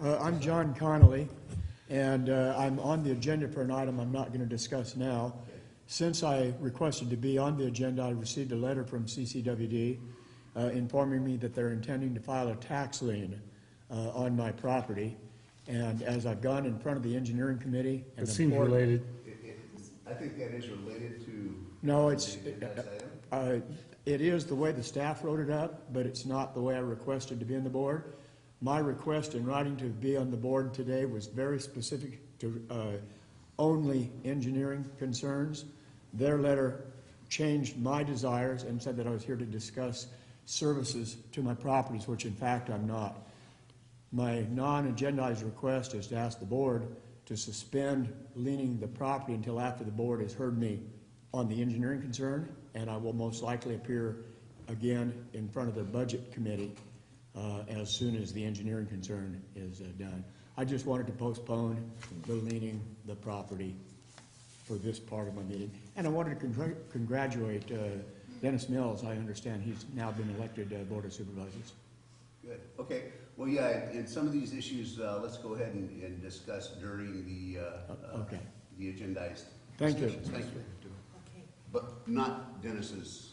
I'm John Connolly, and I'm on the agenda for an item I'm not going to discuss now. Since I requested to be on the agenda, I received a letter from CCWD informing me that they're intending to file a tax lien on my property. And as I've gone in front of the engineering committee, and It seems related. I think that is related to. No, it is the way the staff wrote it up, but it's not the way I requested to be on the board. My request in writing to be on the board today was very specific to only engineering concerns. Their letter changed my desires and said that I was here to discuss services to my properties, which in fact I'm not. My non-agendized request is to ask the board to suspend liening the property until after the board has heard me on the engineering concern, and I will most likely appear again in front of the budget committee as soon as the engineering concern is done. I just wanted to postpone the liening the property for this part of my meeting. And I wanted to congratulate Dennis Mills. I understand he's now been elected Board of Supervisors. Good. Okay. Well, yeah, and some of these issues, let's go ahead and discuss during the agendized. Thank you. Thank you. Okay. But not Dennis's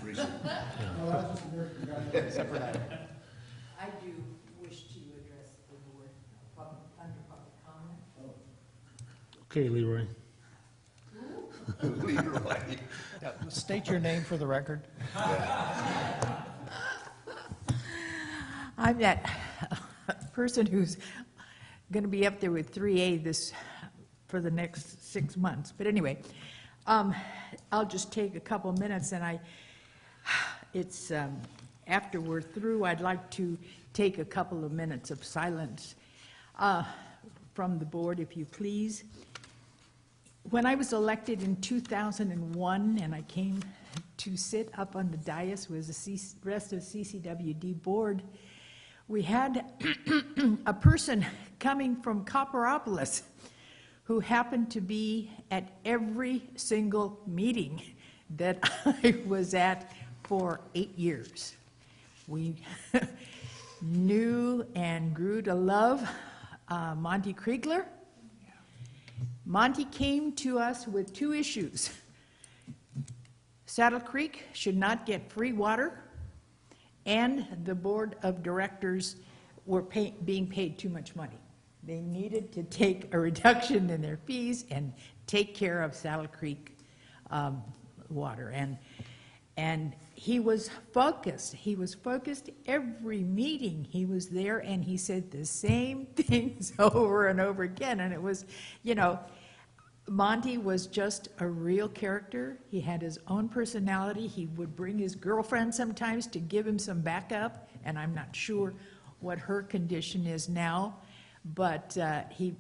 recent. I do wish to address the board under public comment. Okay, Leroy. Leroy. State your name for the record. I'm that person who's going to be up there with 3A for the next 6 months. But anyway, I'll just take a couple minutes, and after we're through, I'd like to take a couple of minutes of silence from the board, if you please. When I was elected in 2001, and I came to sit up on the dais with the rest of the CCWD board, we had a person coming from Copperopolis who happened to be at every single meeting that I was at for 8 years. We knew and grew to love Monty Kriegler. Monty came to us with 2 issues. Saddle Creek should not get free water, and the board of directors were being paid too much money. They needed to take a reduction in their fees and take care of Saddle Creek water. And he was focused. He was focused every meeting. He was there, and he said the same things over and over again. And it was, you know, Monty was just a real character. He had his own personality. He would bring his girlfriend sometimes to give him some backup, and I'm not sure what her condition is now, but he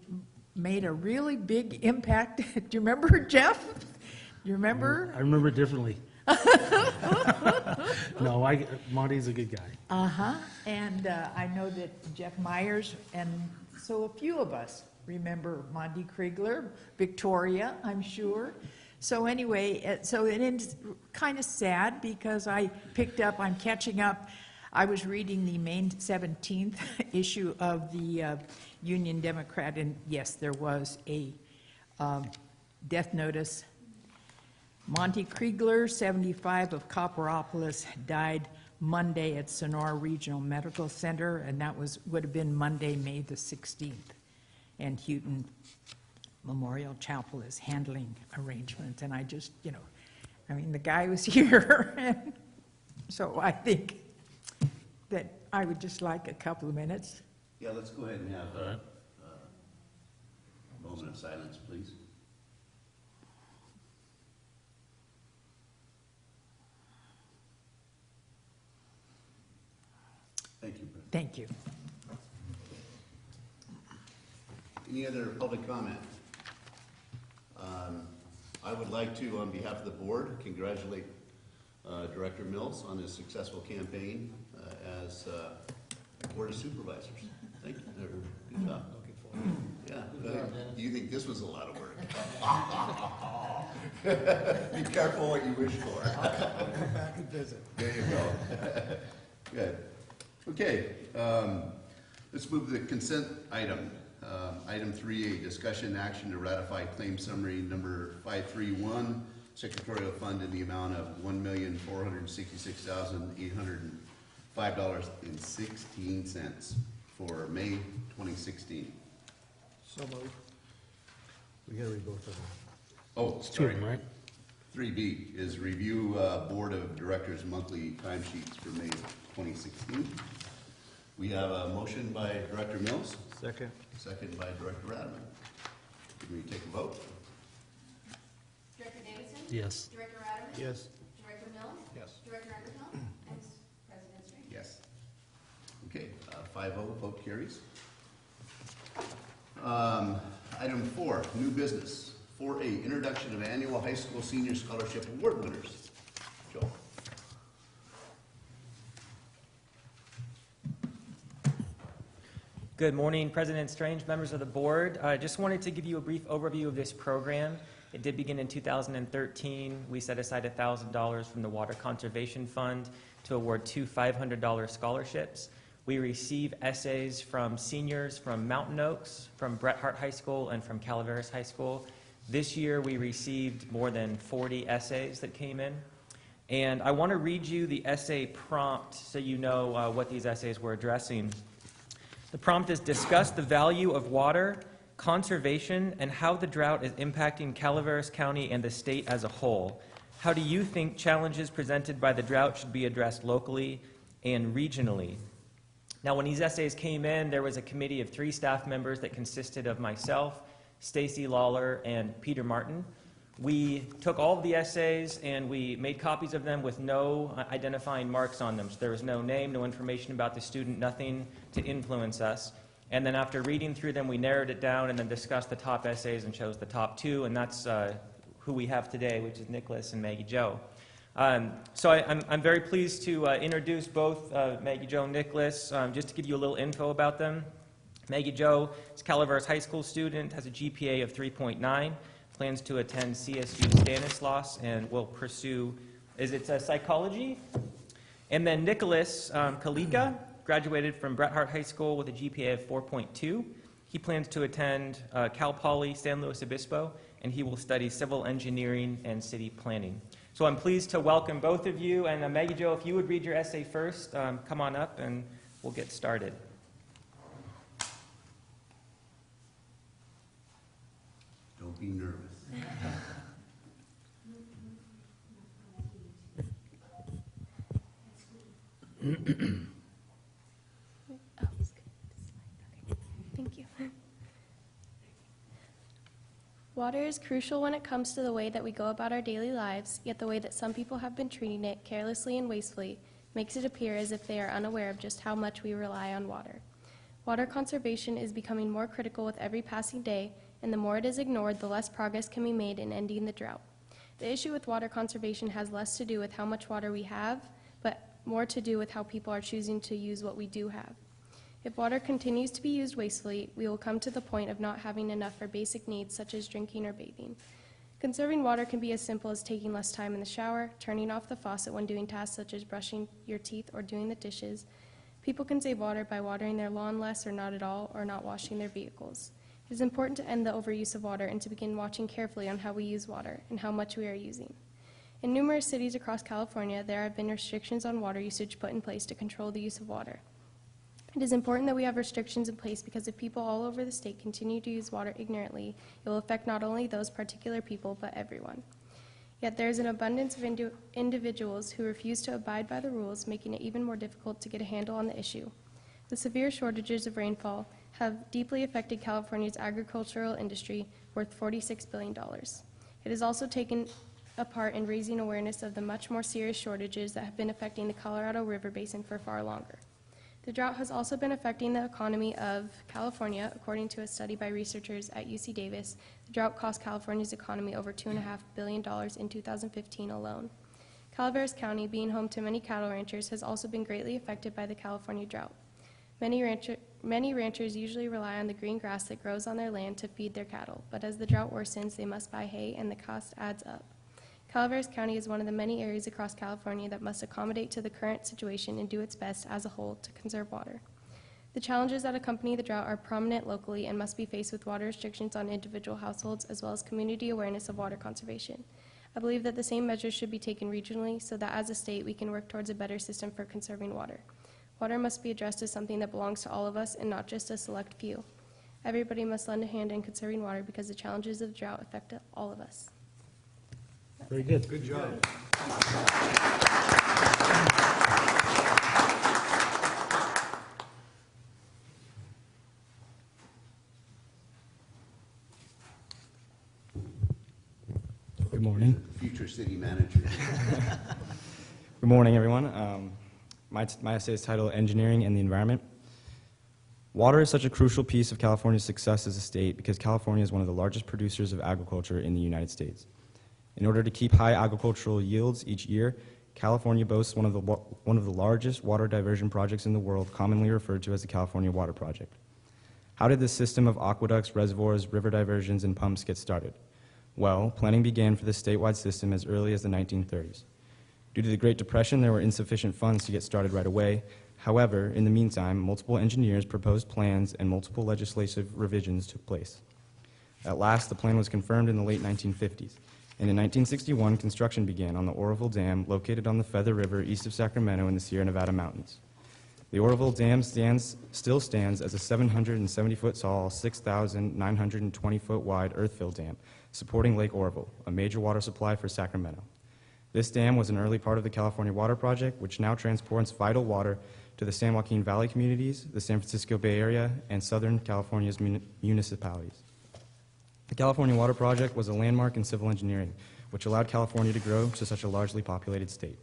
made a really big impact. Do you remember, Jeff? Do you remember? I remember it differently. No, Monty's a good guy. Uh-huh. And I know that Jeff Myers, and so a few of us remember Monty Kriegler, Victoria, I'm sure. So anyway, so it's kind of sad because I'm catching up. I was reading the May 17th issue of the Union Democrat, and yes, there was a death notice. Monty Kriegler, 75, of Copperopolis, died Monday at Sonora Regional Medical Center, and that would have been Monday, May the 16th. And Houghton Memorial Chapel is handling arrangements. And I just, you know, I mean, the guy was here. And so I think that I would just like a couple of minutes. Yeah, let's go ahead and have a moment of silence, please. Thank you, Brett. Thank you. Any other public comment? I would like to, on behalf of the board, congratulate Director Mills on his successful campaign as Board of Supervisors. Thank you. Good job. Looking forward. Yeah. Do you think this was a lot of work? Be careful what you wish for. I'll come back and visit. There you go. Good. Okay. Let's move to the consent item. Item 3A, discussion and action to ratify claim summary number 531, secretarial fund in the amount of $1,466,805.16 for May 2016. So moved. We gotta read both of them. Oh, It's two of sorry. them, right? 3B is review Board of Directors monthly timesheets for May 2016. We have a motion by Director Mills, Second. second by Director Radaman. Can we take a vote? Director Davidson? Yes. Director Radaman? Yes. Director Mills? Yes. Director Underhill? And President Strange? Yes. Okay, 5-0, vote carries. Item 4, new business. 4A, introduction of annual high school senior scholarship award winners. Joe. Good morning, President Strange, members of the board. I just wanted to give you a brief overview of this program. It did begin in 2013. We set aside $1,000 from the Water Conservation Fund to award 2 $500 scholarships. We receive essays from seniors from Mountain Oaks, from Bret Harte High School, and from Calaveras High School. This year, we received more than 40 essays that came in. And I want to read you the essay prompt so you know what these essays were addressing. The prompt is discuss the value of water, conservation, and how the drought is impacting Calaveras County and the state as a whole. How do you think challenges presented by the drought should be addressed locally and regionally? Now, when these essays came in, there was a committee of 3 staff members that consisted of myself, Stacy Lawler, and Peter Martin. We took all of the essays and we made copies of them with no identifying marks on them. So there was no name, no information about the student, nothing to influence us. And then after reading through them, we narrowed it down and then discussed the top essays and chose the top 2, and that's who we have today, which is Nicholas and Maggie Jo. So I'm very pleased to introduce both Maggie Jo and Nicholas, just to give you a little info about them. Maggie Jo is a Calaveras High School student, has a GPA of 3.9, plans to attend CSU Stanislaus, and will pursue, psychology? And then Nicholas Kalika graduated from Bret Harte High School with a GPA of 4.2. He plans to attend Cal Poly San Luis Obispo, and he will study civil engineering and city planning. So I'm pleased to welcome both of you, and Maggie Jo, if you would read your essay first, come on up and we'll get started. Don't be nervous. Thank you. Water is crucial when it comes to the way that we go about our daily lives, yet the way that some people have been treating it carelessly and wastefully makes it appear as if they are unaware of just how much we rely on water. Water conservation is becoming more critical with every passing day, and the more it is ignored, the less progress can be made in ending the drought. The issue with water conservation has less to do with how much water we have, but more to do with how people are choosing to use what we do have. If water continues to be used wastefully, we will come to the point of not having enough for basic needs such as drinking or bathing. Conserving water can be as simple as taking less time in the shower, turning off the faucet when doing tasks such as brushing your teeth or doing the dishes. People can save water by watering their lawn less or not at all, or not washing their vehicles. It is important to end the overuse of water and to begin watching carefully on how we use water and how much we are using. In numerous cities across California, there have been restrictions on water usage put in place to control the use of water. It is important that we have restrictions in place because if people all over the state continue to use water ignorantly, it will affect not only those particular people, but everyone. Yet there is an abundance of individuals who refuse to abide by the rules, making it even more difficult to get a handle on the issue. The severe shortages of rainfall have deeply affected California's agricultural industry, worth $46 billion. It has also taken a part in raising awareness of the much more serious shortages that have been affecting the Colorado River Basin for far longer. The drought has also been affecting the economy of California. According to a study by researchers at UC Davis, the drought cost California's economy over $2.5 billion in 2015 alone. Calaveras County, being home to many cattle ranchers, has also been greatly affected by the California drought. Many ranchers usually rely on the green grass that grows on their land to feed their cattle, but as the drought worsens, they must buy hay and the cost adds up. Calaveras County is one of the many areas across California that must accommodate to the current situation and do its best as a whole to conserve water. The challenges that accompany the drought are prominent locally and must be faced with water restrictions on individual households as well as community awareness of water conservation. I believe that the same measures should be taken regionally so that as a state we can work towards a better system for conserving water. Water must be addressed as something that belongs to all of us and not just a select few. Everybody must lend a hand in conserving water because the challenges of the drought affect all of us. Very good. Good job. Good morning. Future city manager. Good morning, everyone. My essay is titled Engineering and the Environment. Water is such a crucial piece of California's success as a state because California is one of the largest producers of agriculture in the United States. In order to keep high agricultural yields each year, California boasts one of the largest water diversion projects in the world, commonly referred to as the California Water Project. How did this system of aqueducts, reservoirs, river diversions, and pumps get started? Well, planning began for this statewide system as early as the 1930s. Due to the Great Depression, there were insufficient funds to get started right away. However, in the meantime, multiple engineers proposed plans and multiple legislative revisions took place. At last, the plan was confirmed in the late 1950s. And in 1961, construction began on the Oroville Dam, located on the Feather River east of Sacramento in the Sierra Nevada mountains. The Oroville Dam still stands as a 770-foot tall, 6,920-foot wide earth-filled dam, supporting Lake Oroville, a major water supply for Sacramento. This dam was an early part of the California Water Project, which now transports vital water to the San Joaquin Valley communities, the San Francisco Bay Area, and Southern California's municipalities. The California Water Project was a landmark in civil engineering, which allowed California to grow to such a largely populated state.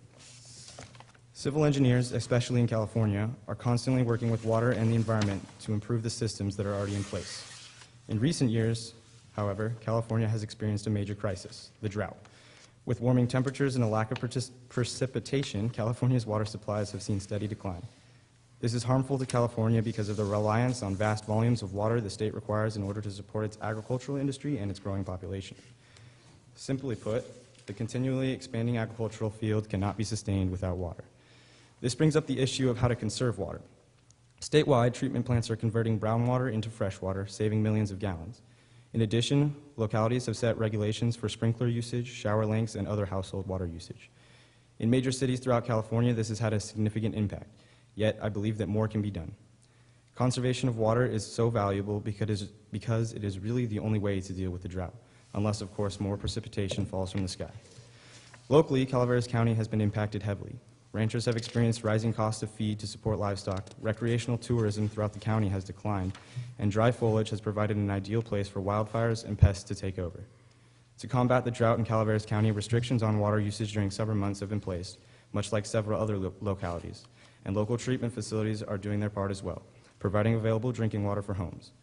Civil engineers, especially in California, are constantly working with water and the environment to improve the systems that are already in place. In recent years, however, California has experienced a major crisis, the drought. With warming temperatures and a lack of precipitation, California's water supplies have seen steady decline. This is harmful to California because of the reliance on vast volumes of water the state requires in order to support its agricultural industry and its growing population. Simply put, the continually expanding agricultural field cannot be sustained without water. This brings up the issue of how to conserve water. Statewide, treatment plants are converting brown water into fresh water, saving millions of gallons. In addition, localities have set regulations for sprinkler usage, shower lengths, and other household water usage. In major cities throughout California, this has had a significant impact, yet I believe that more can be done. Conservation of water is so valuable because it is really the only way to deal with the drought, unless, of course, more precipitation falls from the sky. Locally, Calaveras County has been impacted heavily. Ranchers have experienced rising costs of feed to support livestock, recreational tourism throughout the county has declined, and dry foliage has provided an ideal place for wildfires and pests to take over. To combat the drought in Calaveras County, restrictions on water usage during summer months have been placed, much like several other localities, and local treatment facilities are doing their part as well, providing available drinking water for homes.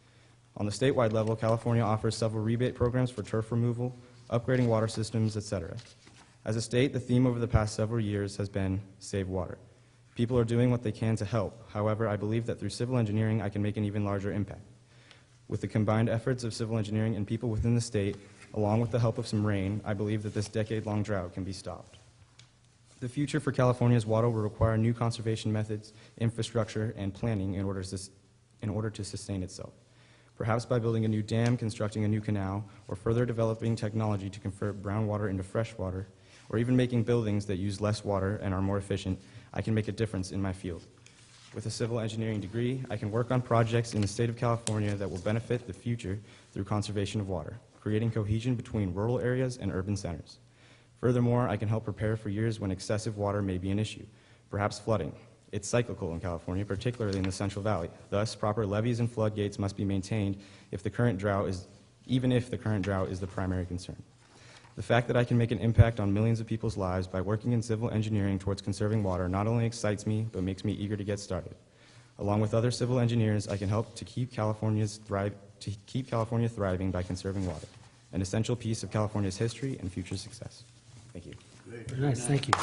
On the statewide level, California offers several rebate programs for turf removal, upgrading water systems, etc. As a state, the theme over the past several years has been Save Water. People are doing what they can to help. However, I believe that through civil engineering, I can make an even larger impact. With the combined efforts of civil engineering and people within the state, along with the help of some rain, I believe that this decade-long drought can be stopped. The future for California's water will require new conservation methods, infrastructure, and planning in order to sustain itself. Perhaps by building a new dam, constructing a new canal, or further developing technology to convert brown water into fresh water, or even making buildings that use less water and are more efficient, I can make a difference in my field. With a civil engineering degree, I can work on projects in the state of California that will benefit the future through conservation of water, creating cohesion between rural areas and urban centers. Furthermore, I can help prepare for years when excessive water may be an issue, perhaps flooding. It's cyclical in California, particularly in the Central Valley. Thus, proper levees and floodgates must be maintained even if the current drought is the primary concern. The fact that I can make an impact on millions of people's lives by working in civil engineering towards conserving water not only excites me, but makes me eager to get started. Along with other civil engineers, I can help to keep California thriving by conserving water, an essential piece of California's history and future success. Thank you. Very nice, thank you.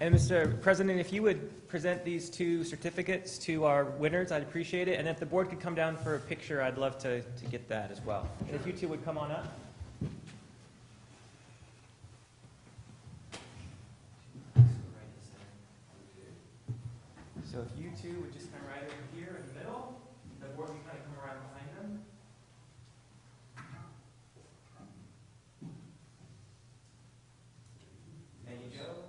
And Mr. President, if you would present these two certificates to our winners, I'd appreciate it. And if the board could come down for a picture, I'd love to get that as well. And if you two would come on up. So if you two would just come right over here in the middle, the board can kind of come around behind them. There you go.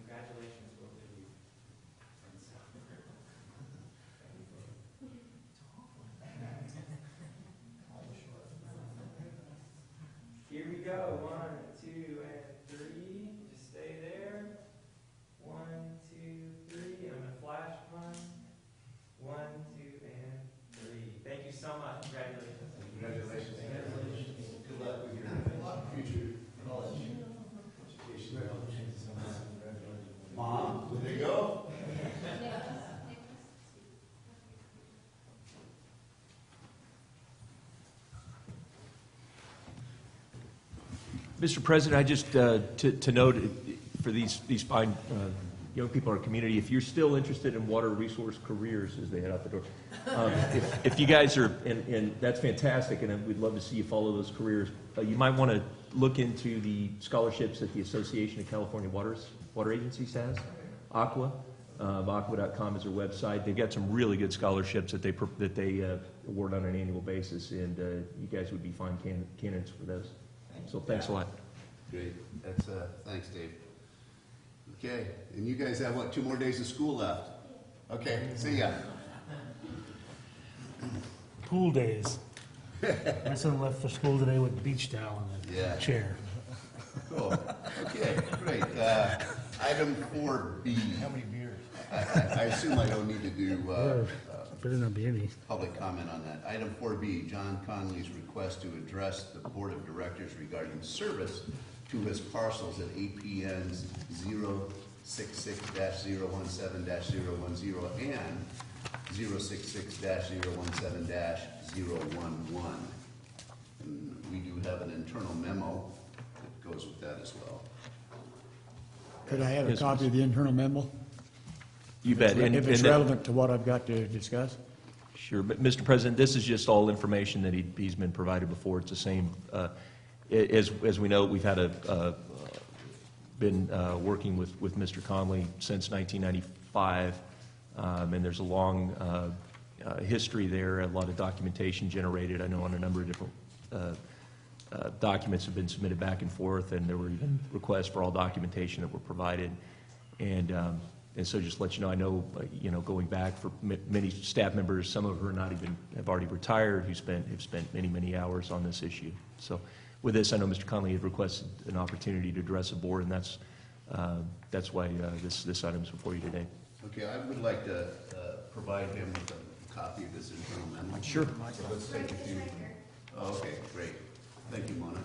Congratulations, both of you. Here we go. 1, 2, and 3. Just stay there. 1, 2, 3. I'm going to flash 1, 2, and 3. Thank you so much. Congratulations. Congratulations. Good luck with your future college education. Mom, there you go. Mr. President, I just, to note, for these fine young people in our community, if you're still interested in water resource careers as they head out the door, if you guys are, and that's fantastic, and we'd love to see you follow those careers, you might want to look into the scholarships that the Association of California Water Agencies has, ACWA. Aqua.com is their website. They've got some really good scholarships that they award on an annual basis, and you guys would be fine candidates for those. So thanks a lot. Great. That's thanks, Dave. Okay, and you guys have what, 2 more days of school left? Okay, see ya. Pool days. My son left for school today with a beach towel in Yeah. the chair. Cool. Okay, great. Item 4B. How many beers? I assume I don't need to do Better not be any. public comment on that. Item 4B, John Conley's request to address the Board of Directors regarding service to his parcels at APNs 066-017-010 and 066-017-011. And we do have an internal memo that goes with that as well. Could I have a Yes, copy of the internal memo? You bet. If it's then- relevant to what I've got to discuss? Sure, but Mr. President, this is just all information that he's been provided before. It's the same. As we know, we've had been working with Mr. Conley since 1995, and there's a long history there, a lot of documentation generated. I know on a number of different documents have been submitted back and forth, and there were even requests for all documentation that were provided. And so just to let you know, I know, going back for many staff members, some of who are have already retired, have spent many, many hours on this issue. So with this, I know Mr. Conley had requested an opportunity to address the board, and that's why this item is before you today. Okay, I would like to provide him with a copy of this internal memo. Sure. So let's take a few. Oh, okay, great. Thank you, Mona.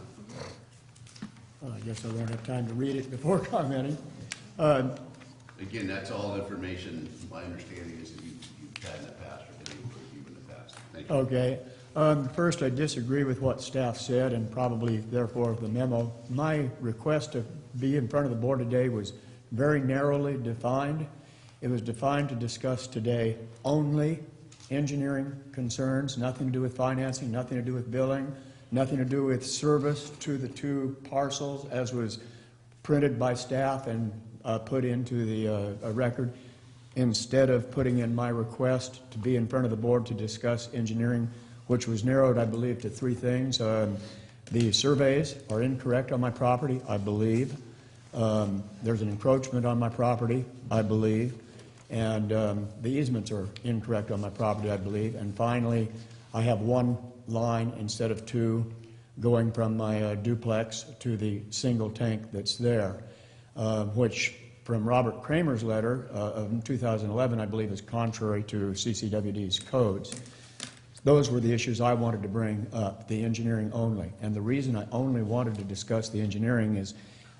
Well, I guess I won't have time to read it before commenting. Again, that's all information, my understanding is that you've had in the past, or been able to review in the past. Thank you. Okay. First, I disagree with what staff said, and probably therefore the memo. My request to be in front of the board today was very narrowly defined. It was defined to discuss today only engineering concerns, nothing to do with financing, nothing to do with billing, nothing to do with service to the 2 parcels as was printed by staff and put into the record, instead of putting in my request to be in front of the board to discuss engineering, which was narrowed, I believe, to 3 things. The surveys are incorrect on my property, I believe. There's an encroachment on my property, I believe. And the easements are incorrect on my property, I believe. And finally, I have 1 line instead of 2 going from my duplex to the single tank that's there, which from Robert Kramer's letter of 2011, I believe is contrary to CCWD's codes. Those were the issues I wanted to bring up, the engineering only. And the reason I only wanted to discuss the engineering is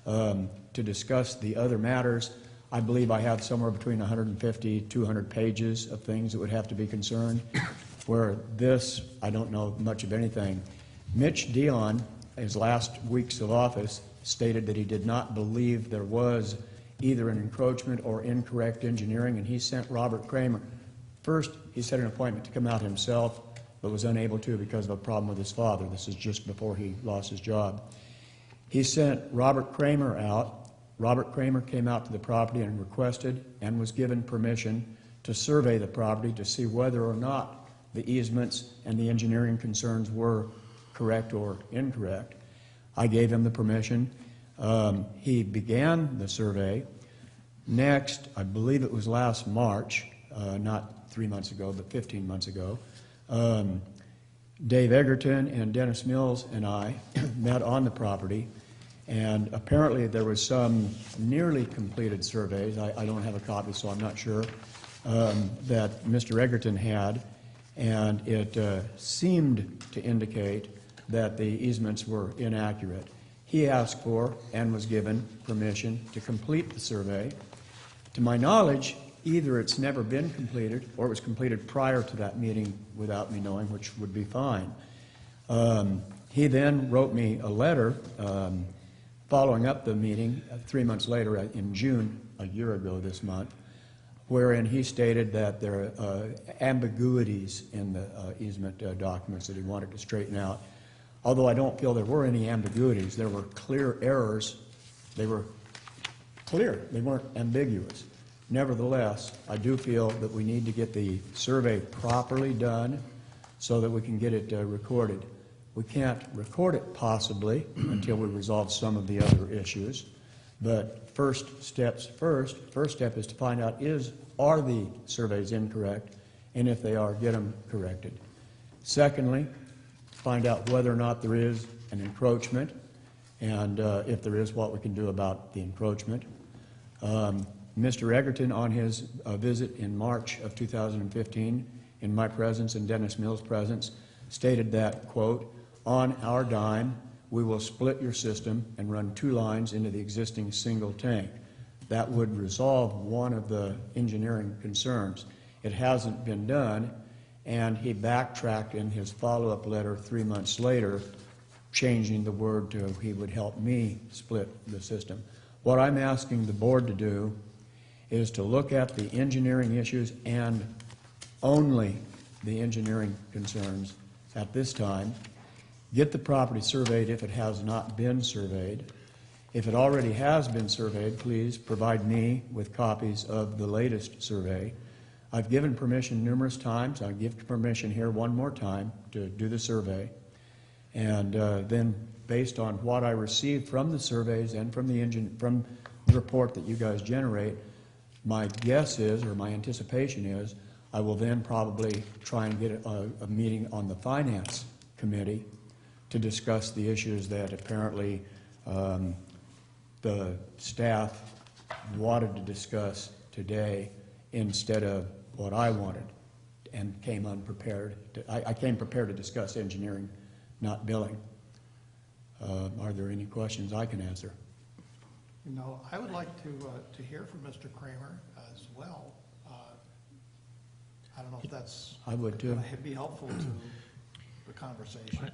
to discuss the other matters. I believe I have somewhere between 150, 200 pages of things that would have to be concerned, where this, I don't know much of anything. Mitch Dion, his last weeks of office, stated that he did not believe there was either an encroachment or incorrect engineering, and he sent Robert Kramer. First, he set an appointment to come out himself, but was unable to because of a problem with his father. This is just before he lost his job. He sent Robert Kramer out Robert Kramer came out to the property and requested and was given permission to survey the property to see whether or not the easements and the engineering concerns were correct or incorrect. I gave him the permission. He began the survey. Next, I believe it was last March, not 3 months ago, but 15 months ago, Dave Egerton and Dennis Mills and I met on the property, and apparently there was some nearly completed surveys, I don't have a copy so I'm not sure, that Mr. Egerton had, and it seemed to indicate that the easements were inaccurate. He asked for and was given permission to complete the survey. To my knowledge, either it's never been completed or it was completed prior to that meeting without me knowing, which would be fine. He then wrote me a letter following up the meeting 3 months later in June, a year ago this month, wherein he stated that there are ambiguities in the easement documents that he wanted to straighten out. Although I don't feel there were any ambiguities, there were clear errors. They were clear, they weren't ambiguous. Nevertheless, I do feel that we need to get the survey properly done so that we can get it recorded. We can't record it possibly until we resolve some of the other issues, but first step is to find out are the surveys incorrect, and if they are, get them corrected. Secondly, find out whether or not there is an encroachment, and if there is, what we can do about the encroachment. Mr. Egerton, on his visit in March of 2015, in my presence and Dennis Mills' presence, stated that, quote, "On our dime, we will split your system and run 2 lines into the existing single tank." That would resolve one of the engineering concerns. It hasn't been done, and he backtracked in his follow-up letter 3 months later, changing the word to he would help me split the system. What I'm asking the board to do is to look at the engineering issues and only the engineering concerns at this time, get the property surveyed if it has not been surveyed. If it already has been surveyed, please provide me with copies of the latest survey. I've given permission numerous times. I'll give permission here one more time to do the survey. And then based on what I received from the surveys and from the report that you guys generate, my guess is, or my anticipation is, I will then probably try and get a meeting on the Finance Committee to discuss the issues that apparently the staff wanted to discuss today instead of what I wanted, and came unprepared. I came prepared to discuss engineering, not billing. Are there any questions I can answer? You know, I would like to hear from Mr. Kramer as well. I don't know if that's I would too. going to be helpful to the conversation.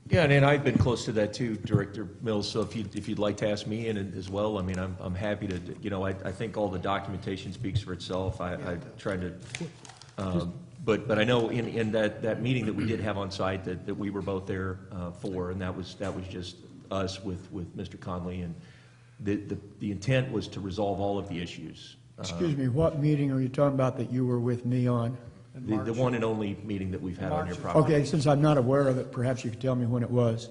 Yeah, and I've been close to that too, Director Mills, so if you'd like to ask me in as well, I mean, I'm happy to, you know, I think all the documentation speaks for itself. I tried to, but I know in that meeting that we did have on site that we were both there for, and that was just us with Mr. Conley, and the intent was to resolve all of the issues. Excuse me, what meeting are you talking about that you were with me on? The one and only meeting that we've had on your property. Okay, since I'm not aware of it, perhaps you could tell me when it was.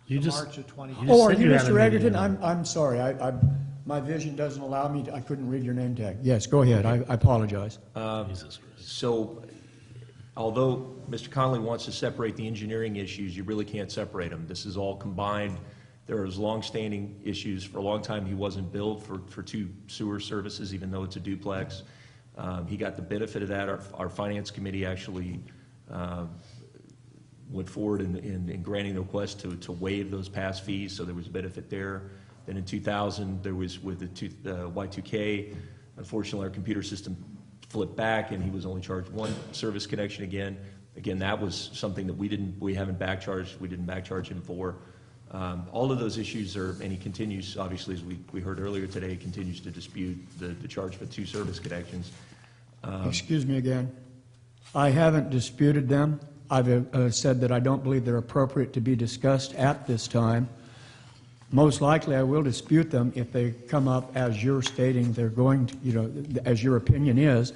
You just, March of 20. you just Oh, are said you had a Mr. meeting. Egerton? I'm sorry. My vision doesn't allow me to, I couldn't read your name tag. Yes, go ahead. I apologize. Jesus Christ. So, although Mr. Conley wants to separate the engineering issues, you really can't separate them. This is all combined. There is long-standing issues. For a long time, he wasn't billed for 2 sewer services, even though it's a duplex. He got the benefit of that. Our Finance Committee actually went forward in granting the request to waive those past fees, so there was a benefit there. Then in 2000, there was with the Y2K, unfortunately, our computer system flipped back, and he was only charged 1 service connection again. Again, that was something that we didn't back charge him for. All of those issues are, and he continues, obviously, as we heard earlier today, continues to dispute the charge for 2 service connections. Excuse me again. I haven't disputed them. I've said that I don't believe they're appropriate to be discussed at this time. most likely I will dispute them if they come up as you're stating they're going to, you know, as your opinion is,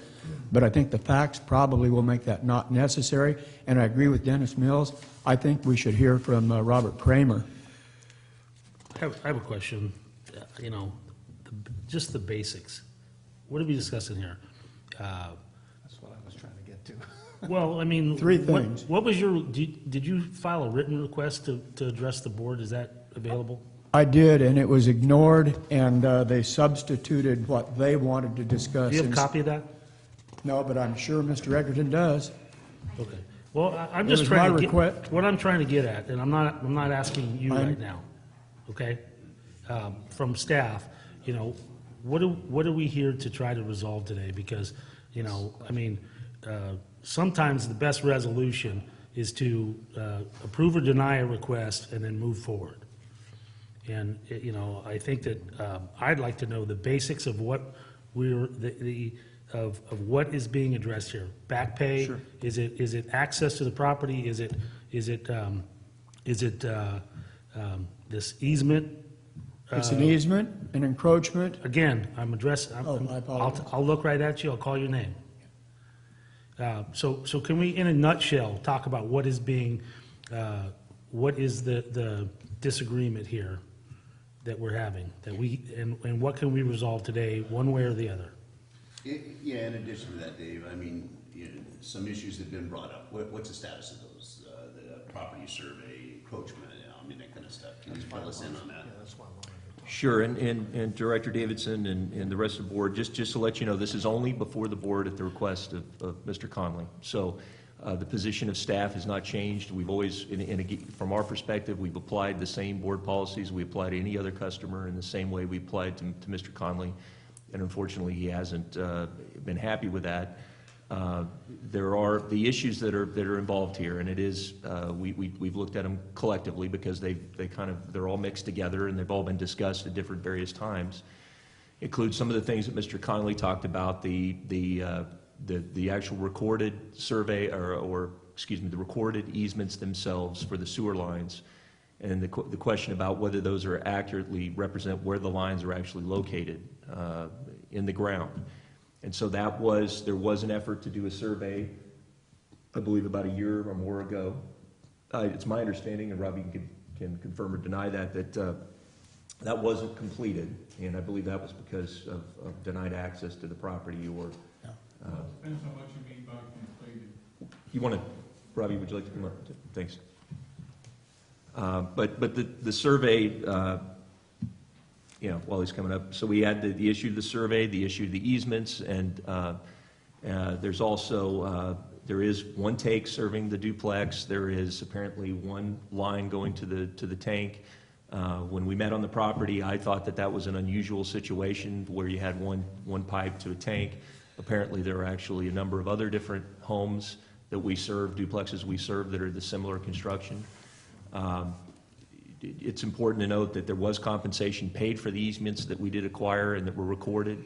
but I think the facts probably will make that not necessary, and I agree with Dennis Mills. I think we should hear from Robert Kramer. I have a question, you know, just the basics. What are we discussing here? That's what I was trying to get to. Well, I mean. Three things. What was your, did you file a written request to address the board? Is that available? I did, and it was ignored, and they substituted what they wanted to discuss. Do you have a copy of that? No, but I'm sure Mr. Egerton does. Okay. Well, I'm It just was trying my to request. get, what I'm trying to get at, and I'm not asking you I'm- right now, okay? From staff, you know, what are we here to try to resolve today? Because, you know, I mean, sometimes the best resolution is to approve or deny a request and then move forward. And, you know, I think that I'd like to know the basics of what we're, of what is being addressed here. Back pay? Sure. Is it access to the property? Is it this easement? It's an easement, an encroachment. Again, I'm addressing, Oh, I apologize. I'll look right at you, I'll call your name. So can we, in a nutshell, talk about what is being, what is the disagreement here that we're having? That we, and what can we resolve today, one way or the other? Yeah, in addition to that, Dave, I mean, you know, some issues have been brought up. What's the status of those? The property survey, encroachment, I mean, that kind of stuff. Can you fill us in on that? Yeah, that's why I wanted to. Sure, and Director Davidson and the rest of the board, just to let you know, this is only before the board at the request of Mr. Conley. So the position of staff has not changed. We've always, from our perspective, we've applied the same board policies we apply to any other customer in the same way we applied to Mr. Conley. And unfortunately, he hasn't been happy with that. There are the issues that are involved here, and it is we've looked at them collectively because they're all mixed together and they've all been discussed at different various times. Includes some of the things that Mr. Connolly talked about, the actual recorded survey or excuse me, the recorded easements themselves for the sewer lines, and the question about whether those are accurately represent where the lines are actually located in the ground. And so there was an effort to do a survey, I believe about a year or more ago. It's my understanding, and Robbie can confirm or deny that that wasn't completed, and I believe that was because of denied access to the property or. Depends on what you mean by completed. You want to, Robbie, would you like to come up? Thanks. But the survey, while he's coming up, so we had the issue of the survey, the issue of the easements, and there's also, there is one take serving the duplex. There is apparently one line going to the tank. When we met on the property, I thought that was an unusual situation where you had one pipe to a tank. Apparently, there are actually a number of other different homes that we serve, duplexes we serve, that are the similar construction. It's important to note that there was compensation paid for the easements that we did acquire and that were recorded.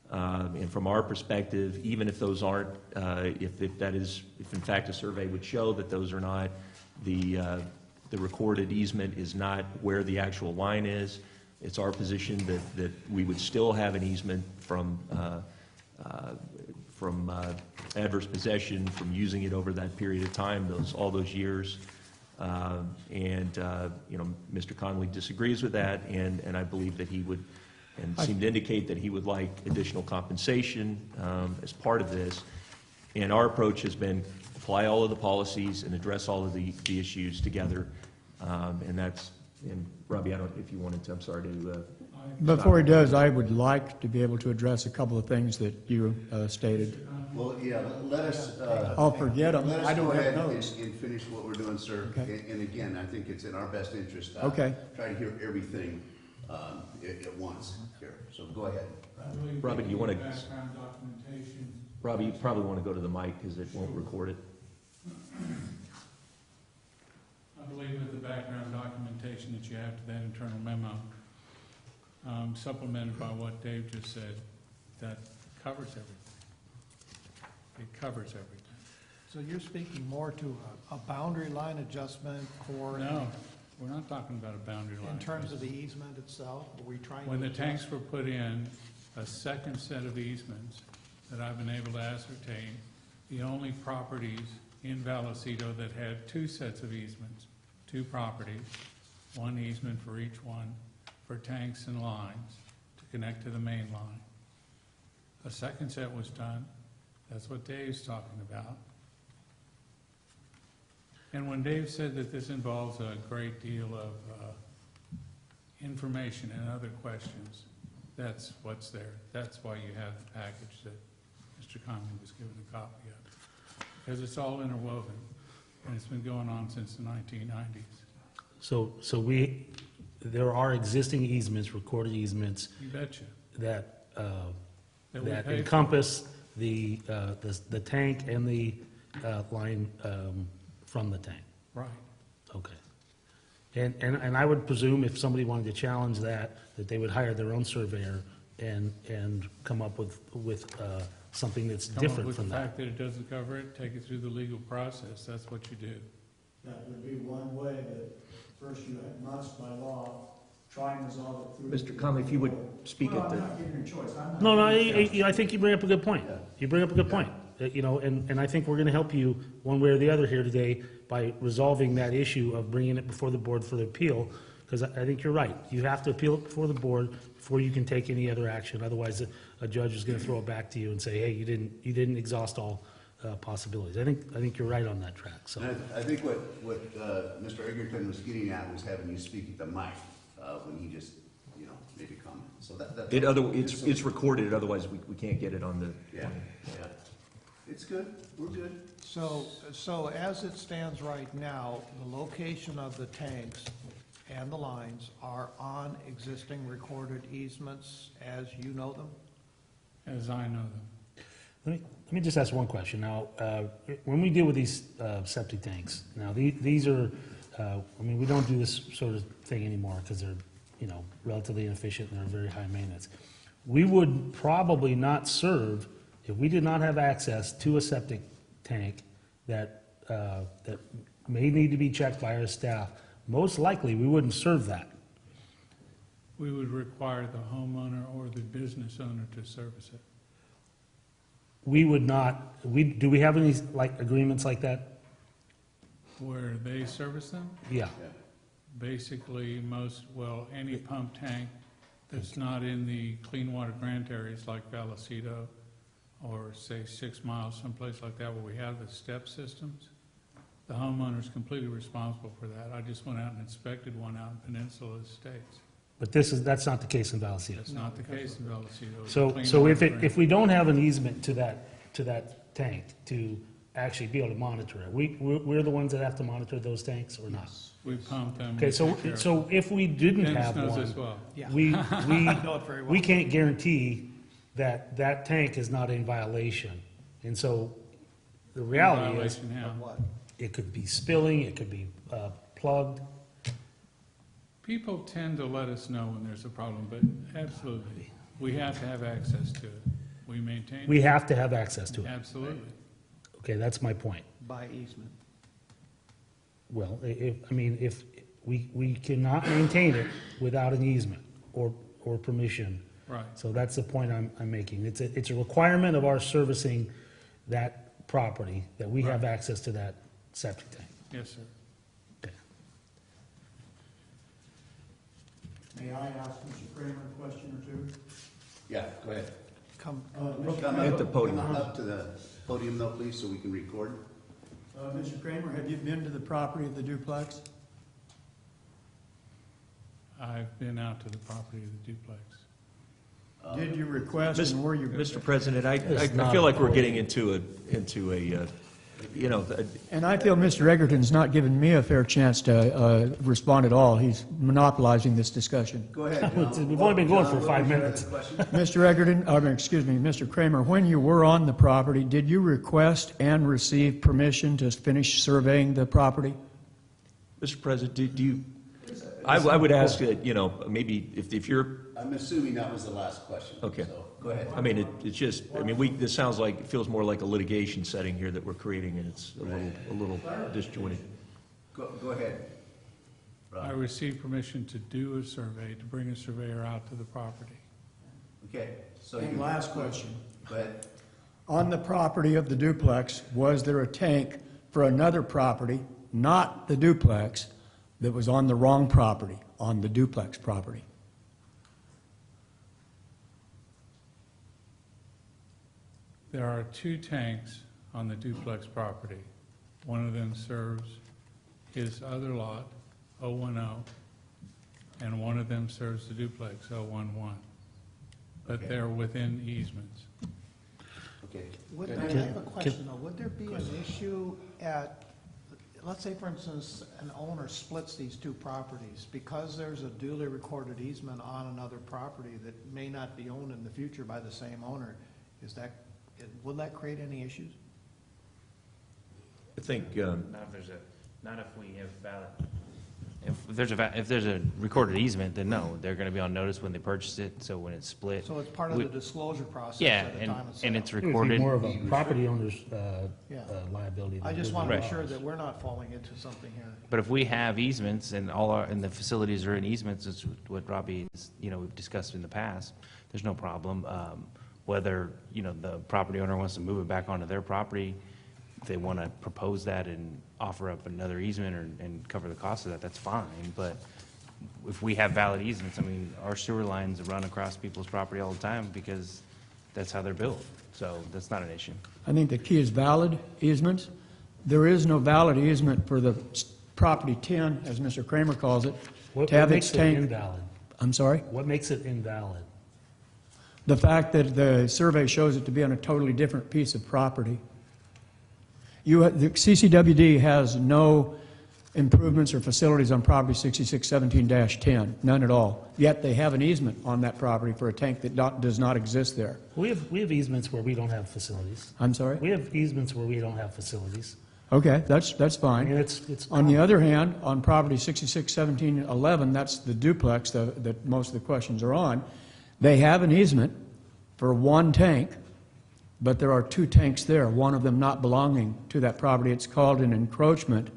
And from our perspective, even if those aren't, if in fact a survey would show that those are not, the recorded easement is not where the actual line is, it's our position that we would still have an easement from adverse possession, from using it over that period of time, all those years. Mr. Connolly disagrees with that, and I believe that he would, and seemed to indicate that he would like additional compensation as part of this. And our approach has been apply all of the policies and address all of the issues together. And Robbie, I don't, if you wanted to, I'm sorry to. Before he does, I would like to be able to address a couple of things that you stated. Well, yeah, let us. I'll forget them. Let us I don't go have ahead notes. and finish what we're doing, sir. Okay. And again, I think it's in our best interest. Okay. Try to hear everything at once here. So go ahead. Robbie, do you want to? Background documentation. Robbie, you probably want to go to the mic because it won't record it. I believe with the background documentation that you have to that internal memo, supplemented by what Dave just said, that covers everything. It covers everything. So you're speaking more to a boundary line adjustment for? No, We're not talking about a boundary line. In terms of the easement itself, are we trying to? When the adjust- tanks were put in, a second set of easements that I've been able to ascertain, the only properties in Vallecito that had two sets of easements, two properties, one easement for each one, for tanks and lines to connect to the main line. A second set was done. That's what Dave's talking about. And when Dave said that this involves a great deal of information and other questions, that's what's there. That's why you have the package that Mr. Conley was given a copy of. Because it's all interwoven, and it's been going on since the 1990s. So there are existing easements, recorded easements, You betcha. that, That we that paid for. encompass the tank and the line from the tank. Right. Okay. And I would presume if somebody wanted to challenge that they would hire their own surveyor and come up with something that's Come up different with from the that. fact that it doesn't cover it, take it through the legal process. That's what you do. That would be one way, but first you must, by law, try and resolve it through. Mr. Conley, if you would speak Well, at I'm the, not giving you a choice. I'm not No, giving you a choice. I think you bring up a good point. You bring up a good point. You know, and I think we're going to help you one way or the other here today by resolving that issue of bringing it before the board for the appeal, because I think you're right. You have to appeal it before the board before you can take any other action. Otherwise, a judge is going to throw it back to you and say, hey, you didn't exhaust all possibilities. I think you're right on that track, so. And I think what Mr. Egerton was getting at was having you speak at the mic when he just, made a comment. So that's. it's recorded, otherwise we can't get it on the. Yeah. It's good. We're good. So as it stands right now, the location of the tanks and the lines are on existing recorded easements as you know them? As I know them. Let me just ask one question. Now, when we deal with these septic tanks, now these are, we don't do this sort of thing anymore because they're, relatively inefficient and they're very high maintenance. We would probably not serve, if we did not have access to a septic tank that may need to be checked by our staff, most likely we wouldn't serve that. We would require the homeowner or the business owner to service it. We would not, do we have any agreements like that? Where they service them, Yeah. basically any pump tank that's not in the clean water grant areas like Vallecito or say 6 miles, someplace like that where we have the step systems, the homeowner's completely responsible for that. I just went out and inspected one out in Peninsula Estates. But that's not the case in Vallecito. That's not the case in Vallecito. It's a clean So water if grant. if we don't have an easement to that tank to actually be able to monitor it, we're the ones that have to monitor those tanks or not? We pump them. Okay, we so, take care of so if we didn't them. have Dennis knows this one, well. Yeah. know it very well. we can't guarantee that that tank is not in violation. And so the reality is, Violation how? What? it could be spilling, it could be plugged. People tend to let us know when there's a problem, but absolutely, we have to have access to it. We maintain. We have to have access to it. Absolutely. Okay, that's my point. By easement. Well, if we cannot maintain it without an easement or permission. Right. So that's the point I'm making. It's a requirement of our servicing that property that we have Right. access to that septic tank. Yes, sir. Okay. May I ask Mr. Kramer a question or two? Yeah, go ahead. Come, Come At the podium. up to the podium though, please, so we can record. Mr. Kramer, have you been to the property of the duplex? I've been out to the property of the duplex. Did you request and were you? Mr. President, I It's not feel like we're recorded. getting into a, And I feel Mr. Egerton's not giving me a fair chance to respond at all. He's monopolizing this discussion. Go ahead, John. We've only been going for John, 5 what was your minutes. other question? Mr. Egerton, Mr. Kramer, when you were on the property, did you request and receive permission to finish surveying the property? Mr. President, do you, I would ask that, maybe if you're, I'm assuming that was the last question. Okay. So, go ahead. it's just, this sounds like, it feels more like a litigation setting here that we're creating, and it's a little disjointed. Go ahead. I received permission to do a survey, to bring a surveyor out to the property. Okay, so And you. last question. But, On the property of the duplex, was there a tank for another property, not the duplex, that was on the wrong property, on the duplex property? There are 2 tanks on the duplex property. One of them serves his other lot, 010, and one of them serves the duplex, 011. But Okay. they're within easements. okay, I have a question though. Would there be an issue at, let's say for instance, an owner splits these 2 properties, because there's a duly recorded easement on another property that may not be owned in the future by the same owner, will that create any issues? I think, Not if we have valid, if there's a recorded easement, then no, they're gonna be on notice when they purchase it, so when it's split. So it's part of we- the disclosure process Yeah, at the time of sale? and it's It would be recorded. more of a property owner's Yeah. liability. I than just it want would to be make sure ours. that we're not falling into something here. But if we have easements and and the facilities are in easements, it's what Robbie, we've discussed in the past, there's no problem. Whether, the property owner wants to move it back onto their property, if they want to propose that and offer up another easement and cover the cost of that, that's fine. But if we have valid easements, our sewer lines run across people's property all the time because that's how they're built. So that's not an issue. I think the key is valid easements. There is no valid easement for the property 10, as Mr. Kramer calls it, What to have makes its it tank. invalid? I'm sorry? What makes it invalid? The fact that the survey shows it to be on a totally different piece of property. The CCWD has no improvements or facilities on property 6617-10, none at all. Yet they have an easement on that property for a tank that does not exist there. We have easements where we don't have facilities. I'm sorry? We have easements where we don't have facilities. Okay, that's I fine. mean, it's. On the other hand, on property 661711, that's the duplex that most of the questions are on, they have an easement for 1 tank, but there are 2 tanks there, one of them not belonging to that property. It's called an encroachment.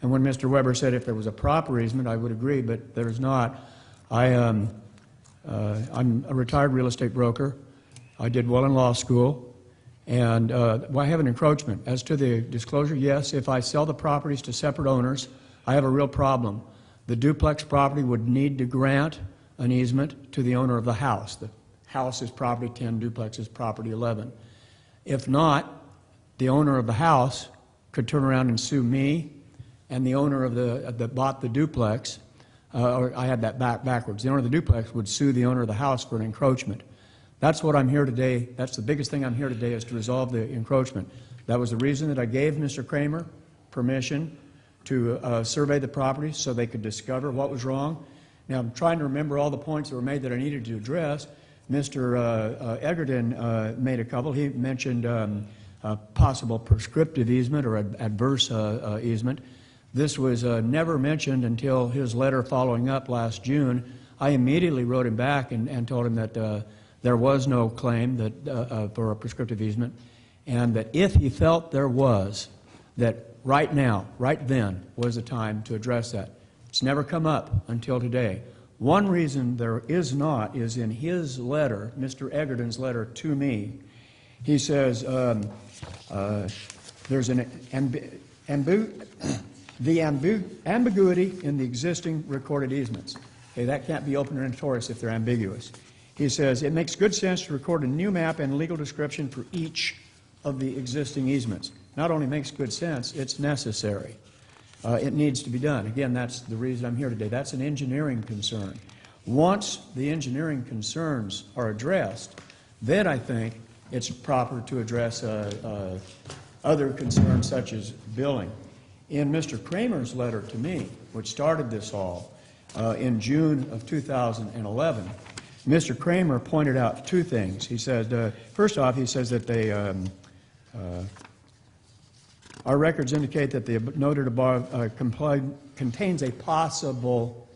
And when Mr. Weber said if there was a proper easement, I would agree, but there is not. I'm a retired real estate broker. I did well in law school. And I have an encroachment. As to the disclosure, yes, if I sell the properties to separate owners, I have a real problem. The duplex property would need to grant an easement to the owner of the house. The house is property 10, duplex is property 11. If not, the owner of the house could turn around and sue me and the owner of that bought the duplex, or I had that backwards. The owner of the duplex would sue the owner of the house for an encroachment. That's what I'm here today. That's the biggest thing I'm here today, is to resolve the encroachment. That was the reason that I gave Mr. Kramer permission to survey the property so they could discover what was wrong. Now, I'm trying to remember all the points that were made that I needed to address. Mr. Egerton made a couple. He mentioned a possible prescriptive easement or adverse easement. This was never mentioned until his letter following up last June. I immediately wrote him back and told him that there was no claim for a prescriptive easement, and that if he felt there was, that right now, right then, was the time to address that. It's never come up until today. One reason there is not is in his letter, Mr. Egerton's letter to me. He says there's an ambiguity in the existing recorded easements. Okay, that can't be open and notorious if they're ambiguous. He says, it makes good sense to record a new map and legal description for each of the existing easements. Not only makes good sense, it's necessary. It needs to be done. Again, that's the reason I'm here today. That's an engineering concern. Once the engineering concerns are addressed, then I think it's proper to address other concerns such as billing. In Mr. Kramer's letter to me, which started this all in June of 2011, Mr. Kramer pointed out 2 things. He said, first off, he says that our records indicate that the noted above contains a possible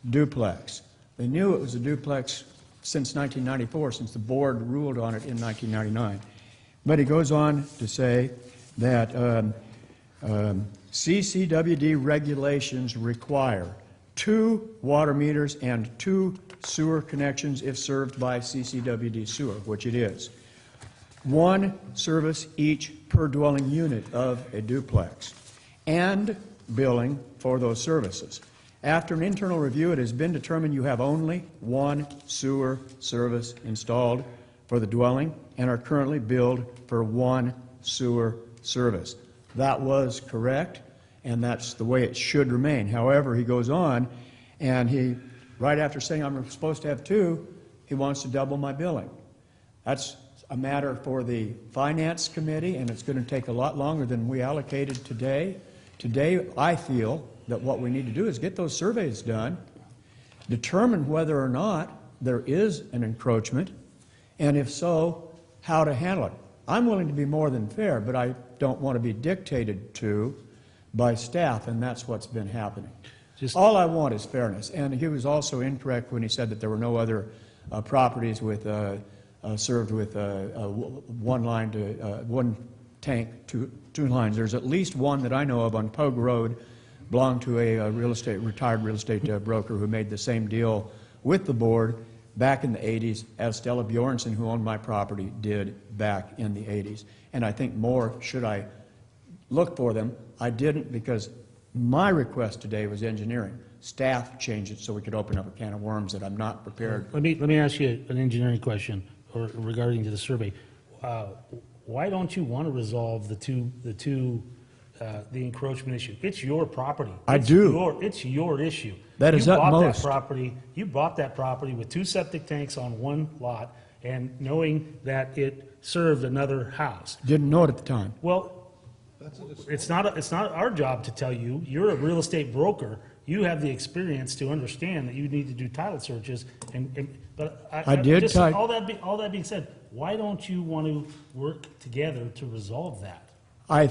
duplex. They knew it was a duplex since 1994, since the board ruled on it in 1999. But he goes on to say that CCWD regulations require 2 water meters and 2 sewer connections if served by CCWD sewer, which it is. 1 service each per dwelling unit of a duplex, and billing for those services. After an internal review, it has been determined you have only 1 sewer service installed for the dwelling and are currently billed for 1 sewer service. That was correct, and that's the way it should remain. However, he goes on, and he, right after saying I'm supposed to have 2, he wants to double my billing. That's a matter for the Finance Committee, and it's going to take a lot longer than we allocated today. Today, I feel that what we need to do is get those surveys done, determine whether or not there is an encroachment, and if so, how to handle it. I'm willing to be more than fair, but I don't want to be dictated to by staff, and that's what's been happening. All I want is fairness. And he was also incorrect when he said that there were no other properties with served with one line to one tank, two lines. There's at least one that I know of on Pogue Road, belonged to a retired real estate broker who made the same deal with the board back in the 80s as Stella Bjornson, who owned my property, did back in the 80s. And I think more, should I look for them, I didn't, because my request today was engineering. Staff changed it so we could open up a can of worms that I'm not prepared. Let me ask you an engineering question regarding to the survey. Why don't you want to resolve the encroachment issue? It's your property. I do. It's your issue. That is utmost. You bought that property with 2 septic tanks on one lot, and knowing that it served another house. Didn't know it at the time. Well, it's not our job to tell you. You're a real estate broker. You have the experience to understand that you need to do title searches. But all that being said, why don't you want to work together to resolve that? I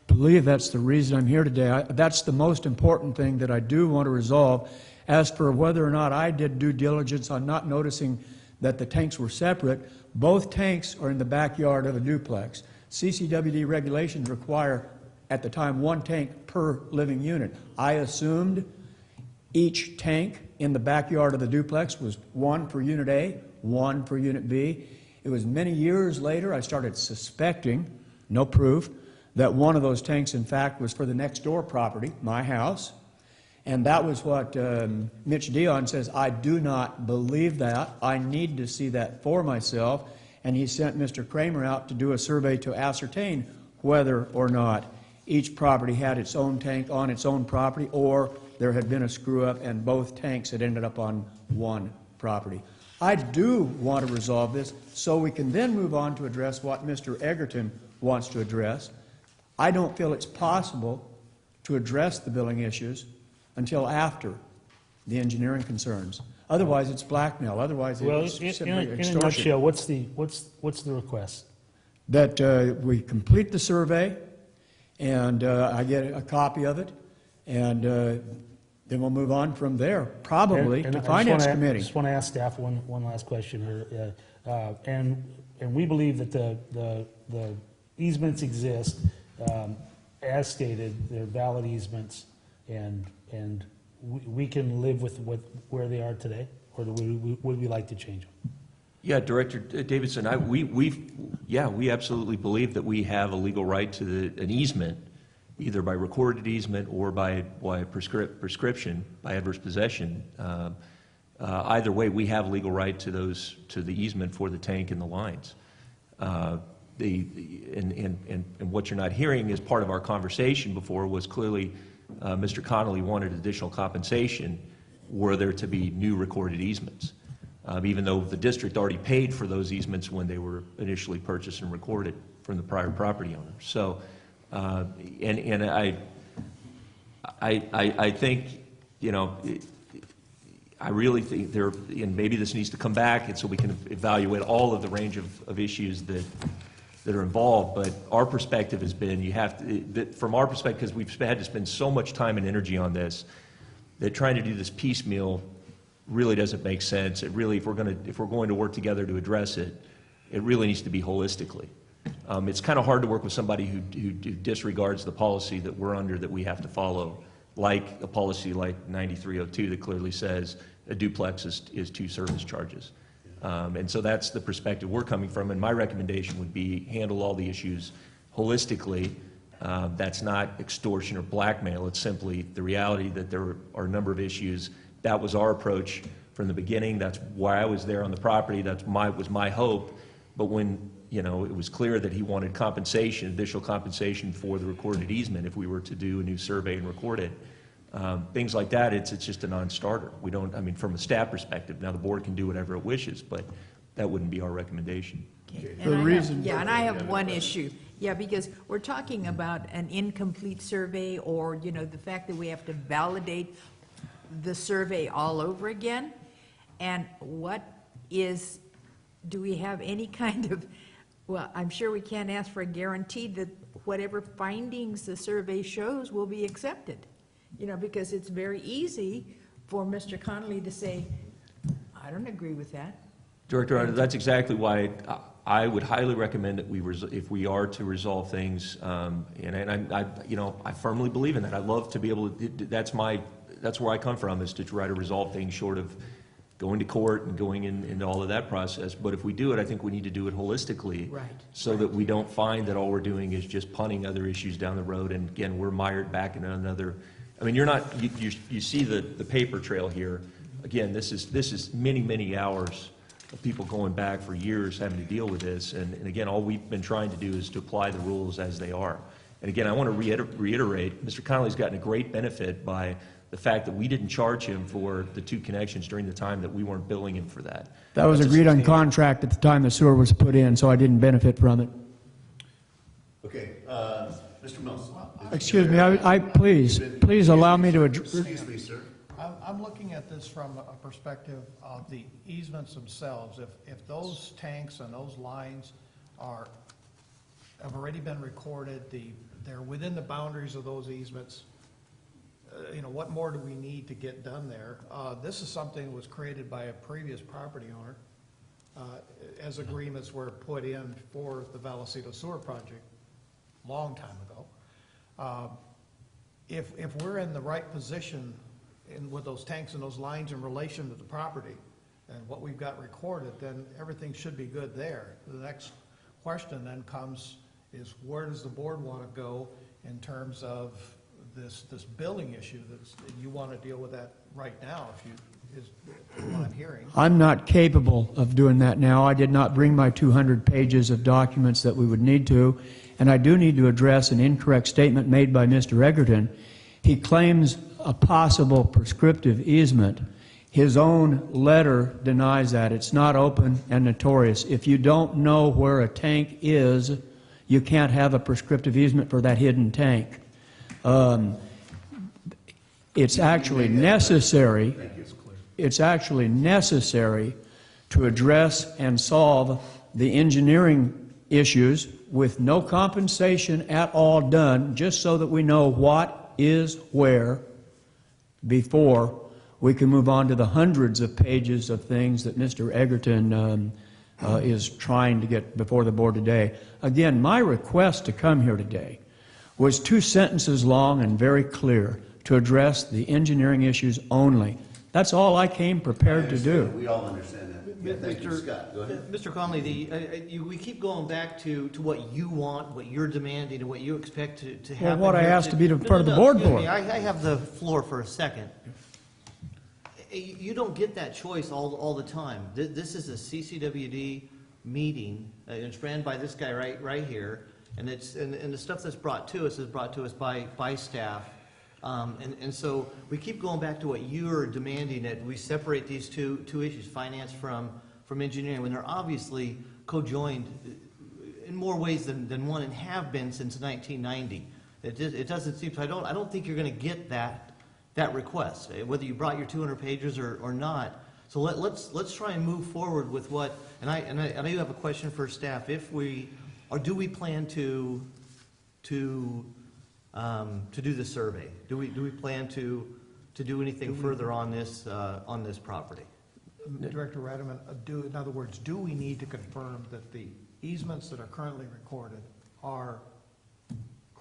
believe that's the reason I'm here today. That's the most important thing that I do want to resolve. As for whether or not I did due diligence on not noticing that the tanks were separate, both tanks are in the backyard of a duplex. CCWD regulations require, at the time, 1 tank per living unit. I assumed each tank in the backyard of the duplex was 1 for Unit A, 1 for Unit B. It was many years later I started suspecting, no proof, that one of those tanks, in fact, was for the next door property, my house. And that was what Mitch Dion says, I do not believe that. I need to see that for myself. And he sent Mr. Kramer out to do a survey to ascertain whether or not each property had its own tank on its own property, or there had been a screw-up and both tanks had ended up on one property. I do want to resolve this so we can then move on to address what Mr. Egerton wants to address. I don't feel it's possible to address the billing issues until after the engineering concerns. Otherwise, it's blackmail. Otherwise, it's simply in a extortion. nutshell, what's the request? That we complete the survey, and I get a copy of it, and then we'll move on from there, probably to Finance Committee. I just want to ask staff one last question here. And we believe that the easements exist, as stated, they're valid easements, and we can live with where they are today, or would we like to change them? Yeah, Director Davidson, we absolutely believe that we have a legal right to an easement, either by recorded easement or by prescription, by adverse possession. Either way, we have legal right to the easement for the tank and the lines. And what you're not hearing as part of our conversation before was clearly Mr. Connolly wanted additional compensation were there to be new recorded easements, even though the district already paid for those easements when they were initially purchased and recorded from the prior property owner. So, and I think, you know, I really think there, and maybe this needs to come back, and so we can evaluate all of the range of issues that are involved. But our perspective has been, you have to, from our perspective, because we've had to spend so much time and energy on this, that trying to do this piecemeal really doesn't make sense. It really, if we're going to work together to address it, it really needs to be holistically. It's kind of hard to work with somebody who disregards the policy that we're under, that we have to follow like a policy like 9302 that clearly says a duplex is 2 service charges. And so that's the perspective we're coming from, and my recommendation would be handle all the issues holistically. That's not extortion or blackmail, it's simply the reality that there are a number of issues. That was our approach from the beginning, that's why I was there on the property, was my hope. But when, you know, it was clear that he wanted compensation, additional compensation for the recorded easement if we were to do a new survey and record it, things like that, it's just a non-starter. We don't, I mean, from a staff perspective, now the board can do whatever it wishes, but that wouldn't be our recommendation. Okay. The reason- Yeah, and I have one issue. Yeah, because we're talking about an incomplete survey, or, you know, the fact that we have to validate the survey all over again. And do we have any kind of, well, I'm sure we can't ask for a guarantee that whatever findings the survey shows will be accepted. You know, because it's very easy for Mr. Connolly to say, I don't agree with that. Director, that's exactly why I would highly recommend that if we are to resolve things, and I firmly believe in that. I love to be able to, that's where I come from, is to try to resolve things short of going to court and going into all of that process. But if we do it, I think we need to do it holistically. Right. So that we don't find that all we're doing is just punting other issues down the road, and again, we're mired back in another, I mean, you see the paper trail here. Again, this is many, many hours of people going back for years having to deal with this. And again, all we've been trying to do is to apply the rules as they are. And again, I want to reiterate, Mr. Connolly's gotten a great benefit by the fact that we didn't charge him for the 2 connections during the time that we weren't billing him for that. That was agreed on contract at the time the sewer was put in, so I didn't benefit from it. Okay, Mr. Mills. Excuse me, please allow me to address. Excuse me, sir. I'm looking at this from a perspective of the easements themselves. If those tanks and those lines have already been recorded, they're within the boundaries of those easements, you know, what more do we need to get done there? This is something that was created by a previous property owner as agreements were put in for the Vallecito Sewer Project a long time ago. If we're in the right position with those tanks and those lines in relation to the property and what we've got recorded, then everything should be good there. The next question then comes is, where does the board want to go in terms of this billing issue that you want to deal with that right now, is what I'm hearing. I'm not capable of doing that now. I did not bring my 200 pages of documents that we would need to, and I do need to address an incorrect statement made by Mr. Egerton. He claims a possible prescriptive easement. His own letter denies that. It's not open and notorious. If you don't know where a tank is, you can't have a prescriptive easement for that hidden tank. It's actually necessary. It's actually necessary to address and solve the engineering issues with no compensation at all done, just so that we know what is where before we can move on to the hundreds of pages of things that Mr. Egerton is trying to get before the board today. Again, my request to come here today was 2 sentences long and very clear to address the engineering issues only. That's all I came prepared to do. We all understand that. Yeah, thank you, Scott. Go ahead. Mr. Conley, we keep going back to what you want, what you're demanding, and what you expect to happen. Well, what I here. asked to be part of the board Excuse for. me, I have the floor for a second. You don't get that choice all the time. This is a CCWD meeting, and it's ran by this guy right here, and the stuff that's brought to us is brought to us by staff. And so we keep going back to what you're demanding, that we separate these two issues, finance from engineering, when they're obviously co-joined in more ways than one, and have been since 1990. It doesn't seem, so I don't think you're going to get that request, whether you brought your 200 pages or not. So let's try and move forward with what, and I do have a question for staff. Do we plan to do the survey? Do we plan to do anything further on this property? Director Rademan, in other words, do we need to confirm that the easements that are currently recorded are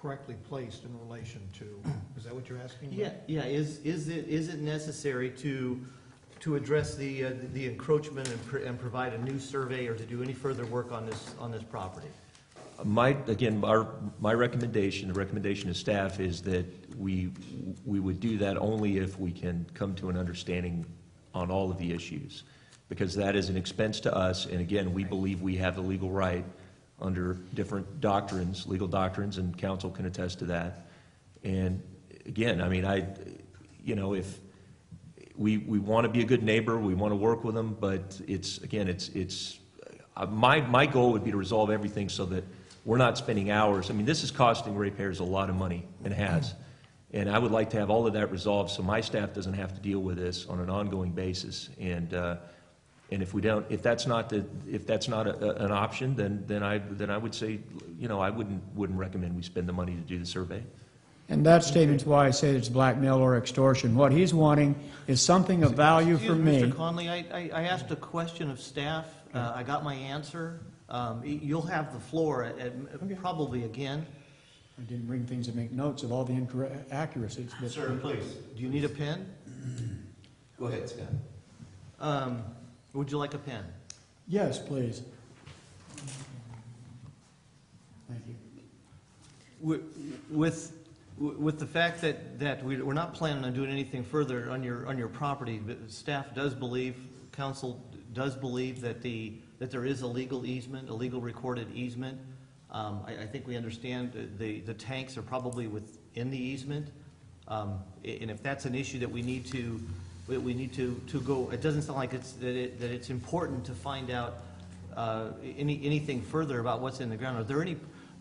correctly placed in relation to, is that what you're asking? Yeah, is it necessary to address the encroachment and provide a new survey or to do any further work on this property? My recommendation, the recommendation of staff is that we would do that only if we can come to an understanding on all of the issues, because that is an expense to us, and again, we believe we have the legal right under different doctrines, legal doctrines, and council can attest to that. And again, I mean, if we want to be a good neighbor, we want to work with them, but my goal would be to resolve everything so that we're not spending hours. I mean, this is costing ratepayers a lot of money, and has. And I would like to have all of that resolved so my staff doesn't have to deal with this on an ongoing basis. And if that's not an option, then I would say, I wouldn't recommend we spend the money to do the survey. And that statement's why I say it's blackmail or extortion. What he's wanting is something of value for me. Mr. Conley, I asked a question of staff. I got my answer. You'll have the floor probably again. I didn't bring things to make notes of all the inaccuracies. Sir, please. Do you need a pen? Go ahead, Scott. Would you like a pen? Yes, please. Thank you. With the fact that we're not planning on doing anything further on your property, but staff does believe, council does believe that there is a legal easement, a legal recorded easement. I think we understand the tanks are probably within the easement, and if that's an issue that we need to go, it doesn't sound like that it's important to find out anything further about what's in the ground. Are there any?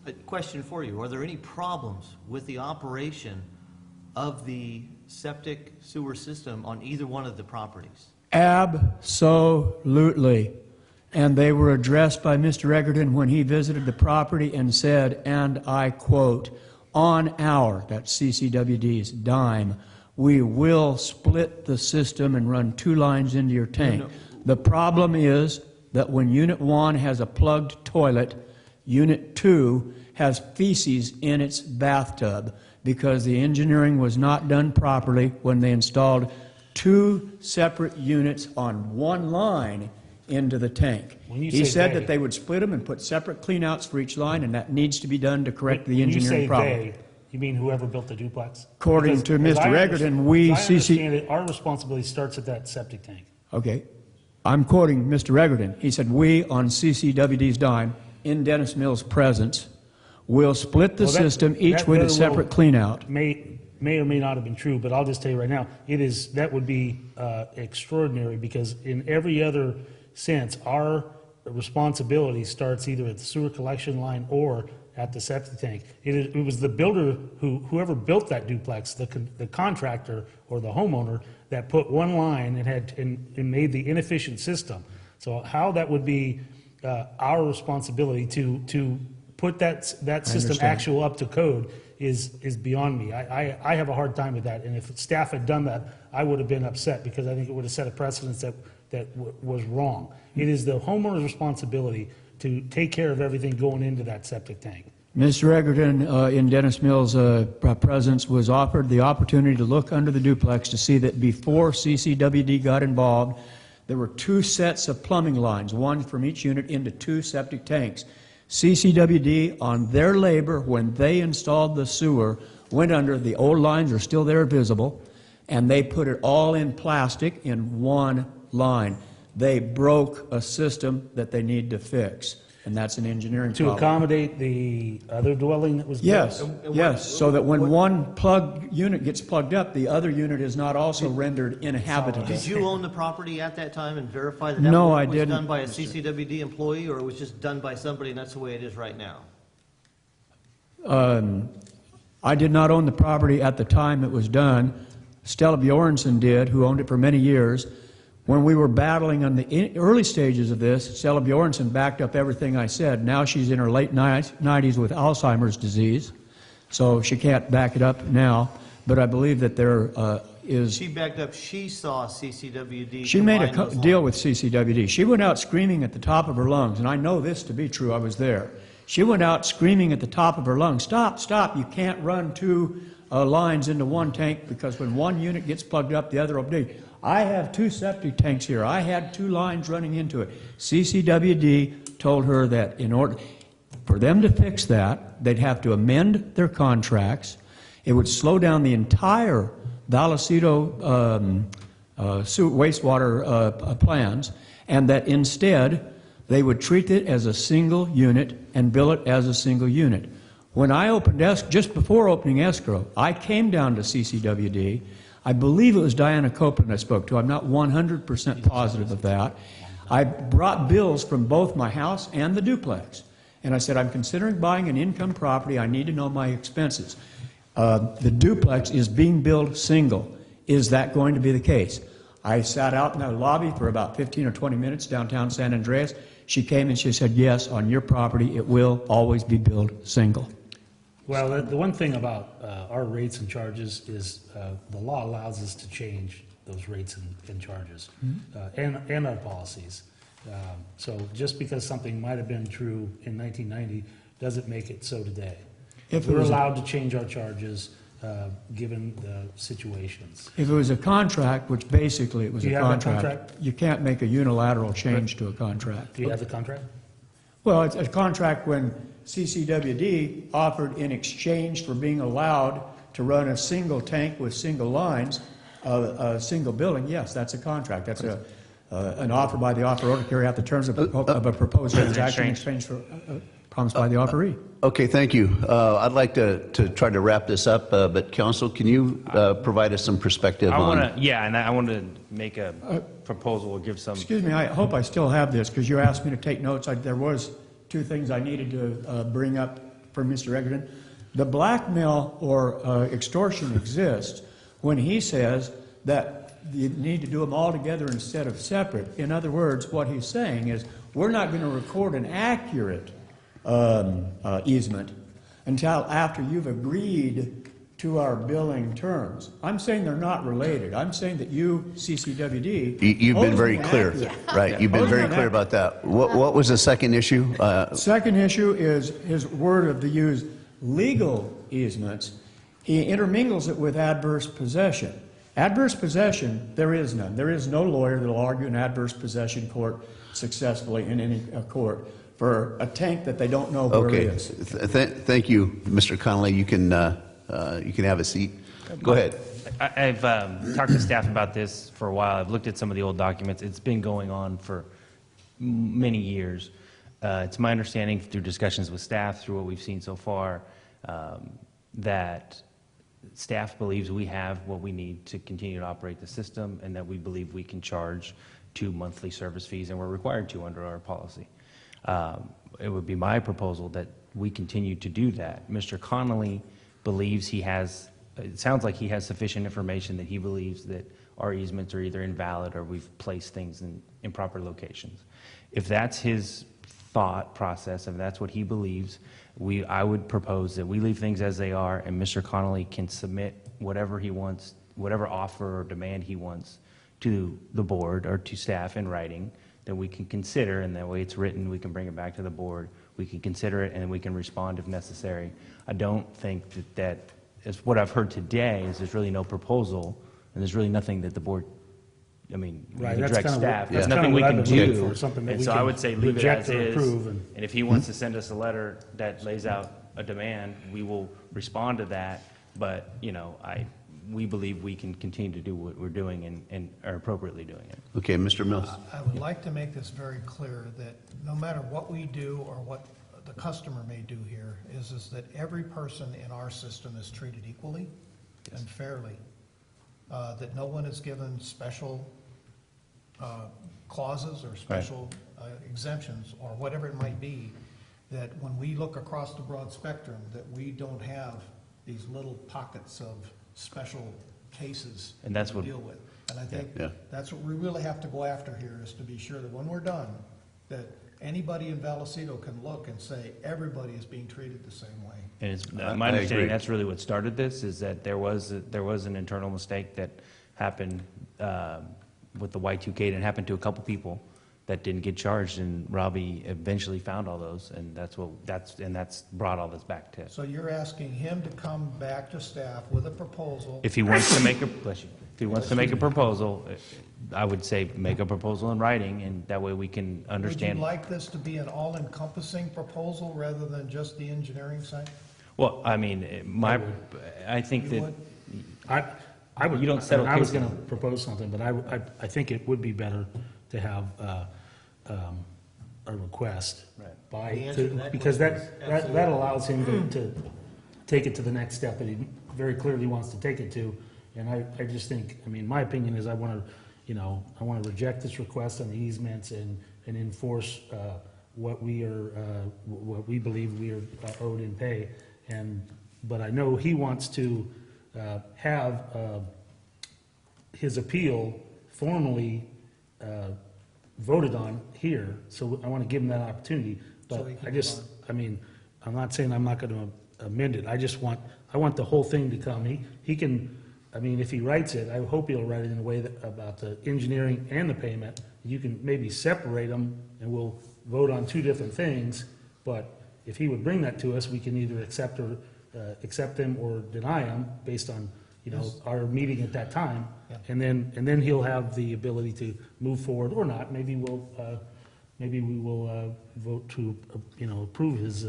A question for you: are there any problems with the operation of the septic sewer system on either one of the properties? Absolutely. And they were addressed by Mr. Egerton when he visited the property and said, and I quote, on our, that's CCWD's, dime, we will split the system and run 2 lines into your tank. No. The problem is that when Unit 1 has a plugged toilet, Unit 2 has feces in its bathtub because the engineering was not done properly when they installed 2 separate units on 1 line into the tank. He said that they would split them and put separate cleanouts for each line, and that needs to be done to correct the engineering problem. When you say they, you mean whoever built the duplex? According to Mr. Egerton, we as I understand it, our responsibility starts at that septic tank. Okay. I'm quoting Mr. Egerton. He said, we, on CCWD's dime, in Dennis Mills' presence, will split the system, each with a separate cleanout. May or may not have been true, but I'll just tell you right now, that would be extraordinary, because in every other sense, our responsibility starts either at the sewer collection line or at the septic tank. It was the builder, whoever built that duplex, the contractor or the homeowner, that put 1 line and made the inefficient system. So how that would be our responsibility to put that system actual up to code is beyond me. I have a hard time with that, and if staff had done that, I would have been upset, because I think it would have set a precedence that was wrong. It is the homeowner's responsibility to take care of everything going into that septic tank. Mr. Egerton, in Dennis Mills' presence, was offered the opportunity to look under the duplex to see that before CCWD got involved, there were 2 sets of plumbing lines, 1 from each unit into 2 septic tanks. CCWD, on their labor, when they installed the sewer, went under, the old lines are still there visible, and they put it all in plastic in 1 line. They broke a system that they need to fix, and that's an engineering problem. To accommodate the other dwelling that was built? Yes, so that when one unit gets plugged up, the other unit is not also rendered inhabitable. Did you own the property at that time and verify that No, I was didn't. done by a CCWD employee, or it was just done by somebody and that's the way it is right now? I did not own the property at the time it was done. Stella Bjornson did, who owned it for many years. When we were battling on the early stages of this, Stella Bjornson backed up everything I said. Now she's in her late 90s with Alzheimer's disease, so she can't back it up now. But I believe that there is... She backed up, she saw CCWD. She made a deal with CCWD. She went out screaming at the top of her lungs, and I know this to be true, I was there. She went out screaming at the top of her lungs, "Stop, stop, you can't run two lines into one tank because when one unit gets plugged up, the other will be." I have 2 septic tanks here. I had 2 lines running into it. CCWD told her that in order for them to fix that, they'd have to amend their contracts. It would slow down the entire Vallecito wastewater plans, and that instead they would treat it as a single unit and bill it as a single unit. When I opened just before opening escrow, I came down to CCWD. I believe it was Diana Copeland I spoke to. I'm not 100% positive of that. I brought bills from both my house and the duplex. And I said, I'm considering buying an income property. I need to know my expenses. The duplex is being billed single. Is that going to be the case? I sat out in the lobby for about 15 or 20 minutes downtown San Andreas. She came and she said, yes, on your property, it will always be billed single. Well, the one thing about our rates and charges is the law allows us to change those rates and charges and our policies. So just because something might have been true in 1990 doesn't make it so today. We're allowed to change our charges given the situations. If it was a contract, which basically it was Do you a have that contract, contract? you can't make a unilateral change to a contract. Do you have the contract? Well, it's a contract when CCWD offered in exchange for being allowed to run a single tank with single lines, a single building. Yes, that's a contract. That's an offer by the offeror to carry out the terms of a proposed transaction in exchange for promised by the offeree. Okay, thank you. I'd like to try to wrap this up, but council, can you provide us some perspective on? I want to make a proposal or give some. Excuse me, I hope I still have this because you asked me to take notes. There was 2 things I needed to bring up for Mr. Egerton. The blackmail or extortion exists when he says that you need to do them all together instead of separate. In other words, what he's saying is we're not going to record an accurate easement until after you've agreed to our billing terms. I'm saying they're not related. I'm saying that you, CCWD... You've been very clear, right? You've been very clear about that. What was the second issue? Second issue is his word of the use, legal easements. He intermingles it with adverse possession. Adverse possession, there is none. There is no lawyer that will argue an adverse possession court successfully in any court for a tank that they don't know where it is. Thank you, Mr. Connolly. You can have a seat. Go ahead. I've talked to staff about this for a while. I've looked at some of the old documents. It's been going on for many years. It's my understanding through discussions with staff, through what we've seen so far, that staff believes we have what we need to continue to operate the system and that we believe we can charge 2 monthly service fees, and we're required to under our policy. It would be my proposal that we continue to do that. Mr. Connolly believes he has, it sounds like he has sufficient information that he believes that our easements are either invalid or we've placed things in improper locations. If that's his thought process, if that's what he believes, I would propose that we leave things as they are and Mr. Connolly can submit whatever he wants, whatever offer or demand he wants to the board or to staff in writing that we can consider, and that way it's written, we can bring it back to the board, we can consider it, and we can respond if necessary. I don't think that is what I've heard today is there's really no proposal, and there's really nothing that the board, I mean, Right, we that's direct kind of staff, what- there's that's nothing kind we of can what I've been do. looking for, something that And we so I can would say leave it reject as or is, approve, and and- if he wants to send us a letter that lays out a demand, we will respond to that, but, you know, we believe we can continue to do what we're doing and are appropriately doing it. Okay, Mr. Mills. I would like to make this very clear that no matter what we do or what the customer may do here, is that every person in our system is treated equally and fairly. That no one is given special clauses or special exemptions or whatever it might be. That when we look across the broad spectrum, that we don't have these little pockets of special cases And that's to what- deal with. And I think Yeah. that's what we really have to go after here, is to be sure that when we're done, that anybody in Vallecito can look and say, everybody is being treated the same way. And it's I my understanding, agree. that's really what started this, is that there was an internal mistake that happened with the Y2K, and it happened to a couple people that didn't get charged, and Robbie eventually found all those, and that's brought all this back to. So you're asking him to come back to staff with a proposal? If he wants to make a, bless you, if he wants to make a proposal, I would say make a proposal in writing, and that way we can Would understand. you like this to be an all-encompassing proposal rather than just the engineering side? Well, I mean, I think You that, would? I would, You don't settle I was cases. gonna propose something, but I think it would be better to have, a request. Right. By, The answer to that because question is that allows him to take it to the next step that he very clearly wants to take it to. And I just think, I mean, my opinion is I wanna reject this request on the easements and enforce, what we believe we are owed in pay. But I know he wants to, have, his appeal formally, voted on here, so I want to give him that opportunity. So But he can I move just, I mean, I'm not saying I'm not going to amend it. I want the whole thing to come. He can, I mean, if he writes it, I hope he'll write it in a way that, about the engineering and the payment. You can maybe separate them, and we'll vote on two different things. But if he would bring that to us, we can either accept them or deny them based on, our meeting at that time. Yeah. And then he'll have the ability to move forward or not. Maybe we will vote to, approve his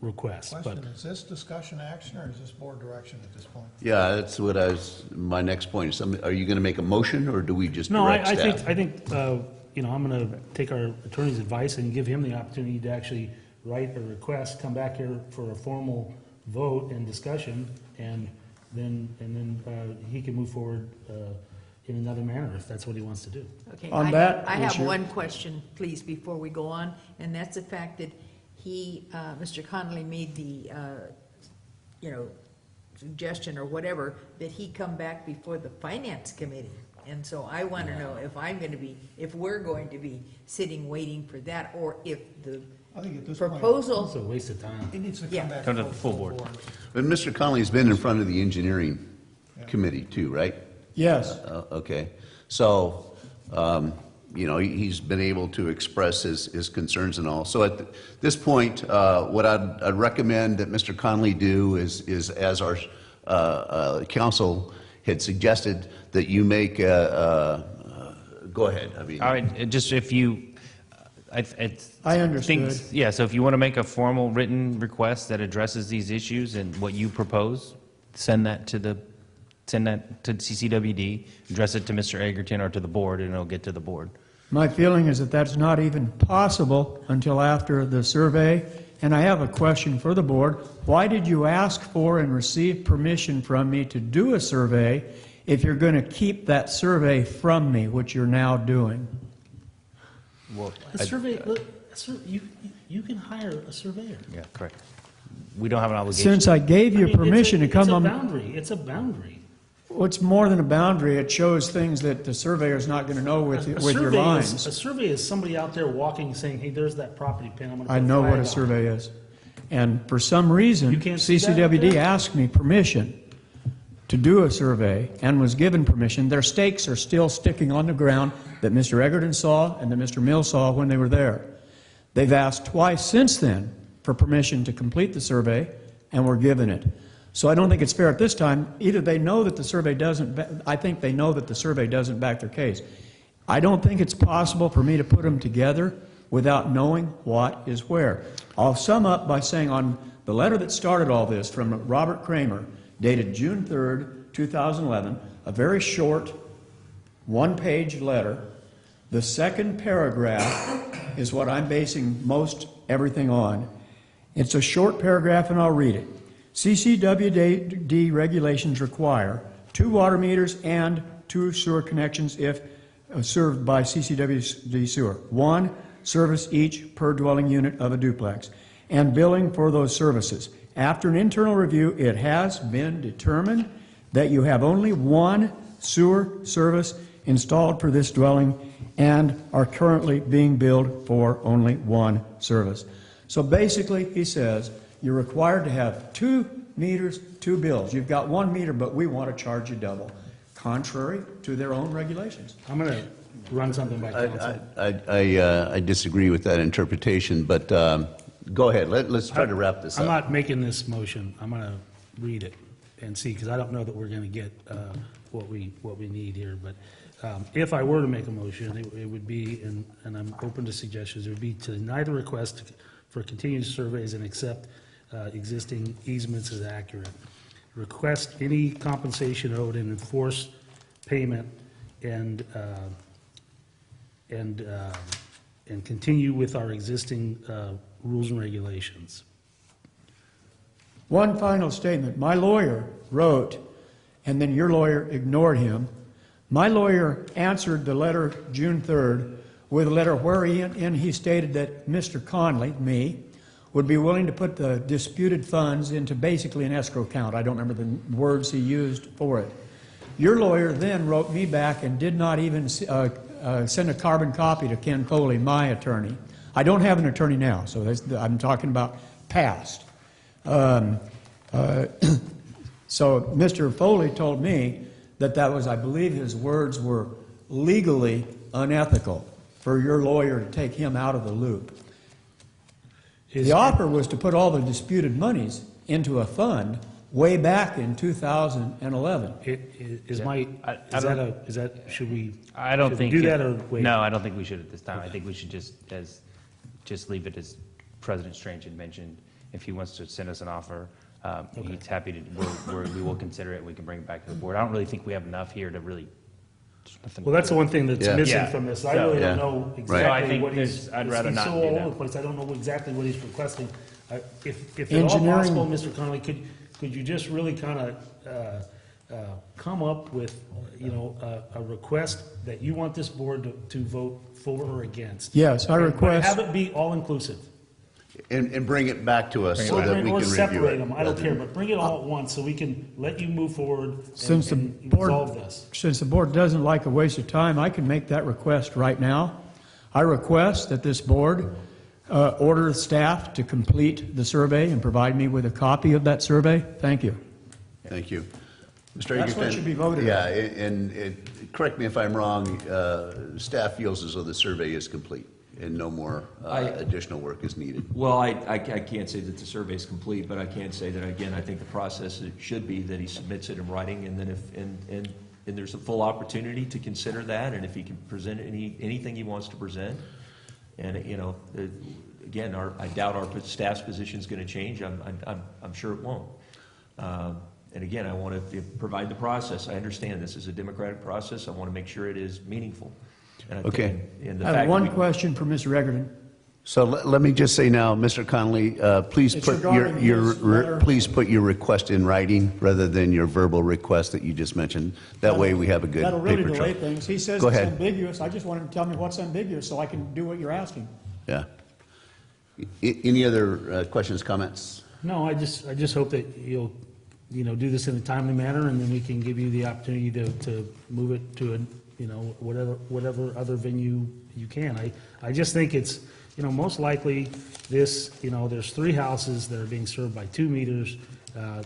request. But Question, is this discussion action or is this board direction at this point? Yeah, that's what my next point is, are you going to make a motion, or do we just no, direct I staff? think I'm going to take our attorney's advice and give him the opportunity to actually write a request, come back here for a formal vote and discussion, and then he can move forward in another manner if that's what he wants to do. Okay, On that I have issue- one question, please, before we go on, and that's the fact that Mr. Connolly made the, suggestion or whatever, that he come back before the finance committee. And so I want to know if we're going to be sitting waiting for that, or if the I think at this point, It's proposal, a waste of time. it needs to Yeah. come back. Come to to the full board. But Mr. Connolly's been in front of the engineering committee too, right? Yes. Okay, so, he's been able to express his concerns and all. So at this point, what I'd recommend that Mr. Connolly do is as our council had suggested, that you make go ahead, I mean. All right, just if you, I understood. Yeah, so if you want to make a formal written request that addresses these issues and what you propose, send that to CCWD, address it to Mr. Egerton or to the board, and it'll get to the board. My feeling is that that's not even possible until after the survey. And I have a question for the board. Why did you ask for and receive permission from me to do a survey if you're going to keep that survey from me, which you're now doing? Well, A survey, you can hire a surveyor. yeah, correct. We don't have an obligation. Since I gave you permission to come on... It's a boundary. What's more than a boundary, it shows things that the surveyor's not going to know with your lines. A survey is somebody out there walking saying, hey, there's that property pin, I'm going to put I know flag what a on it." survey is. And for some reason, You can't see that up CCWD there? asked me permission to do a survey and was given permission. Their stakes are still sticking on the ground that Mr. Egerton saw and that Mr. Mills saw when they were there. They've asked twice since then for permission to complete the survey, and were given it. So I don't think it's fair at this time. Either they know that the survey doesn't, I think they know that the survey doesn't back their case. I don't think it's possible for me to put them together without knowing what is where. I'll sum up by saying on the letter that started all this from Robert Kramer, dated June 3rd, 2011, a very short, one-page letter. The second paragraph is what I'm basing most everything on. It's a short paragraph, and I'll read it. CCWD regulations require 2 water meters and 2 sewer connections if served by CCWD sewer. 1 service each per dwelling unit of a duplex, and billing for those services. After an internal review, it has been determined that you have only 1 sewer service installed for this dwelling and are currently being billed for only 1 service. So basically, he says, you're required to have 2 meters, 2 bills. You've got 1 meter, but we want to charge you double, contrary to their own regulations. I'm going to run something by council. I disagree with that interpretation, but go ahead, let's try to wrap this I'm up. not making this motion. I'm going to read it and see, because I don't know that we're going to get what we need here. But if I were to make a motion, it would be, and I'm open to suggestions, it would be to deny the request for continued surveys and accept existing easements as accurate. Request any compensation owed and enforce payment and continue with our existing rules and regulations. One final statement. My lawyer wrote, and then your lawyer ignored him. My lawyer answered the letter June 3rd with a letter wherein he stated that Mr. Conley, me, would be willing to put the disputed funds into basically an escrow account. I don't remember the words he used for it. Your lawyer then wrote me back and did not even send a carbon copy to Ken Foley, my attorney. I don't have an attorney now, so I'm talking about past. So Mr. Foley told me that was, I believe his words were legally unethical for your lawyer to take him out of the loop. The offer was to put all the disputed monies into a fund way back in 2011. Should we I don't think do that or wait? No, I don't think we should at this time. I think we should just leave it as President Strange had mentioned. If he wants to send us an offer, he's happy to. We will consider it. And we can bring it back to the board. I don't really think we have enough here to really. Well, that's the one thing that's missing from this. I really don't know exactly what he's. I'd rather not so do all that. over the place. I don't know exactly what he's requesting. If at all possible, Mr. Connolly, could you just really kind of come up with, a request that you want this board to vote for or against? Yes, I request. Have it be all inclusive. And bring it back to us so that we can Or review separate it. them. I don't care, but bring it all at once so we can let you move forward Since and the board, resolve this. since the board doesn't like a waste of time, I can make that request right now. I request that this board order staff to complete the survey and provide me with a copy of that survey. Thank you. Thank you. Mr. That's what Egerton, should be voted on. Yeah, and correct me if I'm wrong, staff feels as though the survey is complete and no more additional work is needed. Well, I can't say that the survey is complete, but I can say that, again, I think the process should be that he submits it in writing, and then and there's a full opportunity to consider that, and if he can present anything he wants to present. And, again, I doubt our staff's position is going to change. I'm sure it won't. And again, I want to provide the process. I understand this is a democratic process. I want to make sure it is meaningful. And Okay. And the I have fact one that we- question for Mr. Egerton. So let me just say now, Mr. Connolly, please It's put regarding his letter. please put your request in writing rather than your verbal request that you just mentioned. That way we have a good That'll really paper delay trail. things. He says Go it's ahead. ambiguous. I just want him to tell me what's ambiguous so I can do what you're asking. Yeah. Any other questions, comments? No, I just hope that you'll, do this in a timely manner, and then we can give you the opportunity to move it to whatever other venue you can. I just think it's, most likely this, there's 3 houses that are being served by 2 meters.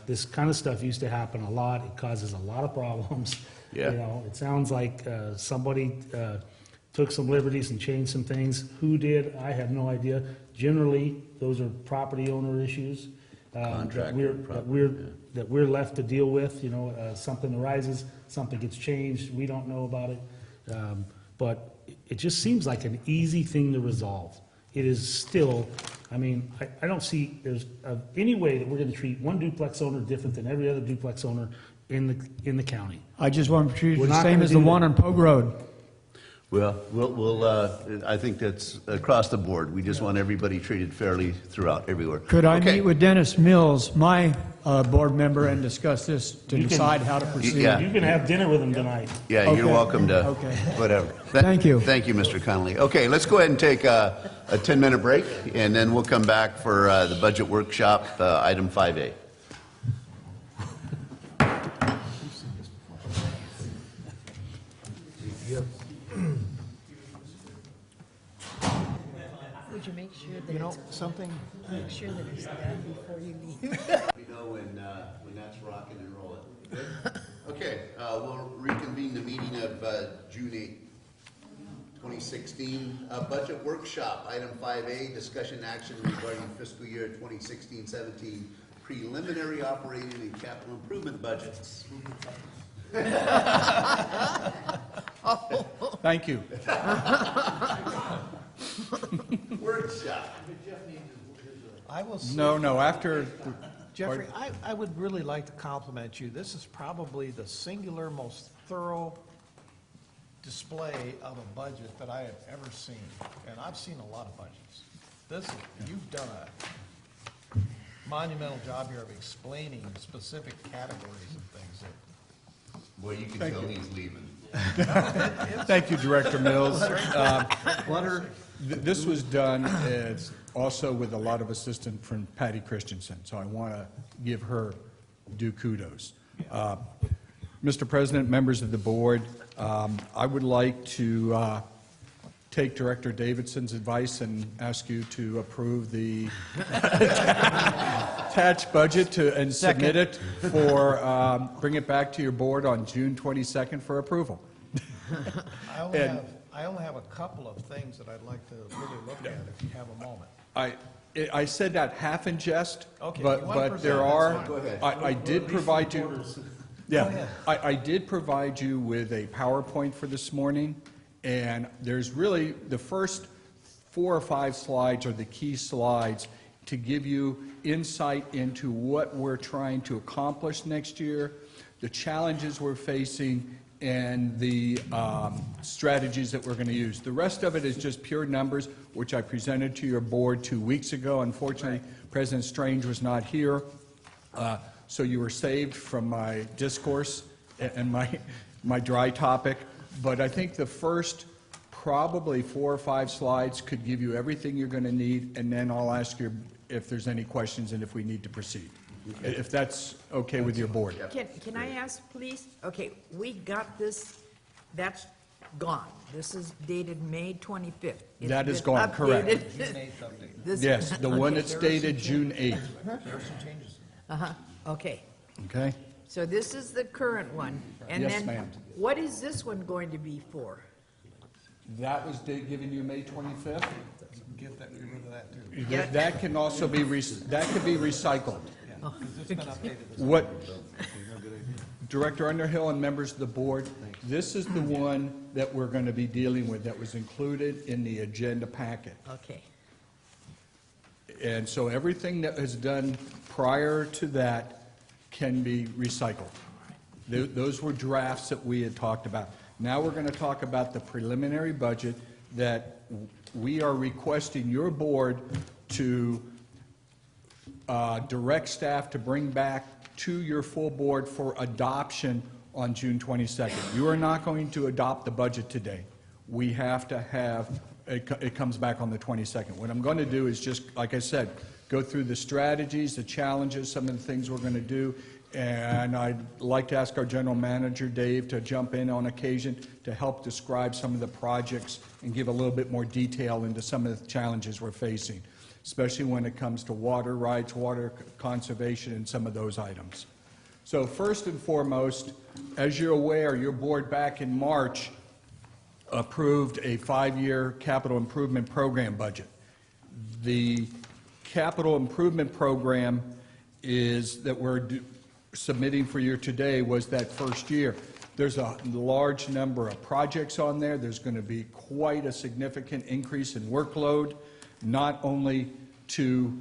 This kind of stuff used to happen a lot. It causes a lot of problems. Yeah. It sounds like somebody took some liberties and changed some things. Who did? I have no idea. Generally, those are property owner issues that we're left to deal with. Something arises, something gets changed, we don't know about it. But it just seems like an easy thing to resolve. It is still, I don't see there's any way that we're going to treat one duplex owner different than every other duplex owner in the county. I just want to treat it We're the not same gonna as the do one that. on Pogue Road. Well, I think that's across the board. We just want everybody treated fairly throughout, everywhere. Could I Okay. meet with Dennis Mills, my board member, and discuss this to You can- decide how to proceed? Yeah. You can have dinner with him tonight. Yeah, you're Okay. welcome to, Okay. whatever. Thank you. Thank you, Mr. Connolly. Okay, let's go ahead and take a 10-minute break, and then we'll come back for the budget workshop, item 5A. Would you make sure You know, something, make sure that it's done before you leave? We know when that's rocking and rolling. Good? Okay, we'll reconvene the meeting of June 8th. 2016 Budget Workshop, item 5A, discussion action regarding fiscal year 2016-17 preliminary operating and capital improvement budgets. Thank you. Workshop. No, after, Jeffrey, I would really like to compliment you. This is probably the singular most thorough display of a budget that I have ever seen, and I've seen a lot of budgets. You've done a monumental job here of explaining specific categories of things that. Well, you can tell he's leaving. thank you, Director Mills. Water, This was done also with a lot of assistance from Patty Christensen, so I want to give her due kudos. Mr. President, members of the board, I would like to take Director Davidson's advice and ask you to approve the attached budget and submit it for, bring it back to your board on June 22nd for approval. I only have a couple of things that I'd like to really look at, if you have a moment. I said that half in jest, Okay, but you wanna there present, are, that's fine. Go ahead. I did provide you, Go yeah, ahead. I did provide you with a PowerPoint for this morning, and there's really, the first 4 or 5 slides are the key slides to give you insight into what we're trying to accomplish next year, the challenges we're facing, and the strategies that we're going to use. The rest of it is just pure numbers, which I presented to your board 2 weeks ago. Unfortunately, President Strange was not here, so you were saved from my discourse and my dry topic. But I think the first probably 4 or 5 slides could give you everything you're going to need, and then I'll ask you if there's any questions and if we need to proceed. If that's okay with your board. Can I ask, please? Okay, we got this, that's gone. This is dated May 25th. It's That is been gone, correct. updated. June 8th update. This- Yes, the one Okay. that's dated June 8th, There are some changes. Okay, okay? so this is the current one. And Yes, then, ma'am. what is this one going to be for? That was given you May 25th? Get rid of that too. Yeah. That can also be, that can be recycled. It's been updated. What, Director Underhill and members of the board, this is the one that we're going to be dealing with that was included in the agenda packet. Okay, And so everything that was done prior to that can be recycled. Those were drafts that we had talked about. Now we're going to talk about the preliminary budget that we are requesting your board to direct staff to bring back to your full board for adoption on June 22nd. You are not going to adopt the budget today. We have to have, it comes back on the 22nd. What I'm going to do is just, like I said, go through the strategies, the challenges, some of the things we're going to do, and I'd like to ask our general manager, Dave, to jump in on occasion to help describe some of the projects and give a little bit more detail into some of the challenges we're facing, especially when it comes to water rights, water conservation, and some of those items. So first and foremost, as you're aware, your board back in March approved a 5-year capital improvement program budget. The capital improvement program that we're submitting for you today was that first year. There's a large number of projects on there. There's going to be quite a significant increase in workload, not only to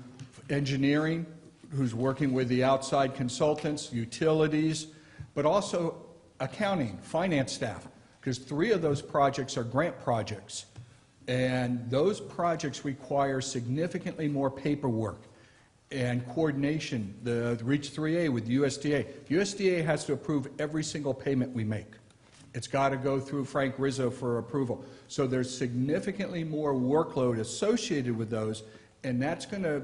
engineering, who's working with the outside consultants, utilities, but also accounting, finance staff, because 3 of those projects are grant projects. And those projects require significantly more paperwork and coordination, the Reach 3A with USDA. USDA has to approve every single payment we make. It's got to go through Frank Rizzo for approval. So there's significantly more workload associated with those, and that's going to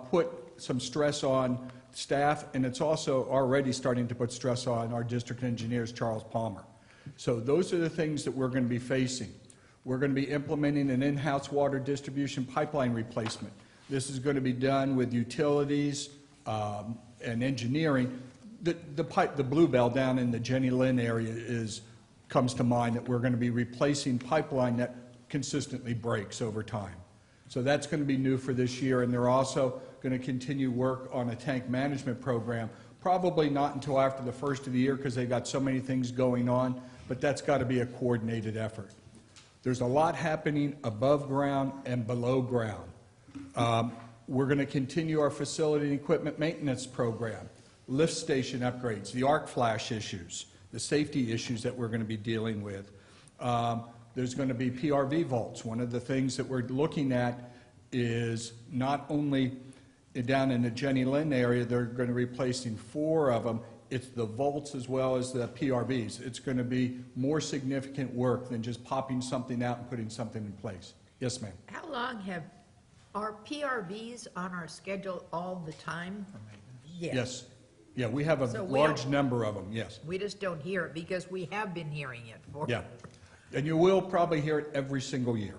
put some stress on staff, and it's also already starting to put stress on our district engineers, Charles Palmer. So those are the things that we're going to be facing. We're going to be implementing an in-house water distribution pipeline replacement. This is going to be done with utilities and engineering. The Bluebell down in the Jenny Lynn area is comes to mind, that we're going to be replacing pipeline that consistently breaks over time. So that's going to be new for this year, and they're also going to continue work on a tank management program, probably not until after the first of the year because they've got so many things going on, but that's got to be a coordinated effort. There's a lot happening above ground and below ground. We're going to continue our facility and equipment maintenance program, lift station upgrades, the arc flash issues, the safety issues that we're going to be dealing with. There's going to be PRV vaults. One of the things that we're looking at is not only down in the Jenny Lynn area, they're going to be replacing 4 of them. It's the vaults as well as the PRVs. It's going to be more significant work than just popping something out and putting something in place. Yes, ma'am. How long are PRVs on our schedule all the time? Yes. Yeah, we have a So we large don't- number of them, yes. We just don't hear it because we have been hearing it for. Yeah. And you will probably hear it every single year.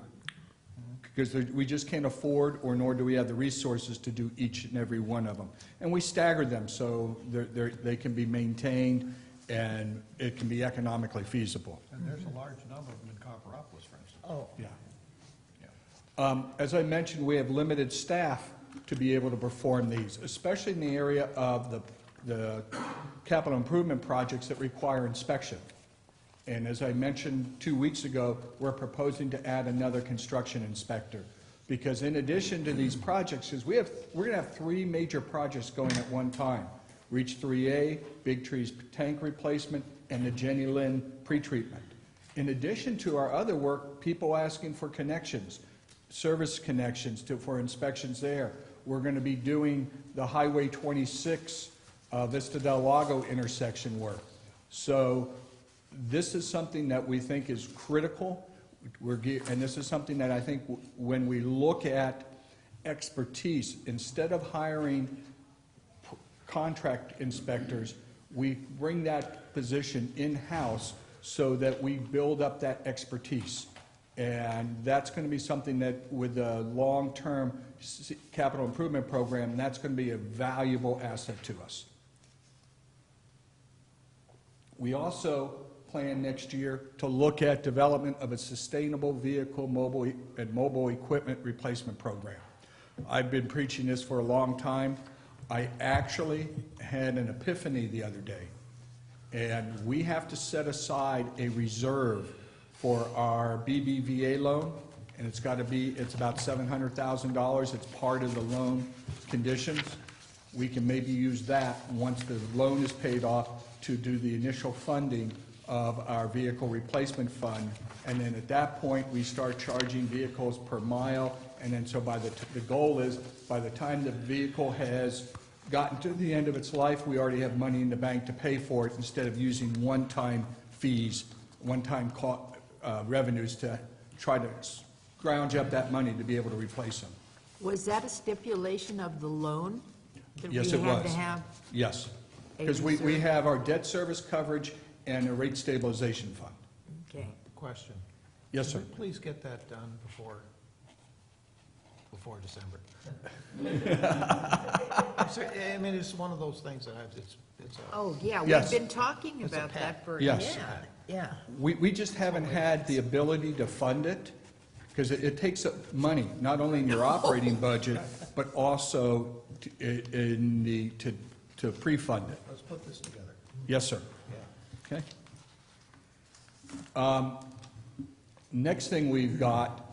Because we just can't afford, or nor do we have the resources to do each and every one of them. And we stagger them so they can be maintained and it can be economically feasible. And there's a large number of them in Copperopolis, for instance. Oh. Yeah. As I mentioned, we have limited staff to be able to perform these, especially in the area of the capital improvement projects that require inspection. And as I mentioned 2 weeks ago, we're proposing to add another construction inspector. Because in addition to these projects, because we're going to have 3 major projects going at one time. Reach 3A, Big Tree's tank replacement, and the Jenny Lynn pretreatment. In addition to our other work, people asking for connections, service connections for inspections there. We're going to be doing the Highway 26 Vista del Lago intersection work. So this is something that we think is critical, and this is something that I think when we look at expertise, instead of hiring contract inspectors, we bring that position in-house so that we build up that expertise. And that's going to be something that with a long-term capital improvement program, that's going to be a valuable asset to us. We also plan next year to look at development of a sustainable vehicle mobile equipment replacement program. I've been preaching this for a long time. I actually had an epiphany the other day, and we have to set aside a reserve for our BBVA loan, and it's about $700,000. It's part of the loan conditions. We can maybe use that once the loan is paid off to do the initial funding of our vehicle replacement fund, and then at that point we start charging vehicles per mile, and then so the goal is by the time the vehicle has gotten to the end of its life, we already have money in the bank to pay for it instead of using one-time fees, one-time revenues to try to scrounge up that money to be able to replace them. Was that a stipulation of the loan? That Yes, we it had was. to have? Yes, a because we reserve? have our debt service coverage and a rate stabilization fund. Okay. Question. Yes, sir. Can we please get that done before December? I mean, it's one of those things that it's Oh, yeah, we've Yes. been talking It's a about pet. that for, Yes. yeah. We just haven't had the ability to fund it, because it takes up money, not only in your operating budget, but also to pre-fund it. Let's put this together. Yes, sir. Yeah. Okay. Next thing we've got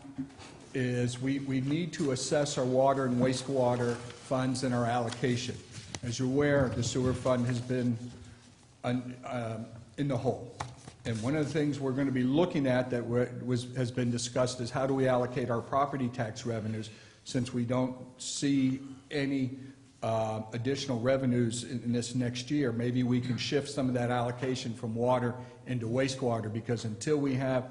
is we need to assess our water and wastewater funds and our allocation. As you're aware, the sewer fund has been in the hole. And one of the things we're going to be looking at that has been discussed is how do we allocate our property tax revenues, since we don't see any additional revenues in this next year. Maybe we can shift some of that allocation from water into wastewater, because until we have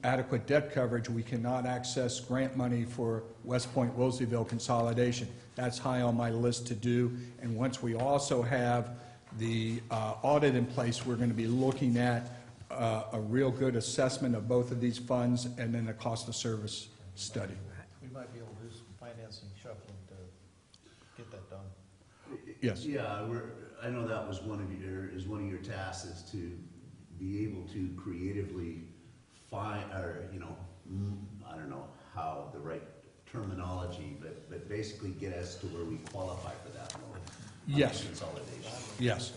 adequate debt coverage, we cannot access grant money for West Point Woolseyville consolidation. That's high on my list to do. And once we also have the audit in place, we're going to be looking at a real good assessment of both of these funds and then a cost of service study. We might be able to do some financing shuffling to get that done. Yes. Yeah, I know that was one of your tasks, is to be able to creatively find, or, I don't know how the right terminology, but basically get us to where we qualify for that loan. Yes. Consolidation. Yes.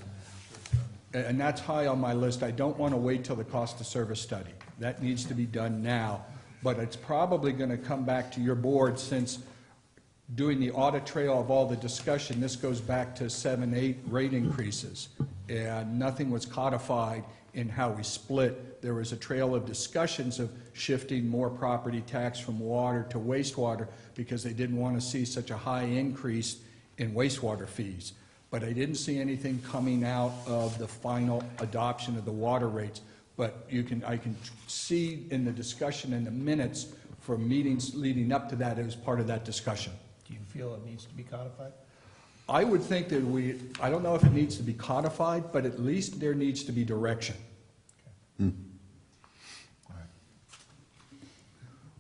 And that's high on my list. I don't want to wait till the cost of service study. That needs to be done now, but it's probably going to come back to your board since doing the audit trail of all the discussion, this goes back to 7, 8 rate increases, and nothing was codified in how we split. There was a trail of discussions of shifting more property tax from water to wastewater because they didn't want to see such a high increase in wastewater fees. But I didn't see anything coming out of the final adoption of the water rates. But I can see in the discussion in the minutes for meetings leading up to that, it was part of that discussion. Do you feel it needs to be codified? I would think that I don't know if it needs to be codified, but at least there needs to be direction.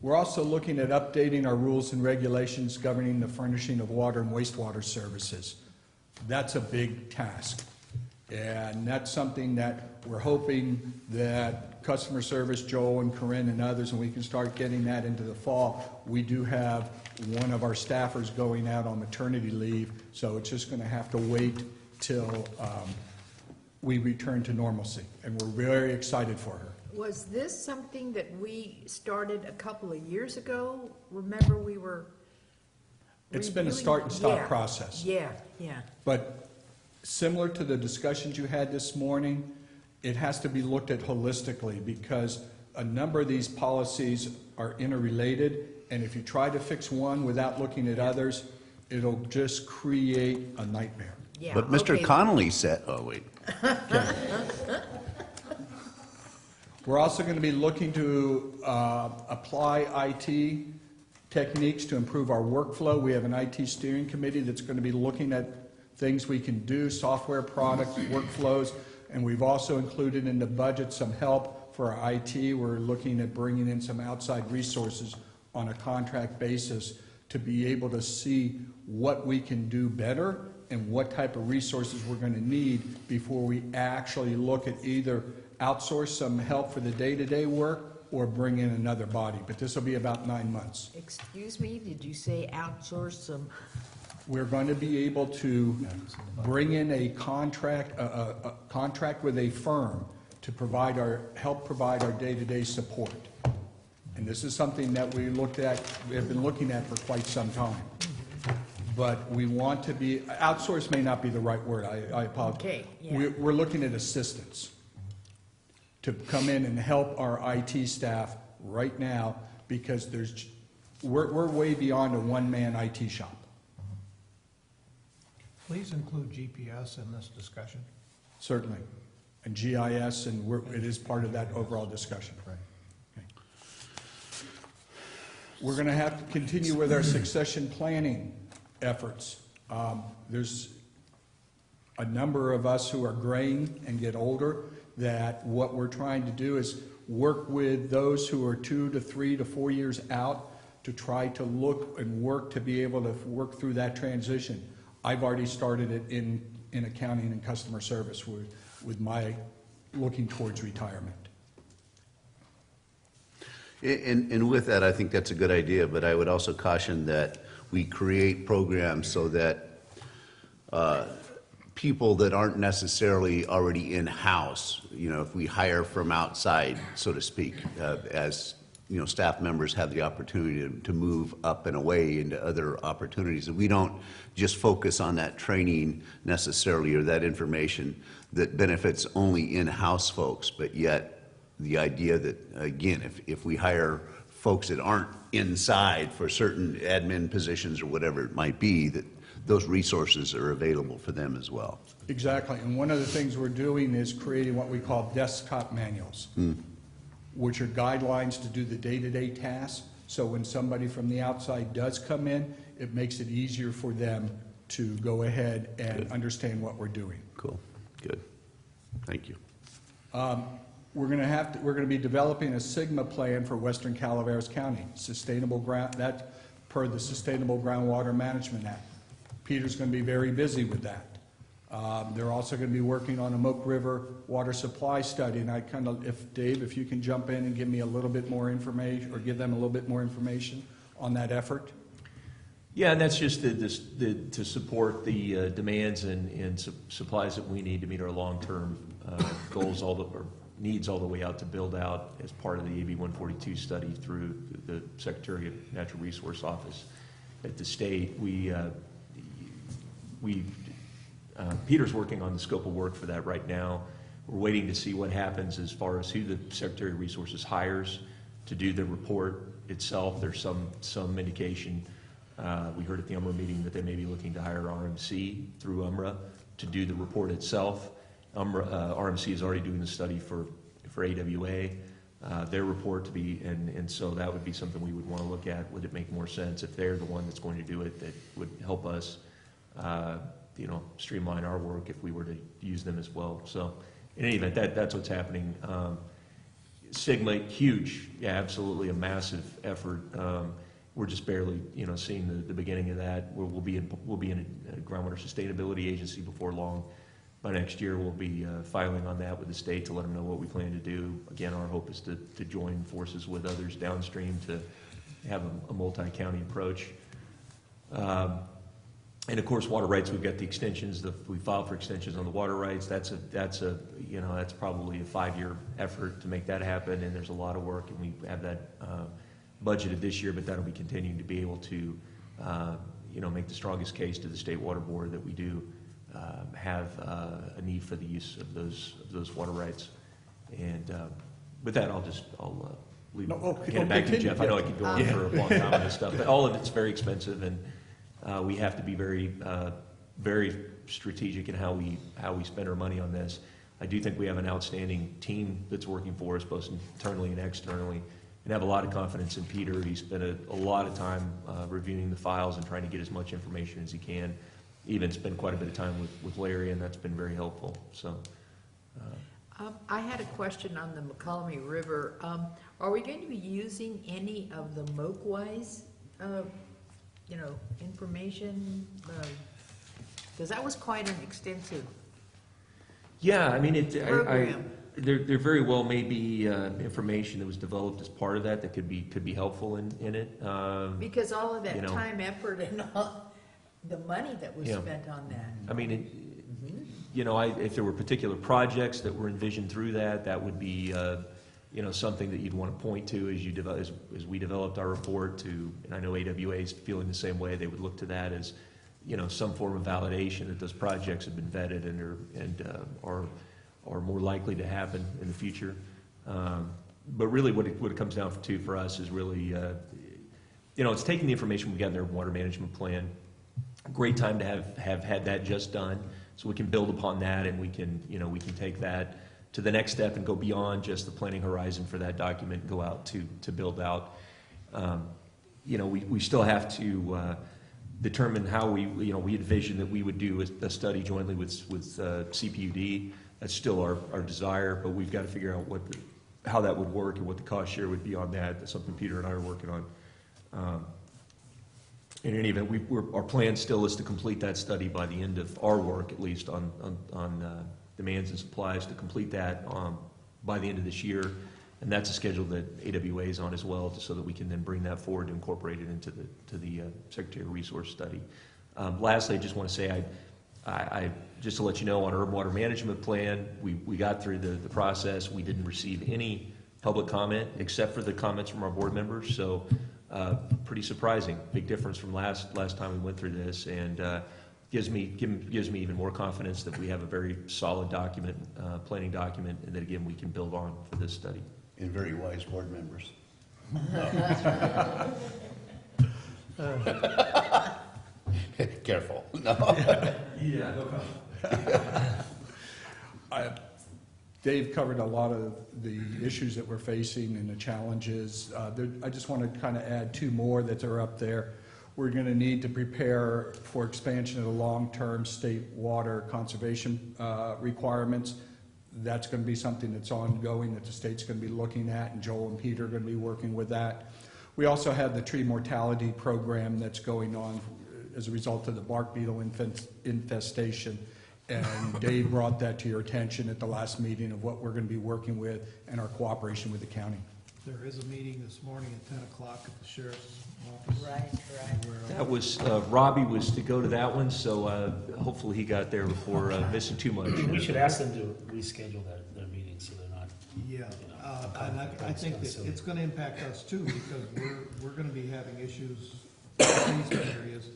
We're also looking at updating our rules and regulations governing the furnishing of water and wastewater services. That's a big task. And that's something that we're hoping that customer service, Joel and Corinne and others, and we can start getting that into the fall. We do have one of our staffers going out on maternity leave, so it's just going to have to wait till we return to normalcy. And we're very excited for her. Was this something that we started a couple of years ago? Remember, we were It's been a reviewing- start and stop Yeah, process. Yeah. But similar to the discussions you had this morning, it has to be looked at holistically because a number of these policies are interrelated, and if you try to fix one without looking at others, it'll just create a nightmare. Yeah, But Mr. okay. Connolly said, oh, wait. We're also going to be looking to apply IT techniques to improve our workflow. We have an IT steering committee that's going to be looking at things we can do, software products, workflows, and we've also included in the budget some help for our IT. We're looking at bringing in some outside resources on a contract basis to be able to see what we can do better and what type of resources we're going to need before we actually look at either outsource some help for the day-to-day work or bring in another body. But this will be about 9 months. Excuse me, did you say outsource some? We're going to be able to bring in a contract with a firm to help provide our day-to-day support. And this is something that we have been looking at for quite some time. But we want to be, outsource may not be the right word, I apologize. Okay, yeah. We're looking at assistance to come in and help our IT staff right now because we're way beyond a one-man IT shop. Please include GPS in this discussion. Certainly. And GIS, and it is part of that overall discussion. Right. Okay. We're going to have to continue with our succession planning efforts. There's a number of us who are graying and get older that what we're trying to do is work with those who are 2 to 3 to 4 years out to try to look and work to be able to work through that transition. I've already started it in accounting and customer service with my looking towards retirement. And with that, I think that's a good idea, but I would also caution that we create programs so that people that aren't necessarily already in-house, if we hire from outside, so to speak, as staff members have the opportunity to move up and away into other opportunities. And we don't just focus on that training necessarily or that information that benefits only in-house folks, but yet the idea that, again, if we hire folks that aren't inside for certain admin positions or whatever it might be, that those resources are available for them as well. Exactly. And one of the things we're doing is creating what we call desktop manuals, which are guidelines to do the day-to-day tasks. So when somebody from the outside does come in, it makes it easier for them to go ahead and understand what we're doing. Cool. Good. Thank you. We're going to be developing a Sigma plan for Western Calaveras County, that's per the Sustainable Groundwater Management Act. Peter's going to be very busy with that. They're also going to be working on a Moke River water supply study, and I kind of, Dave, if you can jump in and give me a little bit more information, or give them a little bit more information on that effort. Yeah, and that's just to support the demands and supplies that we need to meet our long-term goals, or needs all the way out to build out as part of the AB 142 study through the Secretary of Natural Resource Office at the state. Peter's working on the scope of work for that right now. We're waiting to see what happens as far as who the Secretary of Resources hires to do the report itself. There's some indication. We heard at the UMRA meeting that they may be looking to hire RMC through UMRA to do the report itself. RMC is already doing the study for AWA, their report to be, and so that would be something we would want to look at. Would it make more sense if they're the one that's going to do it, that would help us, streamline our work if we were to use them as well. So in any event, that's what's happening. Sigma, huge, yeah, absolutely a massive effort. We're just barely, seeing the beginning of that. We'll be in a groundwater sustainability agency before long. By next year, we'll be filing on that with the state to let them know what we plan to do. Again, our hope is to join forces with others downstream to have a multi-county approach. And of course, water rights, we've got the extensions. We filed for extensions on the water rights. That's probably a 5-year effort to make that happen. And there's a lot of work, and we have that budgeted this year, but that'll be continuing to be able to, make the strongest case to the State Water Board that we do have a need for the use of those water rights. And with that, I'll leave it back to Jeff. I know I could go on for a long time on this stuff, but all of it's very expensive, and we have to be very, very strategic in how we spend our money on this. I do think we have an outstanding team that's working for us, both internally and externally, and have a lot of confidence in Peter. He spent a lot of time reviewing the files and trying to get as much information as he can. Even spent quite a bit of time with Larry, and that's been very helpful. So, I had a question on the McCollum River. Are we going to be using any of the Moke-wise, information? Because that was quite an extensive yeah, I mean, program. There very well may be information that was developed as part of that could be helpful in it. Because all of that time, effort, and all the money that was spent on that. I mean, if there were particular projects that were envisioned through that would be, something that you'd want to point to as we developed our report. And I know AWA is feeling the same way. They would look to that as, some form of validation that those projects have been vetted and are more likely to happen in the future. But really, what it comes down to for us is really, it's taking the information we got in their water management plan. Great time to have had that just done, so we can build upon that, and we can take that to the next step and go beyond just the planning horizon for that document and go out to build out. We still have to determine how we envision that we would do a study jointly with CPUD. That's still our desire, but we've got to figure out how that would work and what the cost share would be on that. That's something Peter and I are working on. In any event, our plan still is to complete that study by the end of our work, at least on demands and supplies, to complete that by the end of this year. And that's a schedule that AWA is on as well, so that we can then bring that forward and incorporate it into the Secretary of Resource study. Lastly, I just want to say, I just to let you know, on our urban water management plan, we got through the process. We didn't receive any public comment except for the comments from our board members. So pretty surprising, big difference from last time we went through this, and gives me even more confidence that we have a very solid document, planning document, and that again we can build on for this study. And very wise board members. Careful. No. Yeah, no problem. Dave covered a lot of the issues that we're facing and the challenges. I just want to kind of add 2 more that are up there. We're going to need to prepare for expansion of the long-term state water conservation requirements. That's going to be something that's ongoing, that the state's going to be looking at, and Joel and Peter are going to be working with that. We also have the tree mortality program that's going on as a result of the bark beetle infestation. And Dave brought that to your attention at the last meeting of what we're going to be working with and our cooperation with the county. There is a meeting this morning at 10 o'clock at the sheriff's office. Right. That was, Robbie was to go to that one, so hopefully he got there before missing too much. We should ask them to reschedule their meetings so they're not. Yeah, and I think that it's gonna impact us too, because we're gonna be having issues in these areas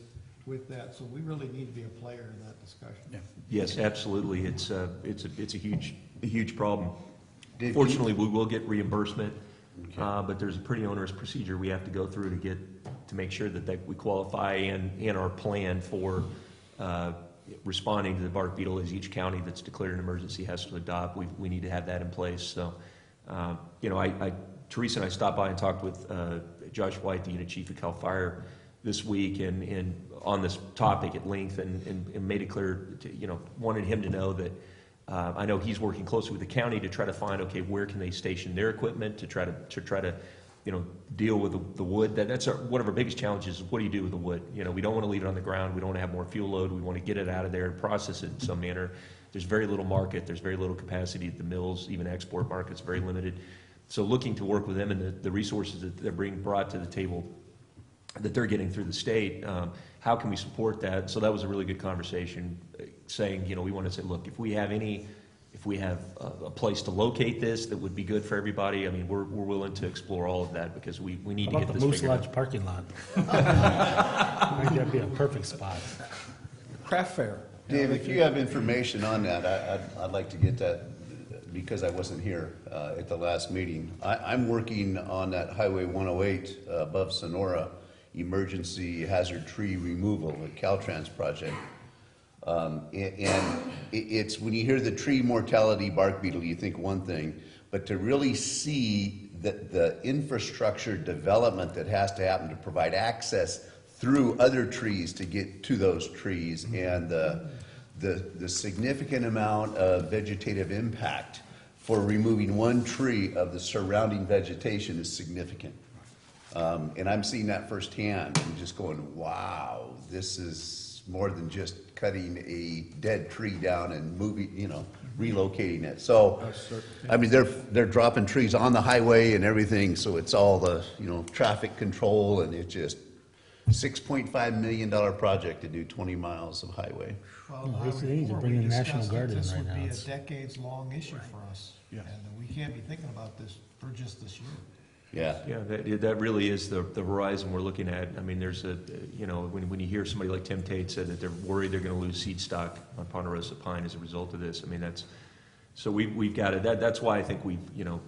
with that, so we really need to be a player in that discussion. Yeah. Yes, absolutely. It's a huge problem. Dave, Fortunately, we will get reimbursement, but there's a pretty onerous procedure we have to go through to make sure that we qualify and our plan for responding to the bark beetle as each county that's declared an emergency has to adopt. We need to have that in place. So, Teresa and I stopped by and talked with Josh White, the unit chief of CAL FIRE, this week, and on this topic at length, and made it clear, wanted him to know that I know he's working closely with the county to try to find, okay, where can they station their equipment to try to deal with the wood. That's one of our biggest challenges is what do you do with the wood? We don't want to leave it on the ground. We don't want to have more fuel load. We want to get it out of there and process it in some manner. There's very little market. There's very little capacity at the mills. Even export market's very limited. So looking to work with them and the resources that they're being brought to the table that they're getting through the state, how can we support that? So that was a really good conversation, saying, we want to say, look, if we have a place to locate this that would be good for everybody, I mean, we're willing to explore all of that because we need to get this Moose figured Lodge out. parking lot. I think that'd be a perfect spot. Craft fair. Dave, if you have information on that, I'd like to get that, because I wasn't here at the last meeting. I'm working on that Highway 108 above Sonora emergency hazard tree removal, the Caltrans project. And it's, when you hear the tree mortality bark beetle, you think one thing, but to really see the infrastructure development that has to happen to provide access through other trees to get to those trees, and the significant amount of vegetative impact for removing one tree of the surrounding vegetation is significant. And I'm seeing that firsthand and just going, wow, this is more than just cutting a dead tree down and moving, relocating it. So, I mean, they're dropping trees on the highway and everything, so it's all the, traffic control, and it's just $6.5 million project to do 20 miles of highway. Well, No, they need to bring the National Guard in right now. This would be a It's- decades-long issue for us, Yeah. and we can't be thinking about this for just this year. Yeah. Yeah, that really is the horizon we're looking at. I mean, there's when you hear somebody like Tim Tate said that they're worried they're going to lose seed stock on Ponderosa pine as a result of this. I mean, so we've got it. That's why I think we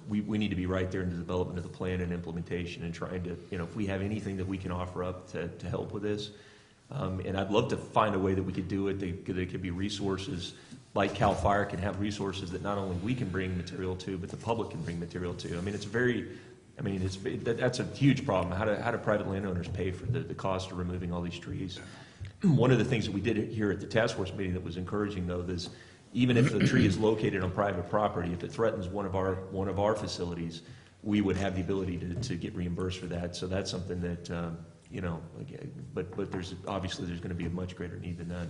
need to be right there in the development of the plan and implementation, and trying to, if we have anything that we can offer up to help with this. And I'd love to find a way that we could do it. There could be resources, like CAL FIRE can have resources that not only we can bring material to, but the public can bring material to. I mean, that's a huge problem. How do private landowners pay for the cost of removing all these trees? One of the things that we did here at the task force meeting that was encouraging, though, is even if the tree is located on private property, if it threatens one of our facilities, we would have the ability to get reimbursed for that. So that's something that but there's going to be a much greater need than that.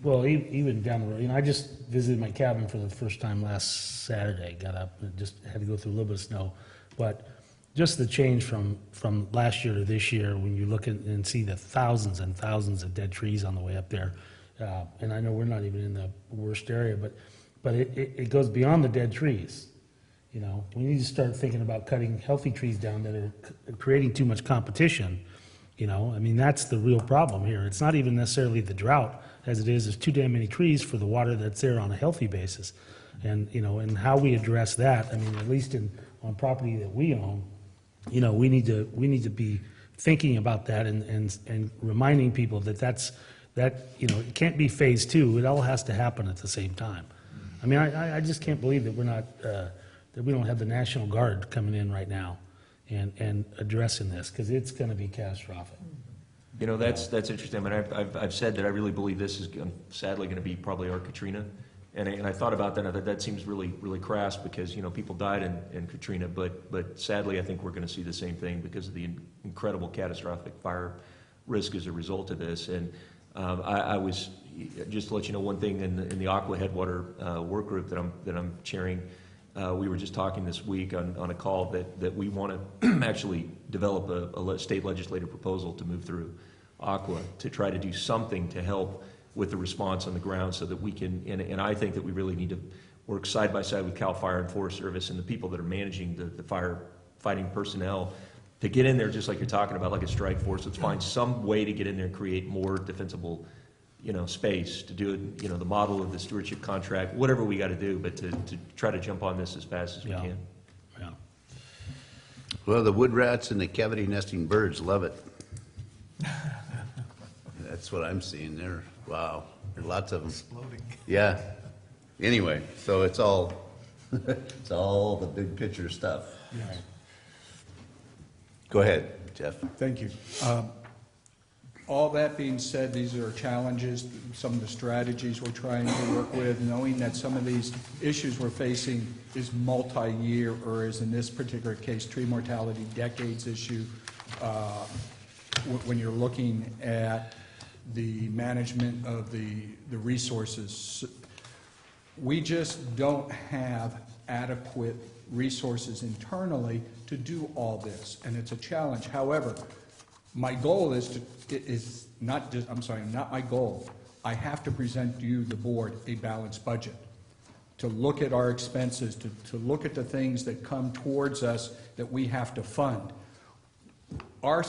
Well, even down the road, I just visited my cabin for the first time last Saturday. Got up and just had to go through a little bit of snow, but just the change from last year to this year, when you look and see the thousands and thousands of dead trees on the way up there, and I know we're not even in the worst area, but it goes beyond the dead trees. We need to start thinking about cutting healthy trees down that are creating too much competition. I mean, that's the real problem here. It's not even necessarily the drought as it is. There's too damn many trees for the water that's there on a healthy basis. And, and how we address that, I mean, at least on property that we own, we need to be thinking about that and reminding people that it can't be phase two. It all has to happen at the same time. I mean, I just can't believe that we're not, that we don't have the National Guard coming in right now and addressing this, because it's going to be catastrophic. That's interesting. I mean, I've said that I really believe this is sadly going to be probably our Katrina. And I thought about that, and I thought that seems really, really crass because, people died in Katrina, but sadly I think we're going to see the same thing because of the incredible catastrophic fire risk as a result of this. And I was, just to let you know one thing, in the Aqua Headwater work group that I'm chairing, we were just talking this week on a call that we want to actually develop a state legislative proposal to move through Aqua to try to do something to help with the response on the ground so that we can, and I think that we really need to work side by side with CAL FIRE and Forest Service and the people that are managing the firefighting personnel to get in there, just like you're talking about, like a strike force. Let's find some way to get in there and create more defensible, space to do it, the model of the stewardship contract, whatever we got to do, but to try to jump on this as fast as we can. Yeah. Well, the wood rats and the cavity nesting birds love it. That's what I'm seeing there. Wow, there are lots of them. Exploding. Yeah. Anyway, so it's all, it's all the big picture stuff. Yes. Go ahead, Jeff. Thank you. All that being said, these are challenges, some of the strategies we're trying to work with, knowing that some of these issues we're facing is multi-year, or is in this particular case, tree mortality, decades issue. When you're looking at the management of the resources, we just don't have adequate resources internally to do all this, and it's a challenge. However, my goal is not my goal. I have to present to you, the board, a balanced budget, to look at our expenses, to look at the things that come towards us that we have to fund. Our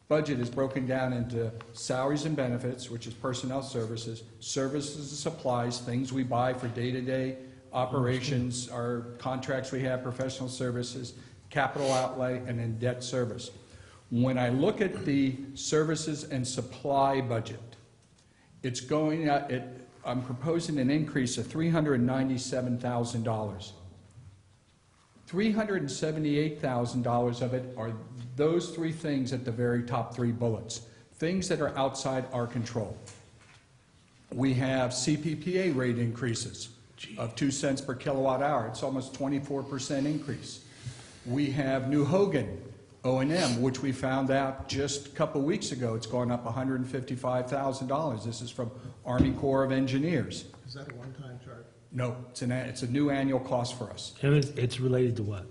budget is broken down into salaries and benefits, which is personnel services, services and supplies, things we buy for day-to-day operations, our contracts we have, professional services, capital outlay, and then debt service. When I look at the services and supply budget, it's going at, I'm proposing an increase of $397,000. $378,000 of it are those three things at the very top three bullets, things that are outside our control. We have CPPA rate increases of 2 cents per kilowatt hour. It's almost 24% increase. We have New Hogan O&M, which we found out just a couple weeks ago. It's gone up $155,000. This is from Army Corps of Engineers. Is that a one-time charge? No, it's a new annual cost for us. And it's related to what?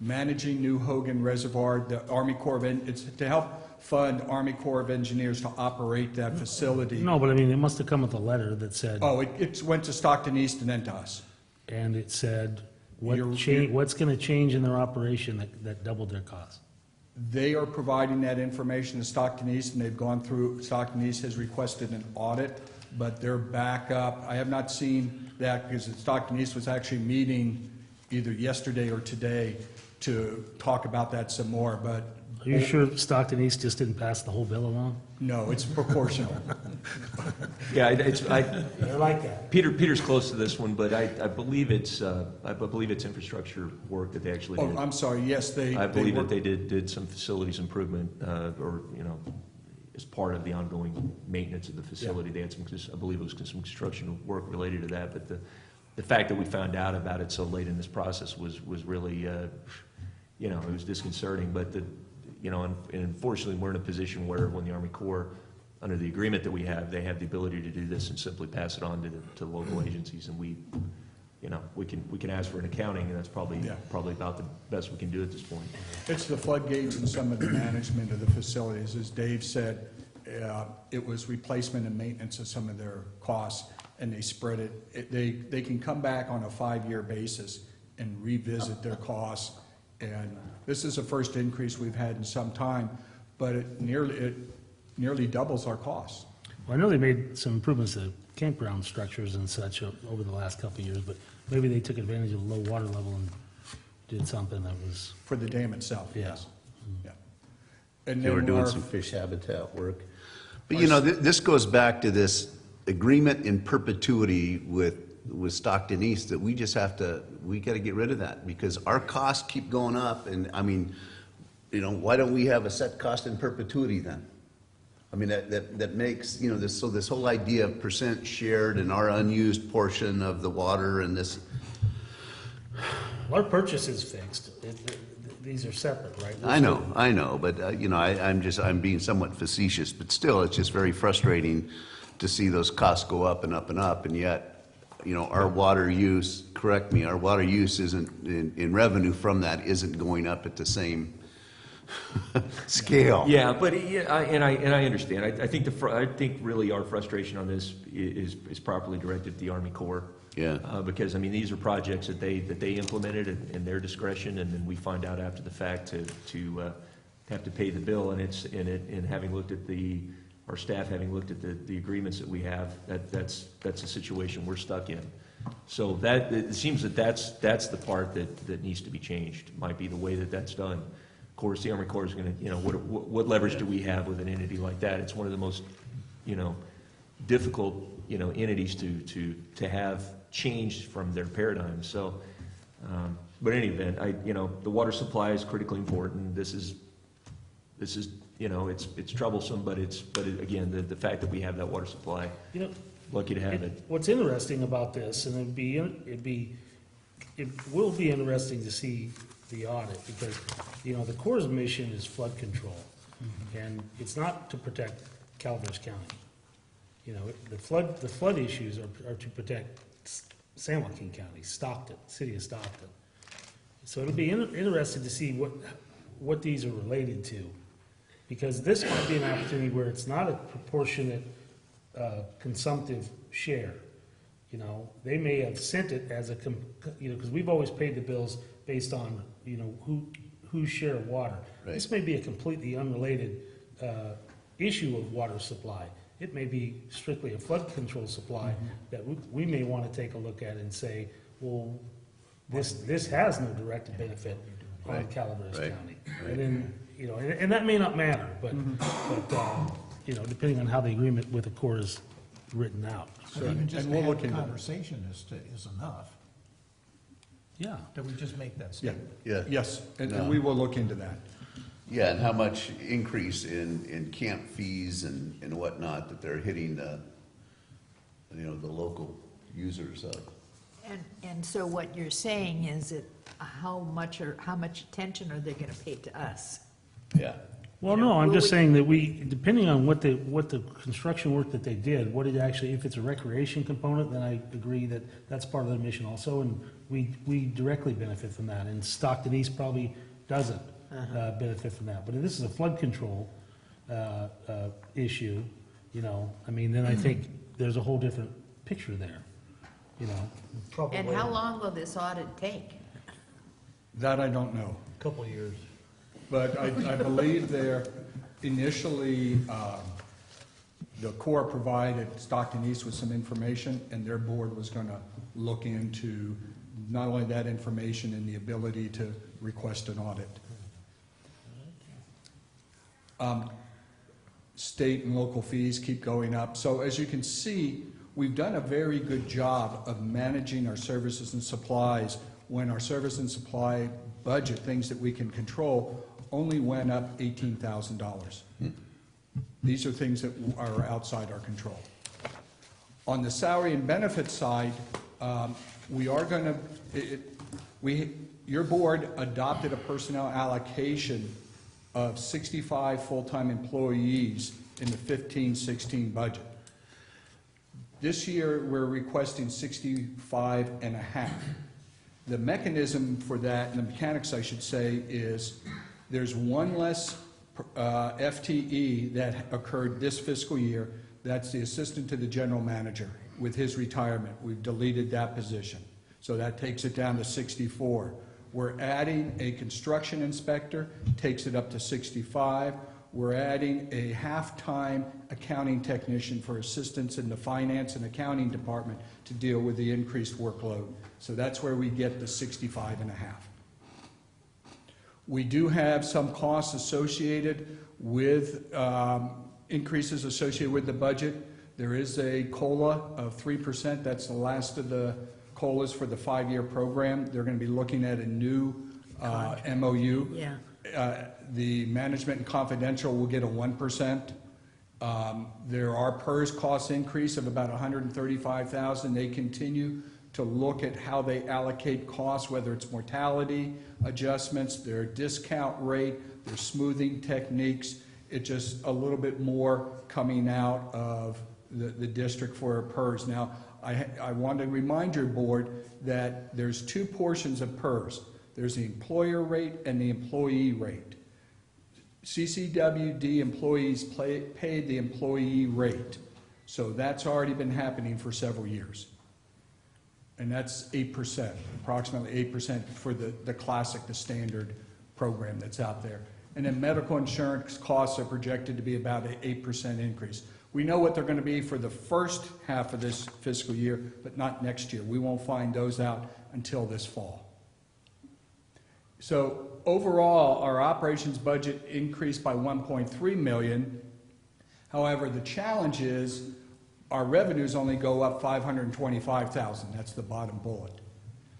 Managing New Hogan Reservoir, the Army Corps of it's to help fund Army Corps of Engineers to operate that facility. No, but I mean, it must have come with a letter that said, Oh, it went to Stockton East and then to us. and it said, You're- what's going to change in their operation that doubled their cost? They are providing that information to Stockton East, and they've gone through, Stockton East has requested an audit, but they're back up. I have not seen that because Stockton East was actually meeting either yesterday or today to talk about that some more, but Are you sure Stockton East just didn't pass the whole bill along? no, it's proportional. Yeah, They're like that. Peter's close to this one, but I believe it's infrastructure work that they actually Oh, did. I'm sorry, yes, I believe that worked- they did some facilities improvement, or, as part of the ongoing maintenance of the facility. They had I believe it was some construction work related to that, but the fact that we found out about it so late in this process was really, it was disconcerting, but and unfortunately, we're in a position where when the Army Corps, under the agreement that we have, they have the ability to do this and simply pass it on to the local agencies, and we can ask for an accounting, and that's probably about the best we can do at this point. It's the floodgates and some of the management of the facilities. As Dave said, it was replacement and maintenance of some of their costs, and they spread it. They can come back on a 5-year basis and revisit their costs. And this is the first increase we've had in some time, but it nearly doubles our costs. Well, I know they made some improvements to campground structures and such over the last couple of years, but maybe they took advantage of the low water level and did something that was... For the dam itself, Yeah. yes. Yeah. And They were then doing our- some fish habitat work. But this goes back to this agreement in perpetuity with Stockton East that we just we got to get rid of that because our costs keep going up. And I mean, why don't we have a set cost in perpetuity then? I mean, that makes, this whole idea of percent shared and our unused portion of the water and this. Our purchase is fixed. these are separate, right? I know, but, you know, I'm being somewhat facetious, but still, it's just very frustrating to see those costs go up and up and up, and yet, you know, our water use, correct me, our water use isn't, in revenue from that isn't going up at the same scale. Yeah, but, and I understand. I think I think really our frustration on this is properly directed at the Army Corps. Yeah. Because, I mean, these are projects that they implemented in their discretion, and then we find out after the fact to have to pay the bill, and having looked at our staff having looked at the agreements that we have, that's a situation we're stuck in. So it seems that's the part that needs to be changed, might be the way that's done. Of course, the Army Corps is gonna, you know, what leverage do we have with an entity like that? It's one of the most, you know, difficult, you know, entities to have changed from their paradigm. So, but in any event, you know, the water supply is critically important. This is, you know, it's troublesome, but again, the fact that we have that water supply, You know, lucky to have it. what's interesting about this, and it will be interesting to see the audit, because, you know, the Corps' mission is flood control, and it's not to protect Calaveras County. You know, the flood issues are to protect San Joaquin County, Stockton, city of Stockton. So it'll be interesting to see what these are related to, because this might be an opportunity where it's not a proportionate consumptive share. You know, they may have sent it as you know, because we've always paid the bills based on, you know, whose share of water. Right. This may be a completely unrelated issue of water supply. It may be strictly a flood control supply that we may want to take a look at and say, well, this has no direct benefit on Right. Calaveras Right. County. Right. And then, you know, and that may not matter, but you know, depending on how the agreement with the Corps is written out. But even just And to we'll have look the into it. conversation is enough. Yeah. That we just make that Yeah, statement. Yeah. yes, and No. we will look into that. Yeah, and how much increase in camp fees and whatnot that they're hitting the, you know, the local users of. And so what you're saying is that how much attention are they gonna pay to us? Yeah. Well, You know, no, I'm will just we- saying that depending on what the construction work that they did, if it's a recreation component, then I agree that that's part of their mission also, and we directly benefit from that, and Stockton East probably doesn't benefit from that. But if this is a flood control issue, you know, I mean, then I think there's a whole different picture there, you know. And how long will this audit take? That I don't know. Couple of years. But I believe there, initially, the Corps provided Stockton East with some information, and their board was going to look into not only that information and the ability to request an audit. State and local fees keep going up. So as you can see, we've done a very good job of managing our services and supplies when our service and supply budget, things that we can control, only went up $18,000. These are things that are outside our control. On the salary and benefit side, we are going to, your board adopted a personnel allocation of 65 full-time employees in the 15-16 budget. This year, we're requesting 65 and a half. The mechanism for that, and the mechanics, I should say, is there's one less FTE that occurred this fiscal year. That's the assistant to the general manager. With his retirement, we've deleted that position. So that takes it down to 64. We're adding a construction inspector, takes it up to 65. We're adding a half-time accounting technician for assistance in the finance and accounting department to deal with the increased workload. So that's where we get the 65 and a half. We do have some costs associated with increases associated with the budget. There is a COLA of 3%. That's the last of the COLAs for the 5-year program. They're going to be looking at a new MOU. Yeah. The management and confidential will get a 1%. There are PERS cost increase of about $135,000. They continue to look at how they allocate costs, whether it's mortality adjustments, their discount rate, their smoothing techniques. It's just a little bit more coming out of the district for PERS. Now, I want to remind your board that there's two portions of PERS. There's the employer rate and the employee rate. CCWD employees pay the employee rate. So that's already been happening for several years. And that's 8%, approximately 8% for the classic, the standard program that's out there. And then medical insurance costs are projected to be about an 8% increase. We know what they're going to be for the first half of this fiscal year, but not next year. We won't find those out until this fall. So overall, our operations budget increased by $1.3 million. However, the challenge is our revenues only go up $525,000. That's the bottom bullet.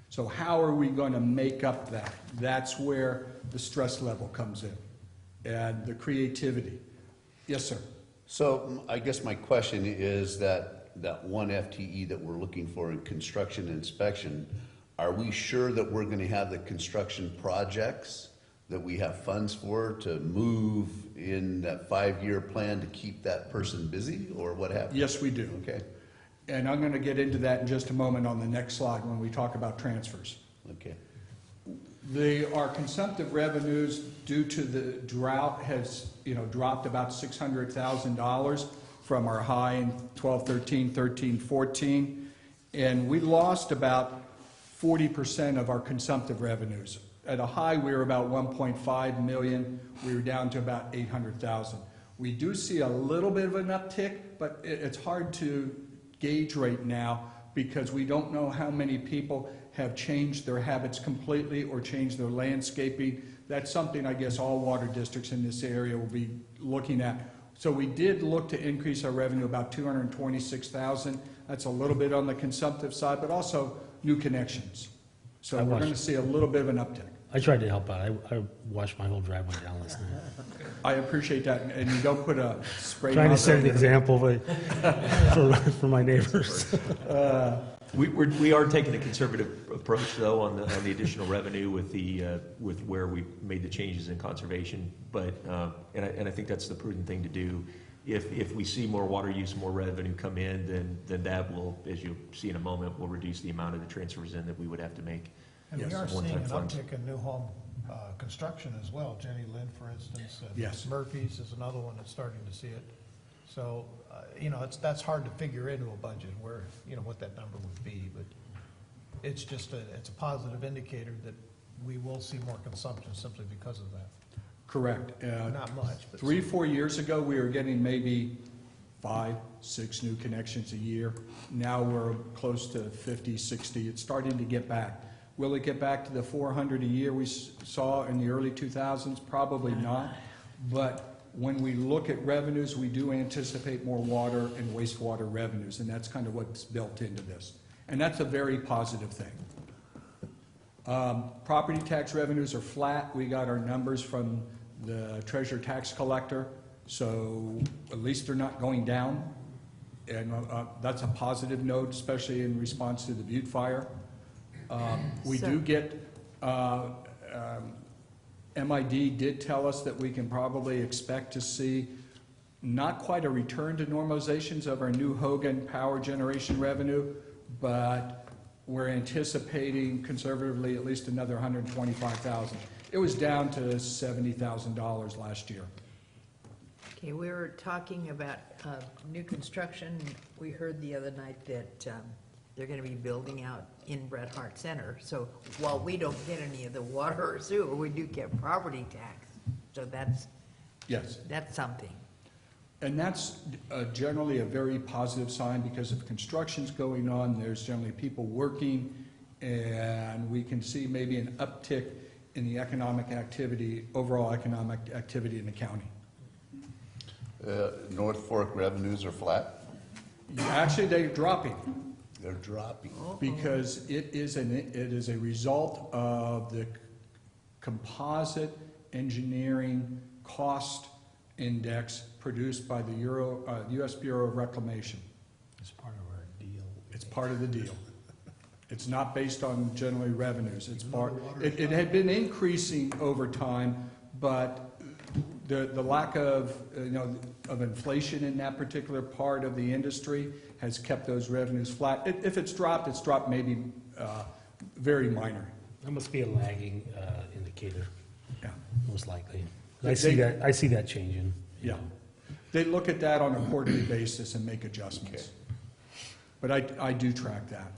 So how are we going to make up that? That's where the stress level comes in and the creativity. Yes, sir. So I guess my question is that one FTE that we're looking for in construction inspection, are we sure that we're going to have the construction projects that we have funds for to move in that 5-year plan to keep that person busy, or what happens? Yes, we do. Okay. And I'm going to get into that in just a moment on the next slide when we talk about transfers. Okay. Our consumptive revenues due to the drought has, dropped about $600,000 from our high in 12-13, 13-14, and we lost about 40% of our consumptive revenues. At a high, we were about 1.5 million. We were down to about 800,000. We do see a little bit of an uptick, but it's hard to gauge right now because we don't know how many people have changed their habits completely or changed their landscaping. That's something I guess all water districts in this area will be looking at. So we did look to increase our revenue about 226,000. That's a little bit on the consumptive side, but also new connections. So we're going to see a little bit of an uptick. I tried to help out. I washed my whole driveway down last night. I appreciate that, and you don't put a spray. Trying to set an example for my neighbors. We are taking a conservative approach, though, on the additional revenue with where we made the changes in conservation. But and I think that's the prudent thing to do. If we see more water use, more revenue come in, then that will, as you'll see in a moment, will reduce the amount of the transfers in that we would have to make. And Yes. we are seeing One-time an funds. uptick in new home construction as well. Jenny Lynn, for instance. Yes. Murphy's is another one that's starting to see it. So, that's hard to figure into a budget where, what that number would be. But it's just it's a positive indicator that we will see more consumption simply because of that. Correct. Not much, but. 3-4 years ago, we were getting maybe 5-6 new connections a year. Now we're close to 50, 60. It's starting to get back. Will it get back to the 400 a year we saw in the early 2000s? Probably not. But when we look at revenues, we do anticipate more water and wastewater revenues, and that's kind of what's built into this. And that's a very positive thing. Property tax revenues are flat. We got our numbers from the treasurer tax collector, so at least they're not going down. And that's a positive note, especially in response to the Butte fire. We do get, MID did tell us that we can probably expect to see not quite a return to normalizations of our new Hogan power generation revenue, but we're anticipating conservatively at least another 125,000. It was down to $70,000 last year. Okay, we were talking about new construction. We heard the other night that they're going to be building out in Bret Harte Center. So while we don't get any of the water or sewer, we do get property tax. So that's something. And that's generally a very positive sign because if construction's going on, there's generally people working, and we can see maybe an uptick in the economic activity, overall economic activity in the county. North Fork revenues are flat? Actually, they're dropping. They're dropping. Because it is a result of the composite engineering cost index produced by the U.S. Bureau of Reclamation. It's part of our deal. It's part of the deal. It's not based on generally revenues. It's part, it had been increasing over time, but the lack of, of inflation in that particular part of the industry has kept those revenues flat. If it's dropped maybe very minor. That must be a lagging indicator, Yeah. most likely. They- I see that changing. you Yeah. know. They look at that on a quarterly basis and make adjustments. But I do track that.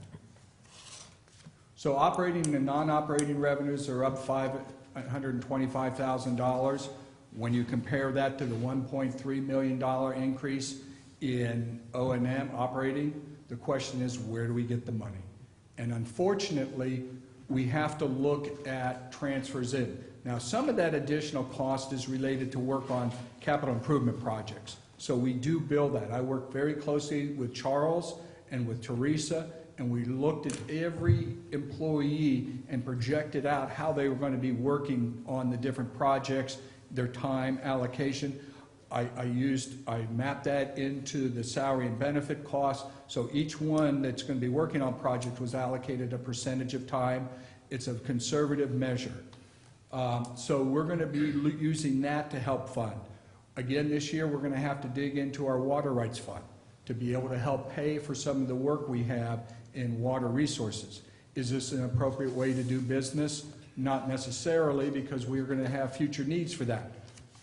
So operating and non-operating revenues are up $525,000. When you compare that to the $1.3 million increase in O&M operating, the question is, where do we get the money? And unfortunately, we have to look at transfers in. Now, some of that additional cost is related to work on capital improvement projects. So we do bill that. I work very closely with Charles and with Teresa, and we looked at every employee and projected out how they were going to be working on the different projects, their time allocation. I mapped that into the salary and benefit costs, so each one that's going to be working on project was allocated a percentage of time. It's a conservative measure. So we're going to be using that to help fund. Again, this year, we're going to have to dig into our water rights fund to be able to help pay for some of the work we have in water resources. Is this an appropriate way to do business? Not necessarily, because we're going to have future needs for that.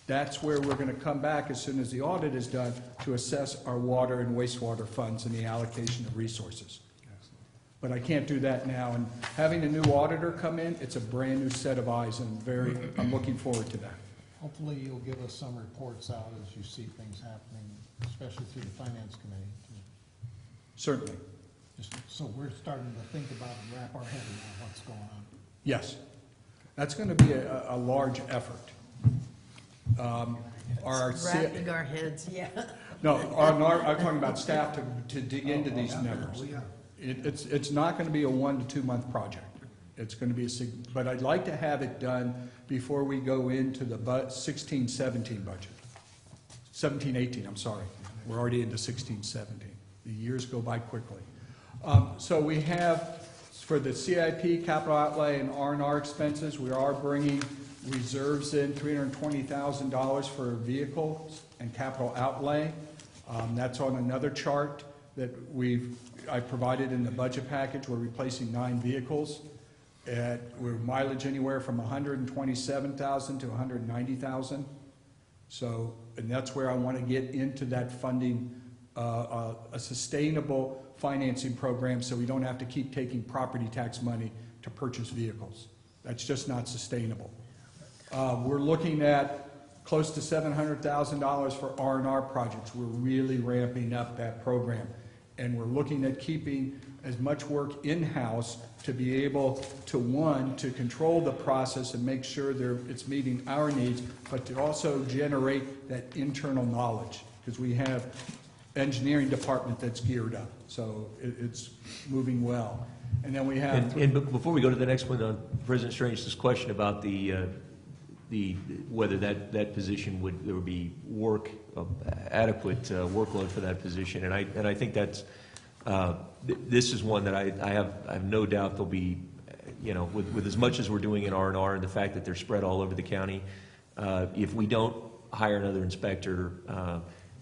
That's where we're going to come back as soon as the audit is done to assess our water and wastewater funds and the allocation of resources. But I can't do that now, and having a new auditor come in, it's a brand-new set of eyes, and I'm looking forward to that. Hopefully you'll give us some reports out as you see things happening, especially through the finance committee. Certainly. Just so we're starting to think about and wrap our head around what's going on. Yes. That's going to be a large effort. Wrapping our heads, yeah. No, I'm talking about staff to dig into these numbers. It's not going to be a 1 to 2 month project. It's going to be but I'd like to have it done before we go into the 16-17 budget. 17-18, I'm sorry. We're already into 16-17. The years go by quickly. So we have, for the CIP, capital outlay, and R&R expenses, we are bringing reserves in $320,000 for vehicles and capital outlay. That's on another chart that I provided in the budget package. We're replacing 9 vehicles. We're mileage anywhere from 127,000 to 190,000. So, and that's where I want to get into that funding, a sustainable financing program, so we don't have to keep taking property tax money to purchase vehicles. That's just not sustainable. We're looking at close to $700,000 for R&R projects. We're really ramping up that program. And we're looking at keeping as much work in-house to be able to, one, to control the process and make sure it's meeting our needs, but to also generate that internal knowledge, because we have engineering department that's geared up. So it's moving well. And then we have... And before we go to the next one, President Strange's question about whether that position there would be adequate workload for that position, and I think that's this is one that I have no doubt there'll be, with as much as we're doing in R&R and the fact that they're spread all over the county, if we don't hire another inspector,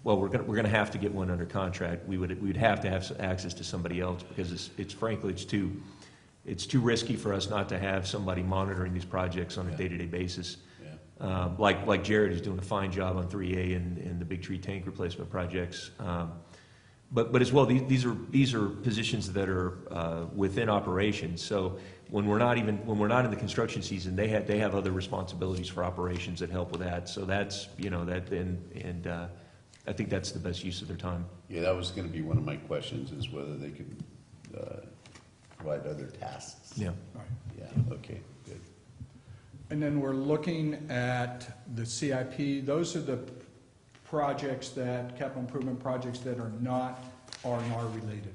well, we're going to have to get one under contract. We'd have to have access to somebody else, because it's frankly it's too risky for us not to have somebody monitoring these projects on a day-to-day basis. Like Jared is doing a fine job on 3A and the Big Tree tank replacement projects. But as well, these are positions that are within operations. So when we're not in the construction season, they have other responsibilities for operations that help with that. So that's I think that's the best use of their time. Yeah, that was going to be one of my questions, is whether they could provide other tasks. Yeah. Right. Yeah. Okay. Good. And then we're looking at the CIP. Those are the projects capital improvement projects that are not R&R related.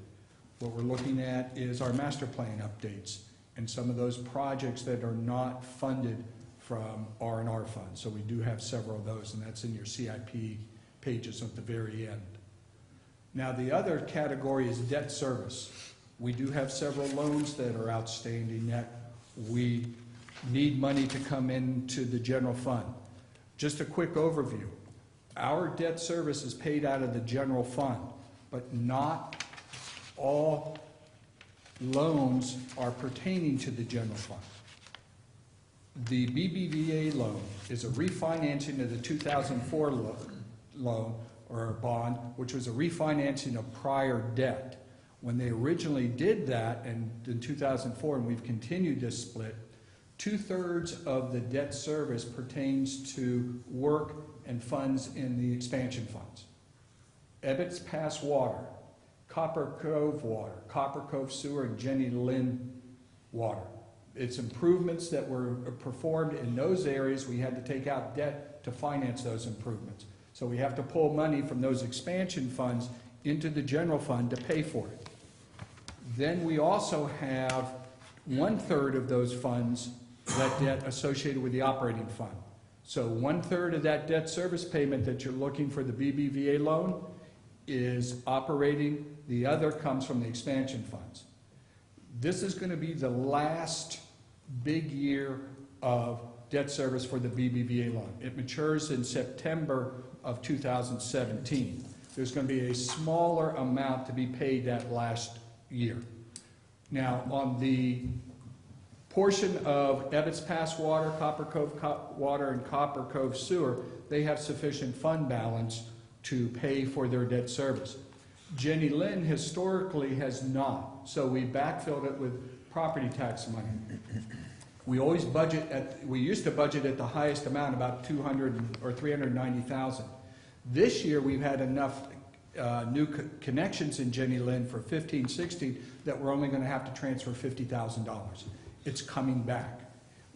What we're looking at is our master plan updates and some of those projects that are not funded from R&R funds. So we do have several of those, and that's in your CIP pages at the very end. Now, the other category is debt service. We do have several loans that are outstanding that we need money to come into the general fund. Just a quick overview. Our debt service is paid out of the general fund, but not all loans are pertaining to the general fund. The BBVA loan is a refinancing of the 2004 loan or bond, which was a refinancing of prior debt. When they originally did that in 2004, and we've continued this split, 2/3 of the debt service pertains to work and funds in the expansion funds. Ebbets Pass Water, Copper Cove Water, Copper Cove Sewer, and Jenny Lynn Water. It's improvements that were performed in those areas. We had to take out debt to finance those improvements. So we have to pull money from those expansion funds into the general fund to pay for it. Then we also have 1/3 of those funds, that debt associated with the operating fund. So 1/3 of that debt service payment that you're looking for the BBVA loan is operating. The other comes from the expansion funds. This is going to be the last big year of debt service for the BBVA loan. It matures in September of 2017. There's going to be a smaller amount to be paid that last year. Now, on the portion of Ebbets Pass Water, Copper Cove Water, and Copper Cove Sewer, they have sufficient fund balance to pay for their debt service. Jenny Lynn historically has not, so we backfilled it with property tax money. We always we used to budget at the highest amount, about 200 or 390,000. This year we've had enough new connections in Jenny Lynn for 15-16 that we're only going to have to transfer $50,000. It's coming back.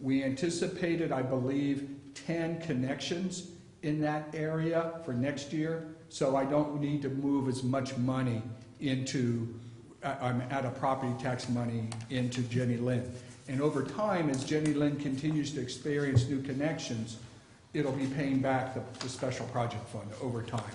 We anticipated, I believe, 10 connections in that area for next year, so I don't need to move as much money into, I'm out of property tax money into Jenny Lynn. And over time, as Jenny Lynn continues to experience new connections, it'll be paying back the special project fund over time.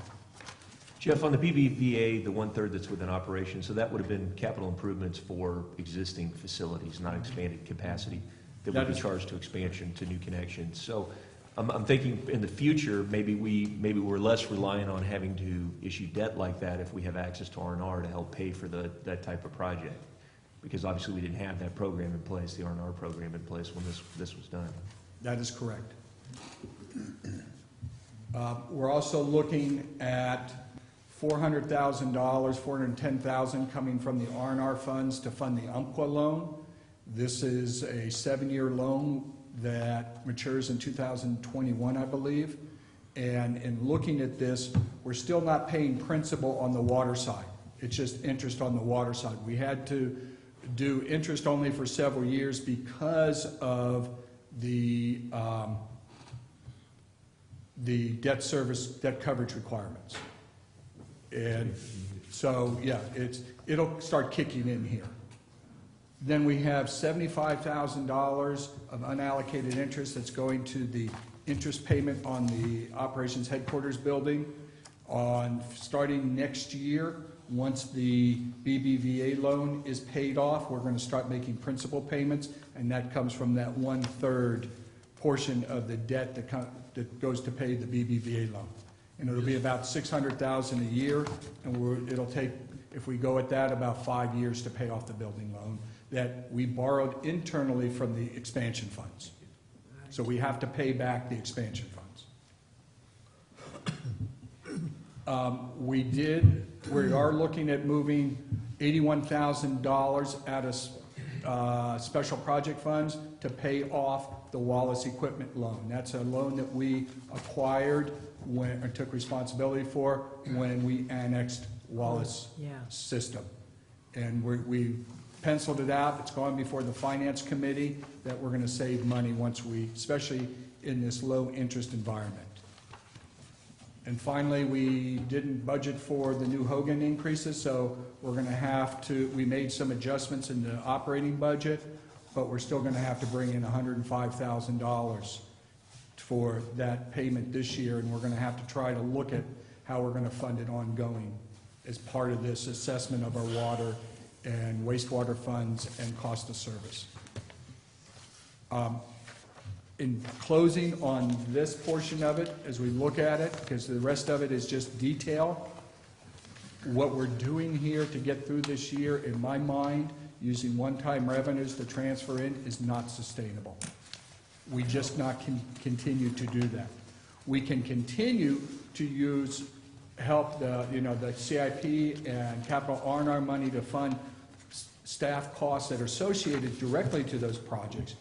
Jeff, on the BBVA, the 1/3 that's within operation, so that would have been capital improvements for existing facilities, not expanded capacity, that would be charged to expansion to new connections. So I'm thinking in the future, maybe we're less reliant on having to issue debt like that if we have access to R&R to help pay for that type of project. Because obviously we didn't have that program in place, the R&R program in place when this was done. That is correct. We're also looking at $400,000, $410,000 coming from the R&R funds to fund the Umpqua loan. This is a 7-year loan that matures in 2021, I believe. And in looking at this, we're still not paying principal on the water side. It's just interest on the water side. We had to do interest only for several years because of the debt coverage requirements. And so, yeah, it'll start kicking in here. Then we have $75,000 of unallocated interest that's going to the interest payment on the operations headquarters building. Starting next year, once the BBVA loan is paid off, we're going to start making principal payments, and that comes from that 1/3 portion of the debt that goes to pay the BBVA loan. And it'll be about $600,000 a year, and it'll take, if we go at that, about 5 years to pay off the building loan that we borrowed internally from the expansion funds. So we have to pay back the expansion funds. We are looking at moving $81,000 out of special project funds to pay off the Wallace equipment loan. That's a loan that we acquired or took responsibility for when we annexed Wallace system. And we penciled it out. It's gone before the finance committee that we're going to save money especially in this low interest environment. And finally, we didn't budget for the new Hogan increases, so we're going to we made some adjustments in the operating budget, but we're still going to have to bring in $105,000 for that payment this year, and we're going to have to try to look at how we're going to fund it ongoing as part of this assessment of our water and wastewater funds and cost of service. In closing on this portion of it, as we look at it, because the rest of it is just detail, what we're doing here to get through this year, in my mind, using one-time revenues to transfer in is not sustainable. We just not continue to do that. We can continue to use help the CIP and capital R&R money to fund staff costs that are associated directly to those projects.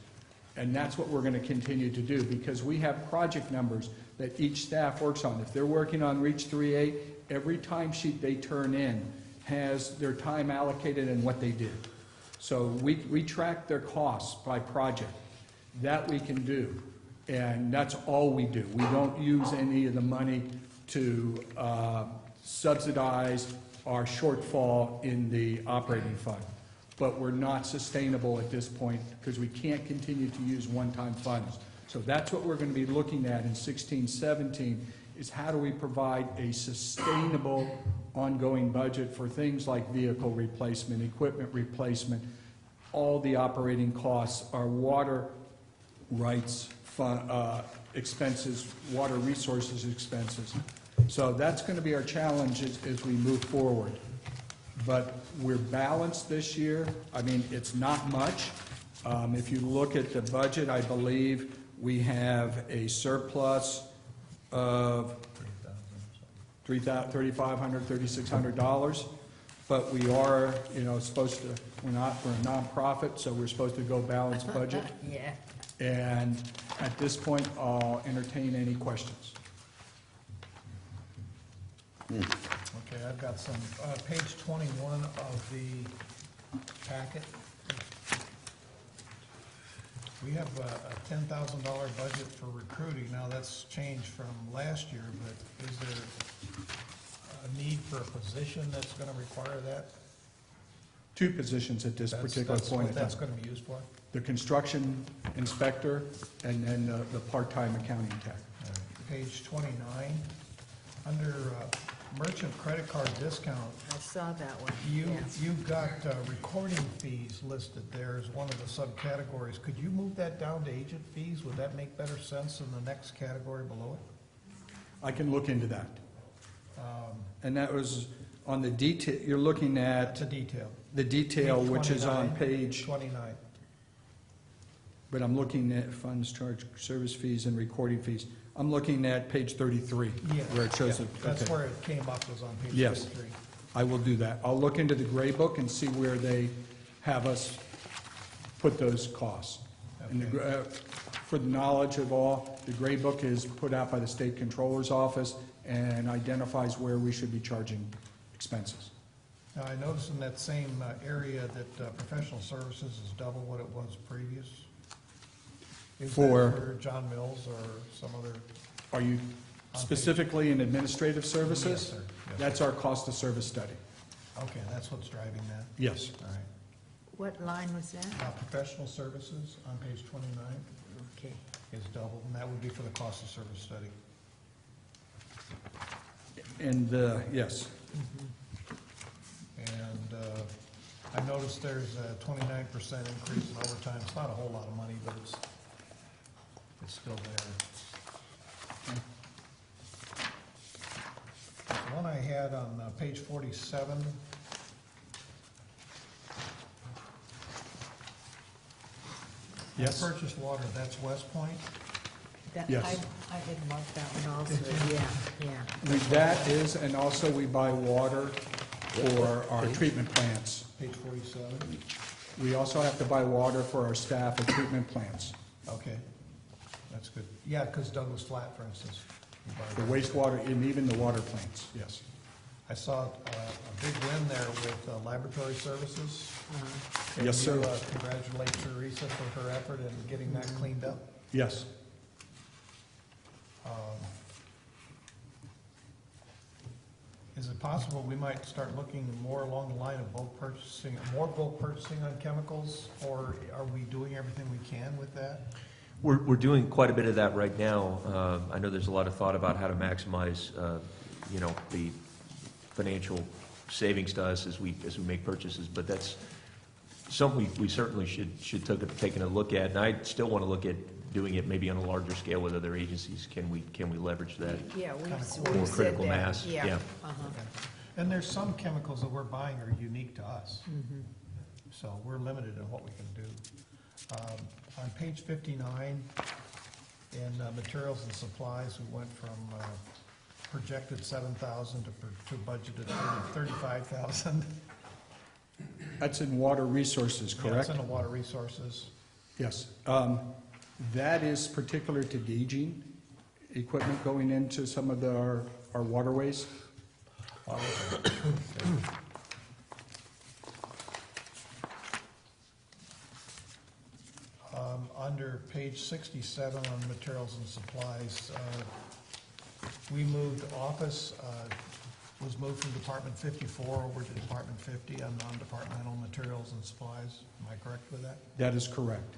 And that's what we're going to continue to do, because we have project numbers that each staff works on. If they're working on Reach 3A, every timesheet they turn in has their time allocated and what they did. So we track their costs by project. That we can do, and that's all we do. We don't use any of the money to subsidize our shortfall in the operating fund. But we're not sustainable at this point because we can't continue to use one-time funds. So that's what we're going to be looking at in 16-17, is how do we provide a sustainable ongoing budget for things like vehicle replacement, equipment replacement, all the operating costs, our water rights expenses, water resources expenses. So that's going to be our challenge as we move forward. But we're balanced this year. I mean, it's not much. If you look at the budget, I believe we have a surplus of $3,500, $3,600. But we are, supposed to, we're a nonprofit, so we're supposed to go balanced budget. Yeah. And at this point, I'll entertain any questions. Okay, I've got some, page 21 of the packet. We have a $10,000 budget for recruiting. Now, that's changed from last year, but is there a need for a position that's going to require that? 2 positions at this particular point in time. That's going to be used for? The construction inspector and then the part-time accounting tech. All right. Page 29, under merchant credit card discount, I saw that one. you've got recording fees listed there as one of the subcategories. Could you move that down to agent fees? Would that make better sense in the next category below it? I can look into that. And that was on the detail, you're looking at That's a detail. the detail, Page which is on 29, page, 29. but I'm looking at funds, charge, service fees, and recording fees. I'm looking at page 33, Yeah, where it shows yeah, it. that's Okay. where it came up, was on page Yes. 33. I will do that. I'll look into the gray book and see where they have us put those costs. And Okay. for the knowledge of all, the gray book is put out by the state controller's office and identifies where we should be charging expenses. Now, I noticed in that same area that professional services is double what it was previous. Is For- that for John Mills or some other? Are you specifically in administrative services? Yes, sir. Yes, That's sir. our cost of service study. Okay, that's what's driving that? Yes. All right. What line was that? Professional services on page 29 Okay. is double, and that would be for the cost of service study. And, yes. And I noticed there's a 29% increase in overtime. It's not a whole lot of money, but it's still there. The one I had on page 47. Yes. Purchased water, that's West Point? Yes. I did mark that one also, yeah. That is, and also we buy water for our treatment plants. Page 47? We also have to buy water for our staff at treatment plants. Okay, that's good. Yeah, because Douglas Flat, for instance. we buy The that. wastewater and even the water plants, yes. I saw a big win there with laboratory services. Can Yes, sir. you congratulate Teresa for her effort in getting that cleaned up? Yes. Is it possible we might start looking more along the line of bulk purchasing, more bulk purchasing on chemicals? Or are we doing everything we can with that? We're doing quite a bit of that right now. I know there's a lot of thought about how to maximize, the financial savings to us as we make purchases, but that's something we certainly should taking a look at, and I still want to look at doing it maybe on a larger scale with other agencies. Can we leverage that? Yeah, we've More said critical that. mass, yeah. Uh-huh. And there's some chemicals that we're buying are unique to us. So we're limited in what we can do. On page 59, in materials and supplies, we went from projected 7,000 to budgeted 35,000. That's in water resources, Yeah, correct? it's in the water resources. Yes. That is particular to gauging equipment going into some of our waterways. Under page 67 on materials and supplies, we moved office, was moved from Department 54 over to Department 50 on non-departmental materials and supplies. Am I correct with that? That is correct.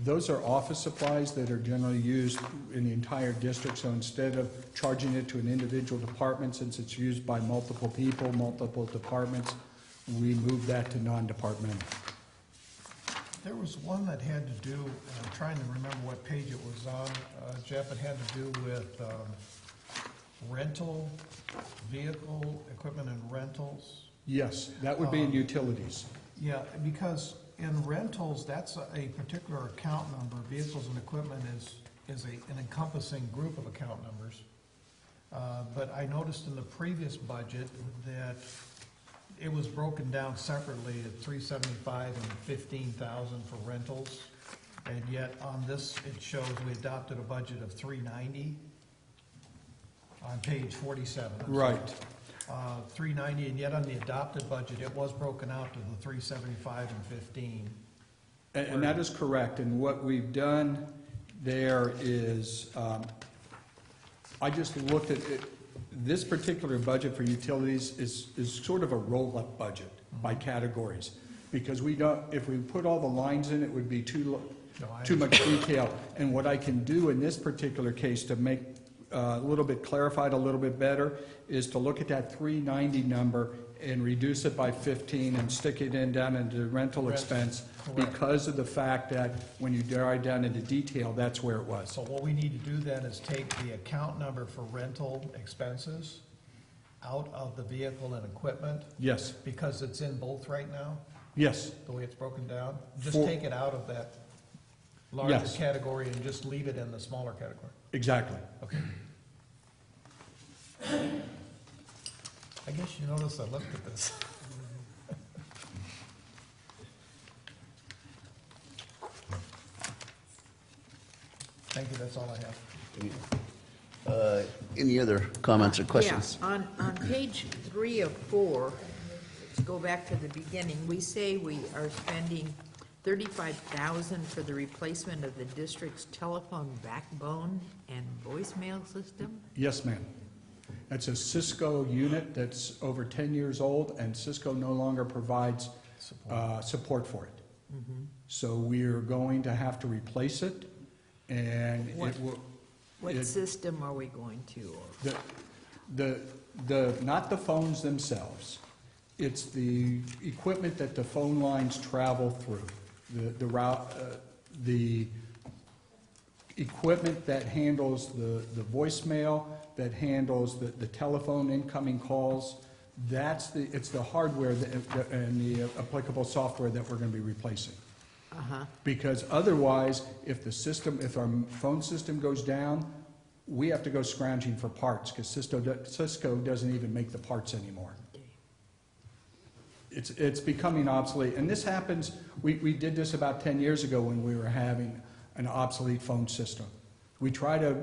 Those are office supplies that are generally used in the entire district, so instead of charging it to an individual department, since it's used by multiple people, multiple departments, we move that to non-departmental. There was one that had to do, and I'm trying to remember what page it was on, Jeff, it had to do with rental, vehicle, equipment and rentals. Yes, that would be in utilities. Yeah, because in rentals, that's a particular account number. Vehicles and equipment is an encompassing group of account numbers. But I noticed in the previous budget that it was broken down separately at 375 and 15,000 for rentals. And yet on this, it shows we adopted a budget of 390 on page 47. I'm sorry. Right. 390, and yet on the adopted budget, it was broken out to the 375 and 15. And that is correct, and what we've done there is, I just looked at it, this particular budget for utilities is sort of a roll-up budget by categories, because we don't, if we put all the lines in, it would be too much detail. And what I can do in this particular case to make a little bit clarified, a little bit better, is to look at that 390 number and reduce it by 15 and stick it in down into rental expense, because of the fact that when you dive down into detail, that's where it was. So what we need to do then is take the account number for rental expenses out of the vehicle and equipment, Yes, because it's in both right now, yes, the way it's broken down. Just For- take it out of that larger Yes. category and just leave it in the smaller category. exactly. Okay. I guess you noticed I looked at this. Thank you, that's all I have. Any other comments or questions? Yeah, on page 3 of 4, let's go back to the beginning. We say we are spending $35,000 for the replacement of the district's telephone backbone and voicemail system? Yes, ma'am. That's a Cisco unit that's over 10 years old, and Cisco no longer provides support for it. So we're going to have to replace it, and What- it will... What it- system are we going to? Not the phones themselves. It's the equipment that the phone lines travel through. The route, the equipment that handles the voicemail, that handles the telephone incoming calls, it's the hardware and the applicable software that we're going to be replacing. Because otherwise, if our phone system goes down, we have to go scrounging for parts, because Cisco doesn't even make the parts anymore. It's becoming obsolete, and this happens, we did this about 10 years ago when we were having an obsolete phone system. We try to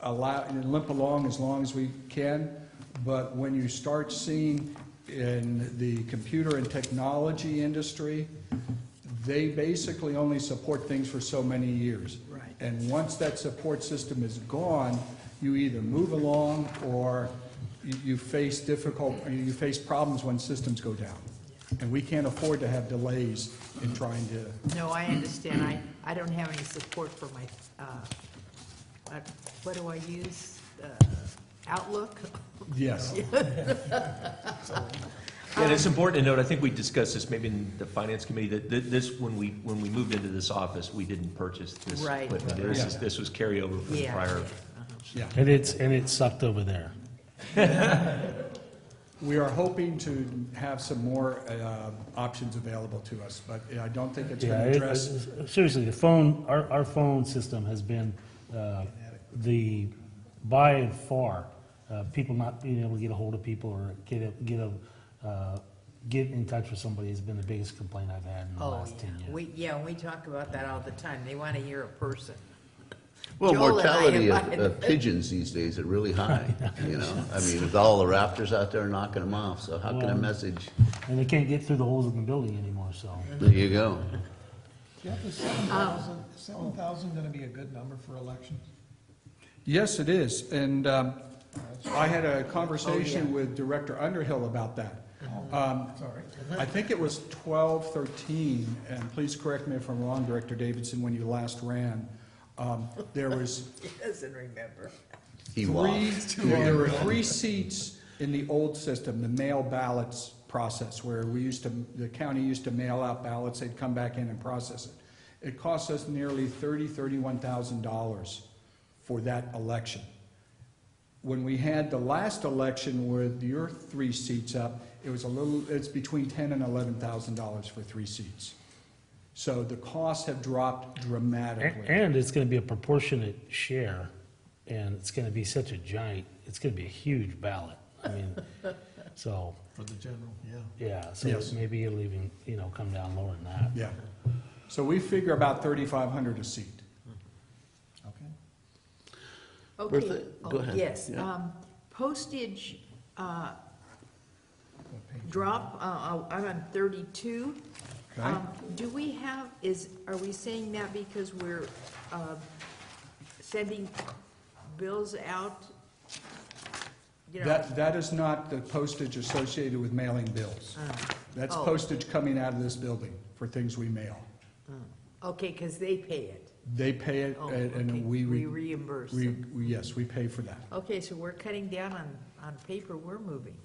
allow and limp along as long as we can, but when you start seeing in the computer and technology industry, they basically only support things for so many years. Right. And once that support system is gone, you either move along or you face problems when systems go down. And we can't afford to have delays in trying to... No, I understand. I don't have any support for my, what do I use? outlook. Yes. And it's important to note, I think we discussed this maybe in the finance committee, that this, when we moved into this office, we didn't purchase this Right. equipment. Right. This was carryover from the Yeah. prior. Yeah. And it sucked over there. We are hoping to have some more options available to us, but I don't think it's going Yeah, to address. seriously, our phone system has been by and far, people not being able to get a hold of people or get in touch with somebody has been the biggest complaint I've had in the Oh, last 10 years. we talk about that all the time. They want to hear a person. Well, Joel and I mortality invited- of pigeons these days are really high, you know? I mean, with all the raptors out there knocking them off, so how can a Well- message, And they can't get through the holes in the building anymore, so. there you go. Jeff, is 7,000 going to be a good number for elections? Yes, it is, and I had a conversation with Director Underhill about that. Sorry. I think it was 12-13, and please correct me if I'm wrong, Director Davidson, when you last ran. There was He doesn't remember. He lost. there were 3 seats in the old system, the mail ballots process, where the county used to mail out ballots, they'd come back in and process it. It cost us nearly $31,000 for that election. When we had the last election with your 3 seats up, it's between $10,000 and $11,000 for 3 seats. So the costs have dropped dramatically. And it's gonna be a proportionate share, and it's gonna be it's gonna be a huge ballot. I mean, so, For the general, yeah. yeah, so Yes. maybe it'll even, come down lower than that. Yeah. So we figure about $3,500 a seat. Okay. Okay. Bertha, go ahead. Yes, Yeah. postage drop, I'm on 32. Okay. Do we have, are we saying that because we're sending bills out? You know, That is not the postage associated with mailing bills. That's Oh. postage coming out of this building for things we mail. okay, because they pay it. They pay it, Oh, and okay. we We reimburse them. Yes, we pay for that. Okay, so we're cutting down on paper we're moving.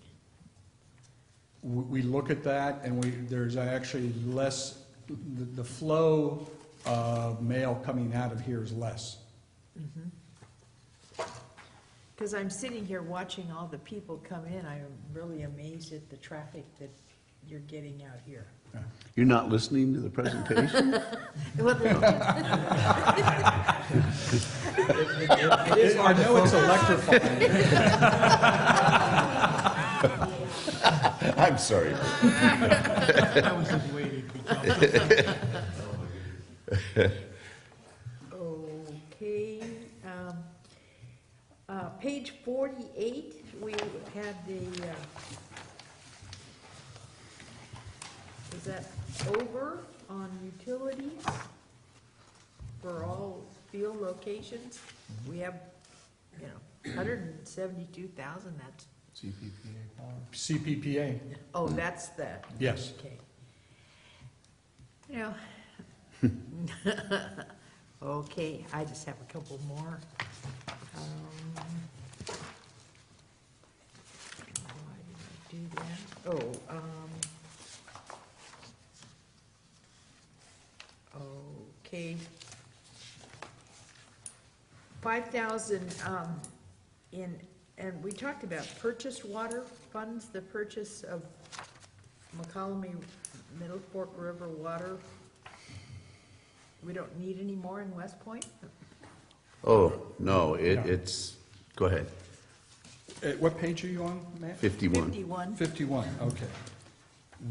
We look at that, and there's actually less, the flow of mail coming out of here is less. Because I'm sitting here watching all the people come in, I'm really amazed at the traffic that you're getting out here. You're not listening to the presentation? Well, I know it's electrifying. I'm sorry. I was just waiting. Okay, page 48, we had is that over on utilities for all field locations? We have, 172,000, that's, CPPA, oh, that's the. yes. Okay. Okay, I just have a couple more. Why did I do that? Okay. 5,000, and we talked about purchased water funds, the purchase of McCollum Middle Fork River water. We don't need any more in West Point? Oh, no, it's, go ahead, What page are you on, Matt? 51. 51. 51, okay.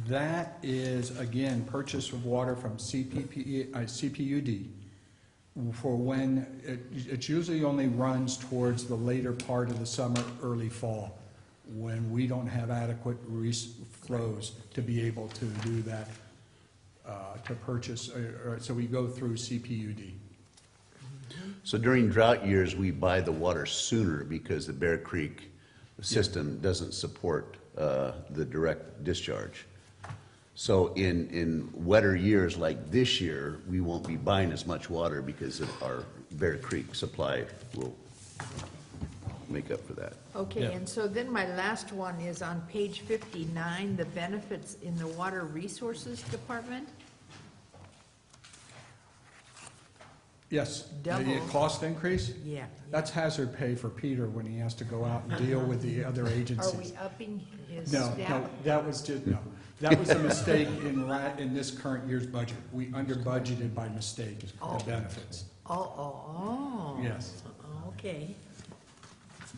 That is, again, purchase of water from CPUD for when, it usually only runs towards the later part of the summer, early fall, when we don't have adequate flows to be able to do that, to purchase, so we go through CPUD. So during drought years, we buy the water sooner because the Bear Creek system doesn't support the direct discharge. So in wetter years like this year, we won't be buying as much water because of our Bear Creek supply will. make up for that. Okay, Yeah. and so then my last one is on page 59, the benefits in the Water Resources Department. Yes, the Double. cost increase, Yeah. that's hazard pay for Peter when he has to go out and deal with the other Are agencies. we upping his No, staff? no, that was just, no. That was a mistake in this current year's budget. We under budgeted by mistake, Oh. the benefits. Oh. Yes. Okay.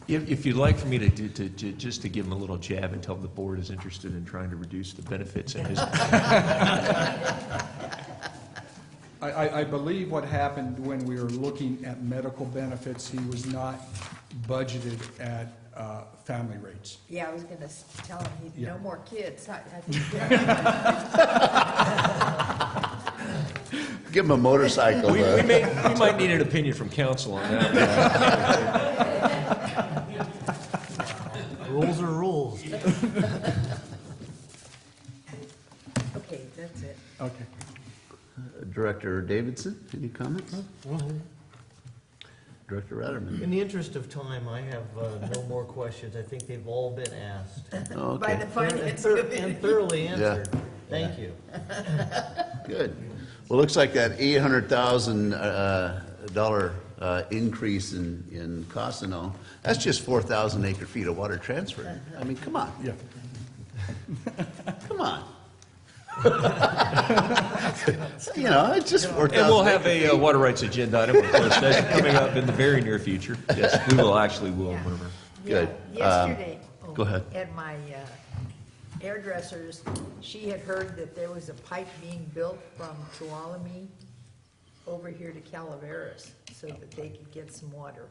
If you'd like for me to just to give him a little jab and tell him the board is interested in trying to reduce the benefits in his. I believe what happened when we were looking at medical benefits, he was not budgeted at family rates. Yeah, I was gonna tell him, he'd Yeah. no more kids. I think Give him a motorcycle. We might need an opinion from council on that. Rules are rules. Okay, that's it. Okay. Director Davidson, any comments? Director Ratterman? In the interest of time, I have no more questions. I think they've all been asked. Oh, By okay, the finance And committee. thoroughly answered. Thank you. good. Well, looks like that $800,000 increase in cost and all, that's just 4,000 acre feet of water transfer. I mean, come on, Yeah. come on. You know, it's just 4,000 And we'll have acre a feet. water rights agenda item, of course, that's coming up in the very near future. Yes, we will Yeah. whenever. Good. Yesterday. go ahead. At my hairdresser's, she had heard that there was a pipe being built from Tuolumne over here to Calaveras so that they could get some water.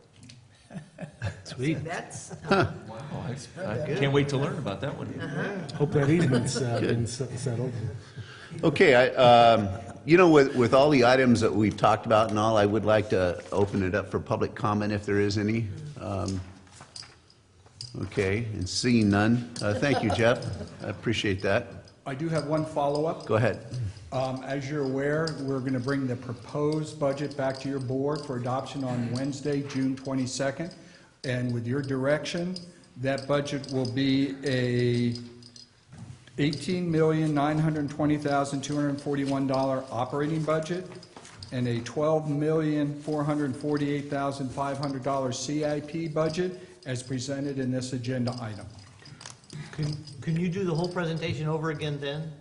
Sweet. So that's, Wow, I can't wait to learn about that one. Hope that easement's been settled. Okay, you know, with all the items that we've talked about and all, I would like to open it up for public comment if there is any. Okay, and seeing none, thank you, Jeff. I appreciate that. I do have one follow-up. Go ahead. As you're aware, we're going to bring the proposed budget back to your board for adoption on Wednesday, June 22nd. And with your direction, that budget will be a $18,920,241 operating budget and a $12,448,500 CIP budget as presented in this agenda item. Can you do the whole presentation over again then?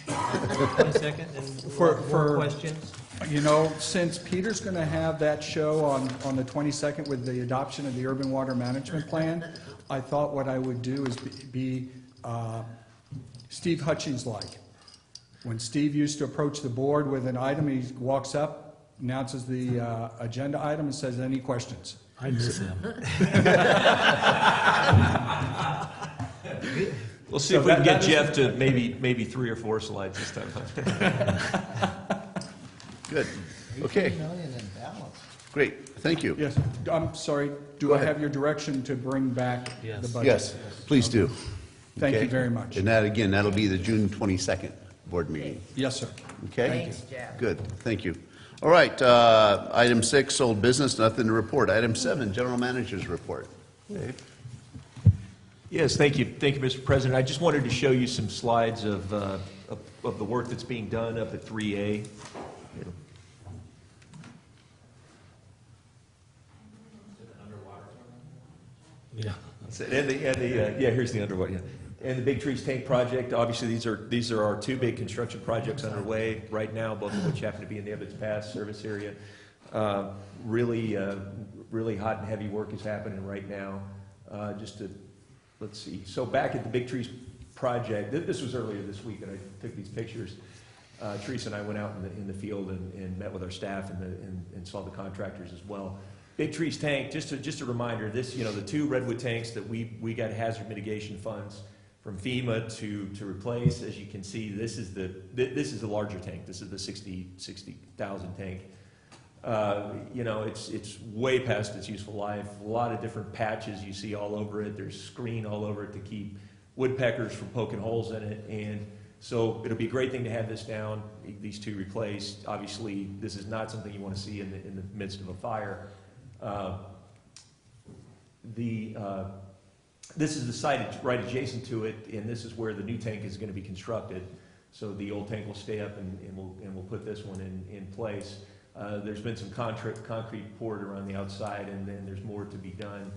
22nd, and For- more questions? You know, since Peter's going to have that show on the 22nd with the adoption of the Urban Water Management Plan, I thought what I would do is be Steve Hutchings-like. When Steve used to approach the board with an item, he walks up, announces the agenda item and says, "Any questions?" I miss him. We'll see So if we can that get is- Jeff to maybe 3 or 4 slides this time. Good. Okay, 18 million in balance. great. Thank you. Yes, I'm sorry, Go do I ahead. have your direction to bring back Yes. the budget? Yes, please do. Thank you Okay? very much. And that, again, that'll be the June 22nd board meeting. Yes, sir. Okay? thanks, Jeff. Good, thank you. All right, item 6, old business, nothing to report. Item 7, general manager's report. Dave? Yes, thank you, Mr. President. I just wanted to show you some slides of the work that's being done up at 3A. Yeah. Here's the underwater, yeah. And the Big Trees Tank project, obviously, these are our 2 big construction projects underway right now, both of which happen to be in the Evans Pass service area. Really hot and heavy work is happening right now. Let's see. So back at the Big Trees project, this was earlier this week, and I took these pictures. Teresa and I went out in the field and met with our staff and saw the contractors as well. Big Trees Tank, just a reminder, this, the 2 redwood tanks that we got hazard mitigation funds from FEMA to replace. As you can see, this is the larger tank. This is the 60,000 tank. It's way past its useful life. A lot of different patches you see all over it. There's screen all over it to keep woodpeckers from poking holes in it. And so it'll be a great thing to have this down, these 2 replaced. Obviously, this is not something you want to see in the midst of a fire. this is the site right adjacent to it, and this is where the new tank is going to be constructed. So the old tank will stay up, and we'll put this one in place. There's been some concrete poured around the outside, and then there's more to be done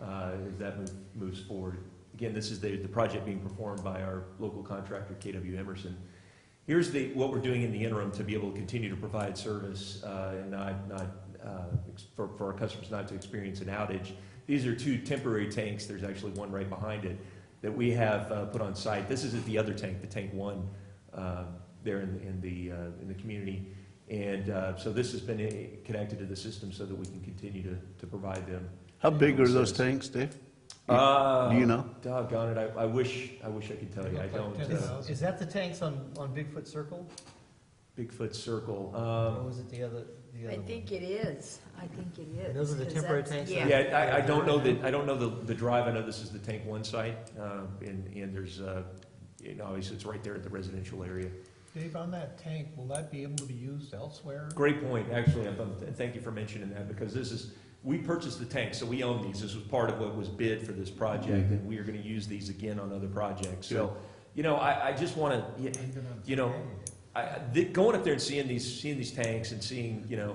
as that moves forward. Again, this is the project being performed by our local contractor, KW Emerson. Here's what we're doing in the interim to be able to continue to provide service and for our customers not to experience an outage. These are two temporary tanks. There's actually one right behind it that we have put on site. This isn't the other tank, the tank one there in the community. And so this has been connected to the system so that we can continue to provide them. How big are those tanks, Dave? Do you know? Doggone it, I wish I could tell you. I don't. Is that the tanks on Bigfoot Circle? Bigfoot Circle. Or was it the other I think it is. I think it is. Those are the 'cause temporary that's- tanks? Yeah, I don't know that. I don't know the drive. I know this is the tank one site, and there's obviously it's right there at the residential area. Dave, on that tank, will that be able to be used elsewhere? Great point, actually. Thank you for mentioning that, because we purchased the tank, so we own these. This was part of what was bid for this project, and we are going to use these again on other projects. So, I just want to, going up there and seeing these tanks and seeing, the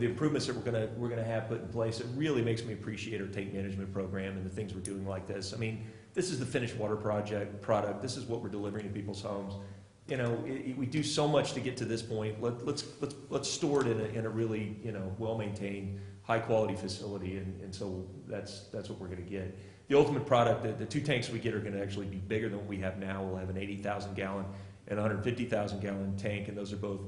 improvements that we're gonna have put in place, it really makes me appreciate our tank management program and the things we're doing like this. I mean, this is the finished water product. This is what we're delivering to people's homes. We do so much to get to this point. Let's store it in a really, well-maintained, high-quality facility, and so that's what we're going to get. The ultimate product, the two tanks we get are going to actually be bigger than what we have now. We'll have an 80,000 gallon and 150,000 gallon tank, and those are both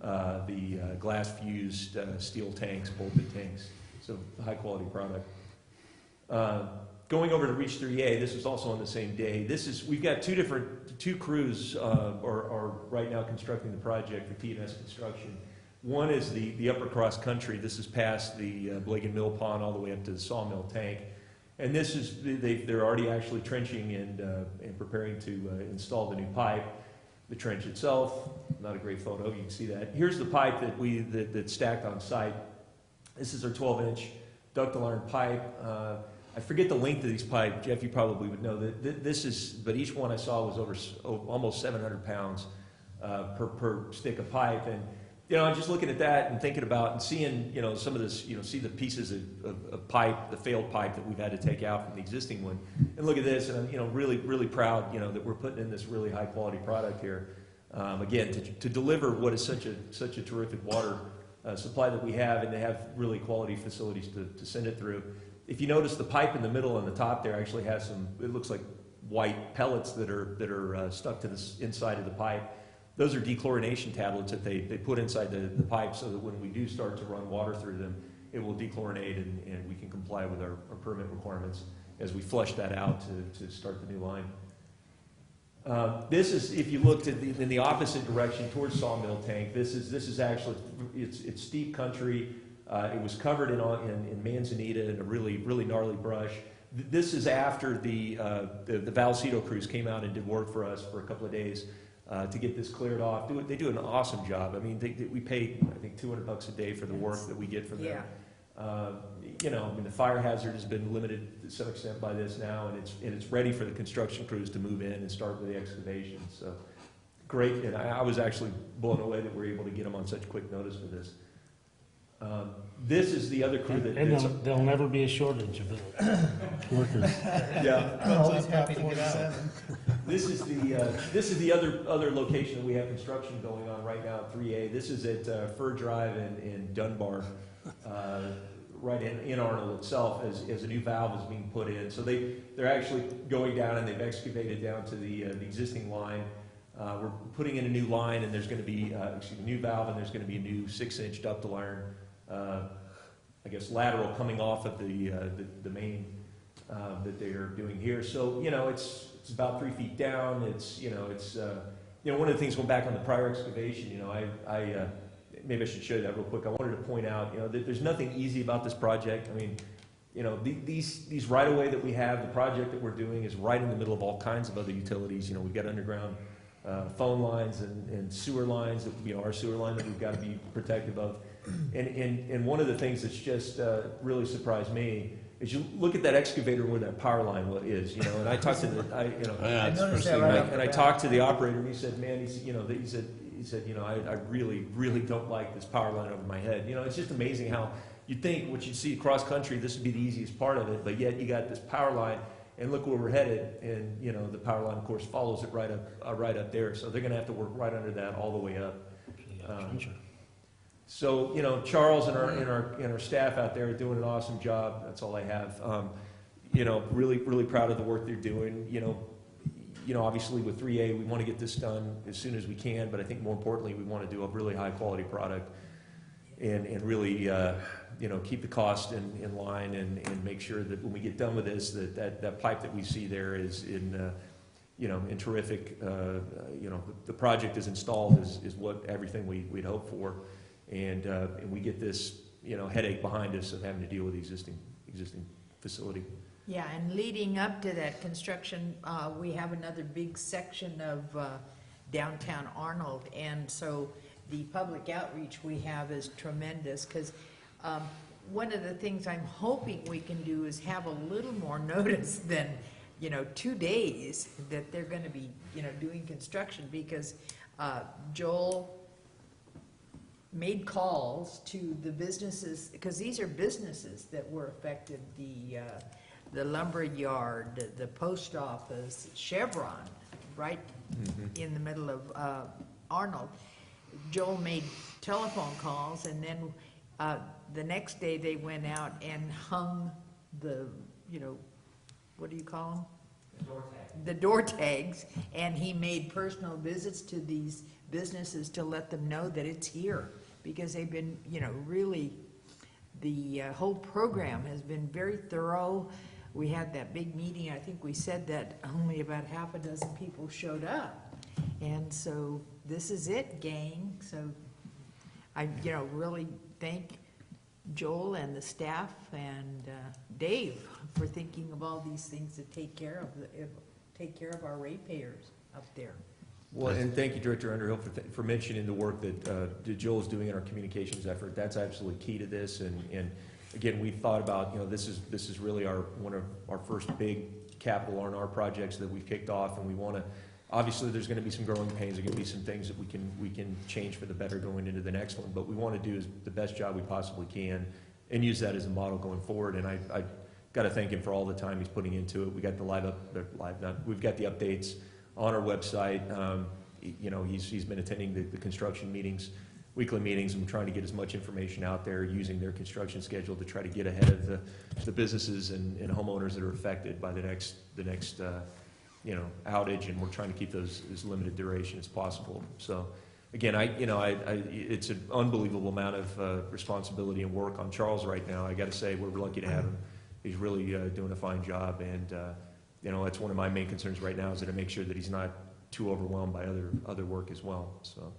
the glass-fused steel tanks, bolted tanks. So high-quality product. Going over to Reach 3A, this was also on the same day. We've got two crews are right now constructing the project for T&S Construction. One is the upper cross country. This is past the Blagan Mill Pond all the way up to the sawmill tank. And this is, they're already actually trenching and preparing to install the new pipe. The trench itself, not a great photo, you can see that. Here's the pipe that's stacked on site. This is our 12-inch ductile iron pipe. I forget the length of these pipes. Jeff, you probably would know that but each one I saw was almost 700 pounds per stick of pipe. And, I'm just looking at that and thinking about and seeing, some of this, see the pieces of pipe, the failed pipe that we've had to take out from the existing one. And look at this, and I'm, really, really proud, that we're putting in this really high quality product here. Again, to deliver what is such a terrific water supply that we have, and to have really quality facilities to send it through. If you notice, the pipe in the middle on the top there actually has it looks like white pellets that are stuck to the inside of the pipe. Those are dechlorination tablets that they put inside the pipe so that when we do start to run water through them, it will dechlorinate and we can comply with our permit requirements as we flush that out to start the new line. This is, if you looked in the opposite direction towards Sawmill Tank, this is actually, it's steep country. It was covered in manzanita and a really, really gnarly brush. This is after the Valsito crews came out and did work for us for a couple of days to get this cleared off. They do an awesome job. I mean, we pay, I think, $200 a day for the work that we get from them. The fire hazard has been limited to some extent by this now, and it's ready for the construction crews to move in and start with the excavation. So great, and I was actually blown away that we're able to get them on such quick notice for this. This is the other crew that there'll never be a shortage of workers. Yeah. Always happy to get out. This is the other location that we have construction going on right now at 3A. This is at Fur Drive in Dunbar, right in Arnold itself, as a new valve is being put in. So they're actually going down and they've excavated down to the existing line. We're putting in a new line, and there's going to be a new valve, and there's going to be a new 6-inch ductile iron, lateral coming off of the main that they are doing here. So it's about 3 feet down. It's one of the things going back on the prior excavation. I maybe I should show you that real quick. I wanted to point out that there's nothing easy about this project. I mean, these right of way that we have, the project that we're doing is right in the middle of all kinds of other utilities. We've got underground phone lines and sewer lines, that, you know, our sewer line that we've got to be protective of. And one of the things that's just really surprised me is you look at that excavator where that power line is, you know, and I talked to I talked to the operator, and he said, man, he said, you know, I really, really don't like this power line over my head. You know, it's just amazing how you'd think what you'd see across country, this would be the easiest part of it, but yet you got this power line, and look where we're headed, and, you know, the power line, of course, follows it right up there, so they're gonna have to work right under that all the way up. So, you know, Charles and our staff out there are doing an awesome job. That's all I have. You know, really, really proud of the work they're doing. You know, obviously with 3A, we want to get this done as soon as we can, but I think more importantly, we want to do a really high quality product and really, you know, keep the cost in line and make sure that when we get done with this, that pipe that we see there is in, you know, in terrific, you know, the project is installed is what everything we'd hope for. And we get this, you know, headache behind us of having to deal with the existing facility. Yeah, and leading up to that construction, we have another big section of downtown Arnold, and so the public outreach we have is tremendous, because one of the things I'm hoping we can do is have a little more notice than, you know, 2 days that they're gonna be, you know, doing construction, because Joel made calls to the businesses, because these are businesses that were affected, the lumber yard, the post office, Chevron, right in the middle of Arnold. Joel made telephone calls, and then the next day they went out and hung the, you know, what do you call them? The door tags, and he made personal visits to these businesses to let them know that it's here, because they've been, you know, really, the whole program has been very thorough. We had that big meeting, I think we said that only about half a dozen people showed up. And so this is it, gang. So I, you know, really thank Joel and the staff and Dave for thinking of all these things to take care of our ratepayers up there. Well, and thank you, Director Underhill, for mentioning the work that Joel is doing in our communications effort. That's absolutely key to this. And again, we thought about, you know, this is really one of our first big capital R&R projects that we've kicked off, and we want to. Obviously, there's going to be some growing pains. There's going to be some things that we can change for the better going into the next one. But we want to do the best job we possibly can, and use that as a model going forward. And I got to thank him for all the time he's putting into it. We got we've got the updates on our website. You know, he's been attending the construction meetings, weekly meetings, and trying to get as much information out there, using their construction schedule to try to get ahead of the businesses and homeowners that are affected by the next you know, outage, and we're trying to keep those as limited duration as possible. So again, it's an unbelievable amount of responsibility and work on Charles right now. I got to say, we're lucky to have him. He's really doing a fine job, and you know, that's one of my main concerns right now, is that to make sure that he's not too overwhelmed by other work as well. So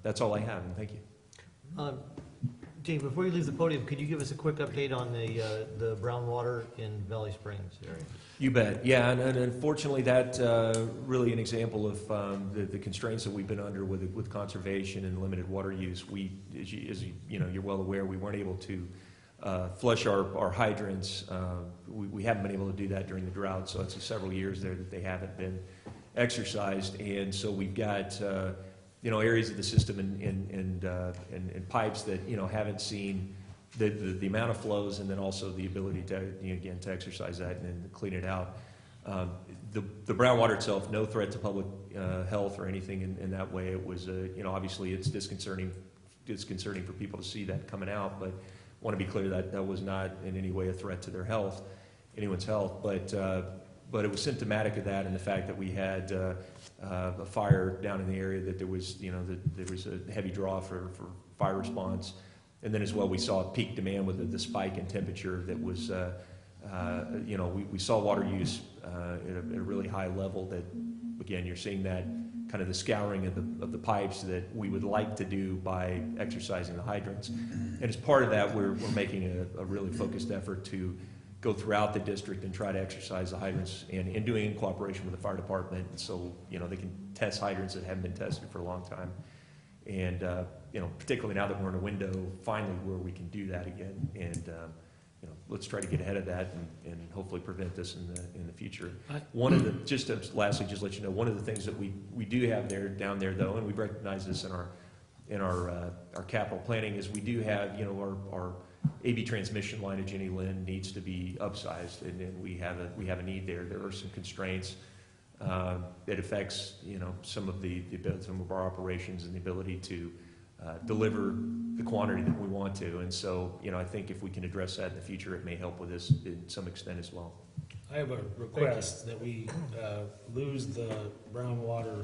that's all I have, and thank you. Dean, before you leave the podium, could you give us a quick update on the brown water in Valley Springs area? You bet. Yeah, and unfortunately, that really an example of the constraints that we've been under with conservation and limited water use. We, as you know, you're well aware, we weren't able to flush our hydrants. We haven't been able to do that during the drought, so it's several years there that they haven't been exercised, and so we've got you know, areas of the system and pipes that, you know, haven't seen the amount of flows, and then also the ability to, you know, again, to exercise that and clean it out. The brown water itself, no threat to public health or anything in that way. It was, you know, obviously it's disconcerting for people to see that coming out, but want to be clear that that was not in any way a threat to their health, anyone's health. But it was symptomatic of that, and the fact that we had a fire down in the area, that there was, you know, that there was a heavy draw for fire response. And then as well, we saw peak demand with the spike in temperature that was, you know, we saw water use at a really high level. That, again, you're seeing that kind of the scouring of the pipes that we would like to do by exercising the hydrants. And as part of that, we're making a really focused effort to go throughout the district and try to exercise the hydrants and doing it in cooperation with the fire department. And so, they can test hydrants that haven't been tested for a long time. And, particularly now that we're in a window finally where we can do that again. And, let's try to get ahead of that and hopefully prevent this in the future. One of the, lastly, just let you know, one of the things that we do have down there though, and we've recognized this in our capital planning, is we do have, our AB transmission line at Jenny Lynn needs to be upsized, and we have a need there. There are some constraints that affects, some of our operations and the ability to deliver the quantity that we want to. And so, I think if we can address that in the future, it may help with this in some extent as well. I have a request that we lose the brown water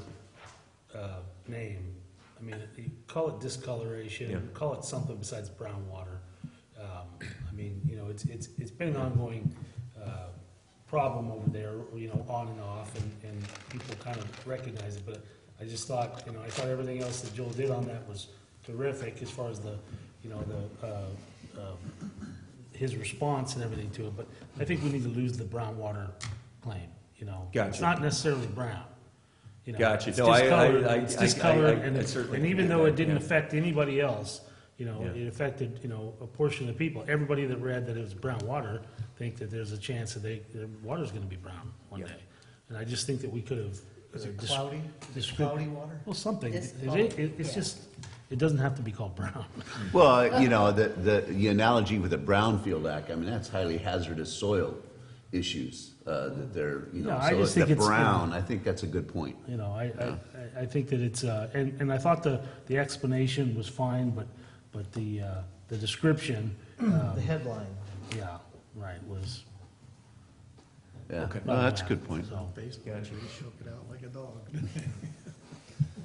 name. I mean, you call it discoloration, Yeah. call it something besides brown water. I mean, it's been an ongoing problem over there, on and off, and people kind of recognize it. But I just thought, I thought everything else that Joel did on that was terrific as far as his response and everything to it. But I think we need to lose the brown water claim. Gotcha. It's not necessarily brown. Gotcha. It's No, discolored, I it's discolored, I certainly and even get though that, it didn't yeah. affect anybody else, Yeah. it affected, a portion of the people. Everybody that read that it was brown water think that there's a chance that their water's gonna be brown one Yeah. day. And I just think that we could have. Is it cloudy? Is it cloudy water? Well, something. This- It's just, it doesn't have to be called brown. Well, the analogy with the Brownfield Act, I mean, that's highly hazardous soil issues, that they're, No, I so just the think it's, brown, I think that's a good point. I think that it's, and I thought the explanation was fine, but the description, The headline. yeah, right, was. Yeah, Okay. no, that's a good point. So, Basically, he shook it out like a dog.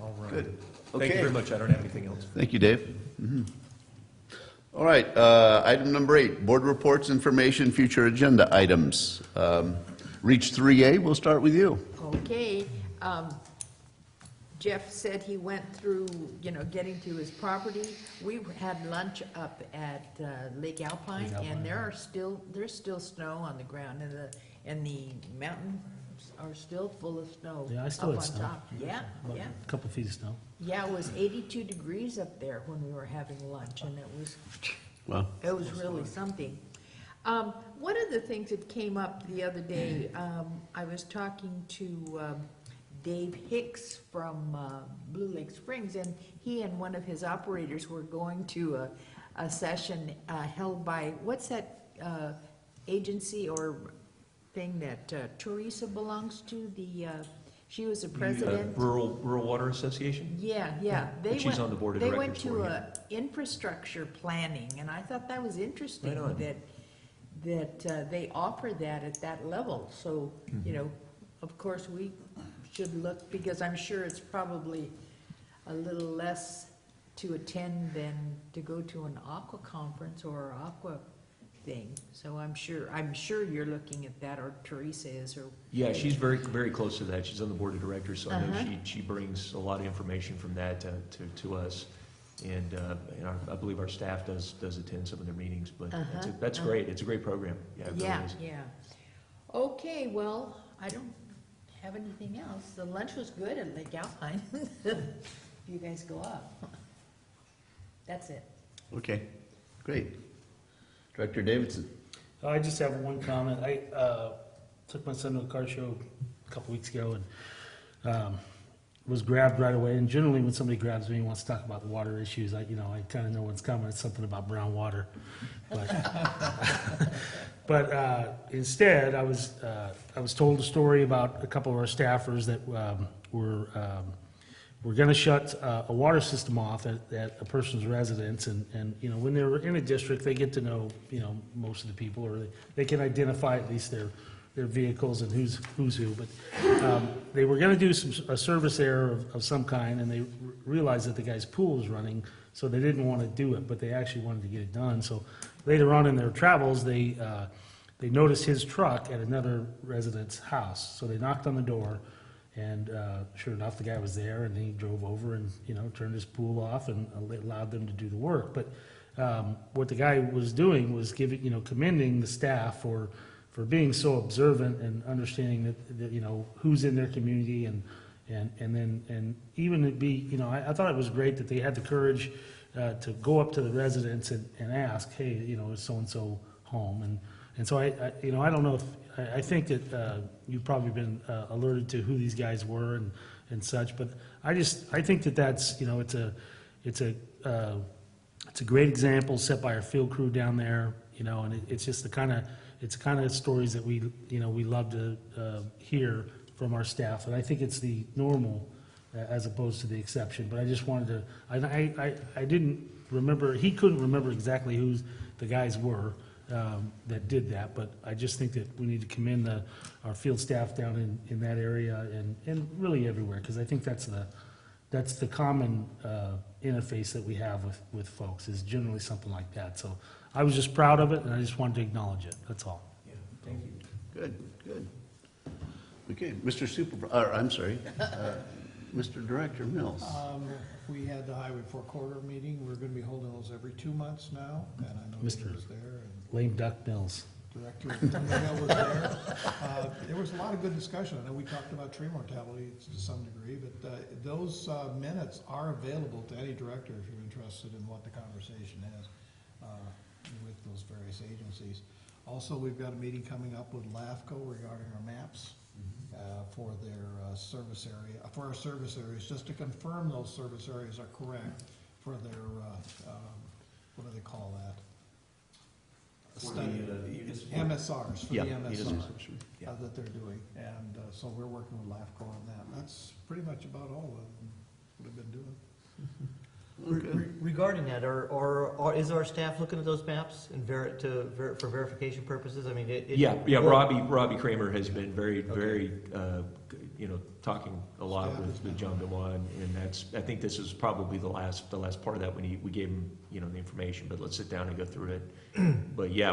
All right. Good. Thank you Okay. very much. I don't have anything else. Thank you, Dave. All right, item number 8, board reports, information, future agenda items. Reach 3A, we'll start with you. Okay, Jeff said he went through, getting to his property. We had lunch up at Lake Alpine, Lake Alpine, and there's still snow on the ground, and the mountains are still full of snow. Yeah, I still up had on snow. top. Yeah, about yeah. a couple feet of snow. Yeah, it was 82 degrees up there when we were having lunch, and Well, it was really something. One of the things that came up the other day, I was talking to Dave Hicks from Blue Lake Springs, and he and one of his operators were going to a session held by, what's that agency or thing that Teresa belongs to? She was the president. Rural Water Association? Yeah. And she's on the board of They went directors for to you. infrastructure planning, and I thought that was interesting Right on. that they offer that at that level. So, Mm-hmm. of course, we should look, because I'm sure it's probably a little less to attend than to go to an aqua conference or aqua thing. So I'm sure you're looking at that, or Teresa is, or. Yeah, she's very, very close to that. She's on the board of directors, so I know Uh-huh. she brings a lot of information from that to us. And I believe our staff does attend some of their meetings, but that's great. It's a great program. Yeah, it really Yeah, is. yeah. Okay, well, I don't have anything else. The lunch was good at Lake Alpine. You guys go up. That's it. okay, great. Director Davidson. I just have one comment. I took my son to a car show a couple weeks ago and was grabbed right away. And generally, when somebody grabs me and wants to talk about the water issues, I kind of know what's coming. It's something about brown water. But instead, I was told a story about a couple of our staffers that were going to shut a water system off at a person's residence, and when they're in a district, they get to know most of the people, or they can identify at least their vehicles and who's who. But they were going to do a service error of some kind, and they realized that the guy's pool was running, so they didn't want to do it, but they actually wanted to get it done. So later on in their travels, they noticed his truck at another resident's house, so they knocked on the door. And sure enough, the guy was there, and he drove over and, turned his pool off and allowed them to do the work. But what the guy was doing was giving, commending the staff for being so observant and understanding that, who's in their community and even it be, I thought it was great that they had the courage to go up to the residents and ask, hey, is so-and-so home? And so I don't know if, I think that you've probably been alerted to who these guys were and such, but I think that's, it's a great example set by our field crew down there, and it's just the kind of stories that we love to hear from our staff, and I think it's the normal as opposed to the exception. But I just wanted to, I didn't remember, he couldn't remember exactly who the guys were that did that, but I just think that we need to commend our field staff down in that area and really everywhere, because I think that's the common interface that we have with folks, is generally something like that. So I was just proud of it, and I just wanted to acknowledge it, that's all. Yeah, thank you. Good. Okay, Mr. Director Mills. We had the Highway 4 Corridor meeting. We're gonna be holding those every 2 months now, and I know Mr. David was there, and Lame Duck Mills. Director Hill was there. There was a lot of good discussion. I know we talked about tree mortality to some degree, but those minutes are available to any director if you're interested in what the conversation is with those various agencies. Also, we've got a meeting coming up with LAFCO regarding our maps for their service area, for our service areas, just to confirm those service areas are correct for their, what do they call that? Study, MSRs, for the MSR that they're doing. And so we're working with LAFCO on that. That's pretty much about all of what I've been doing. Regarding that, is our staff looking at those maps and for verification purposes? I mean, Robbie Kramer has been very, talking a lot with John Benoit, and I think this is probably the last part of that when we gave him, the information, but let's sit down and go through it. But yeah,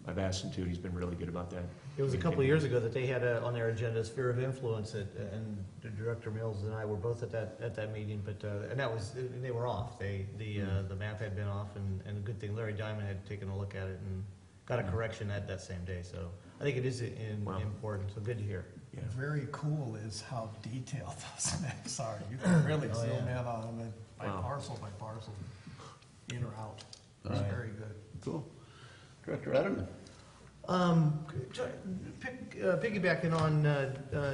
I've asked him to, and he's been really good about that. It was a couple of years ago that they had on their agenda sphere of influence, and Director Mills and I were both at that meeting. But and they were off. The map had been off, and a good thing Larry Diamond had taken a look at it and got a correction that same day. So I think it is important. So good to hear. Yeah. Very cool is how detailed those maps are. You can really zoom in on them by parcel, in or out. It's very good. Cool. Director Adamman. Piggybacking on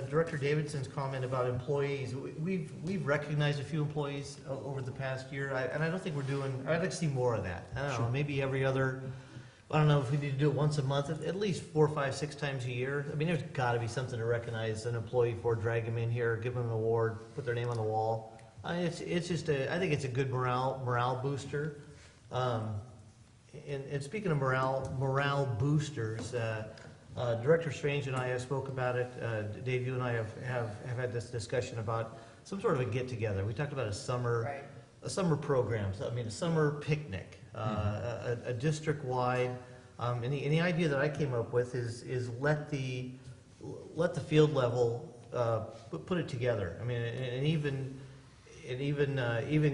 Director Davidson's comment about employees, we've recognized a few employees over the past year, and I don't think I'd like to see more of that. I don't know, maybe every other, I don't know if we need to do it once a month, at least 4, 5, 6 times a year. I mean, there's got to be something to recognize an employee for, drag them in here, give them an award, put their name on the wall. It's just I think it's a good morale booster. And speaking of morale boosters, Director Strange and I have spoke about it. Dave, you and I have had this discussion about some sort of a get-together. We talked about a summer program, a summer picnic, a district-wide. And the idea that I came up with is let the field level put it together. I mean, and even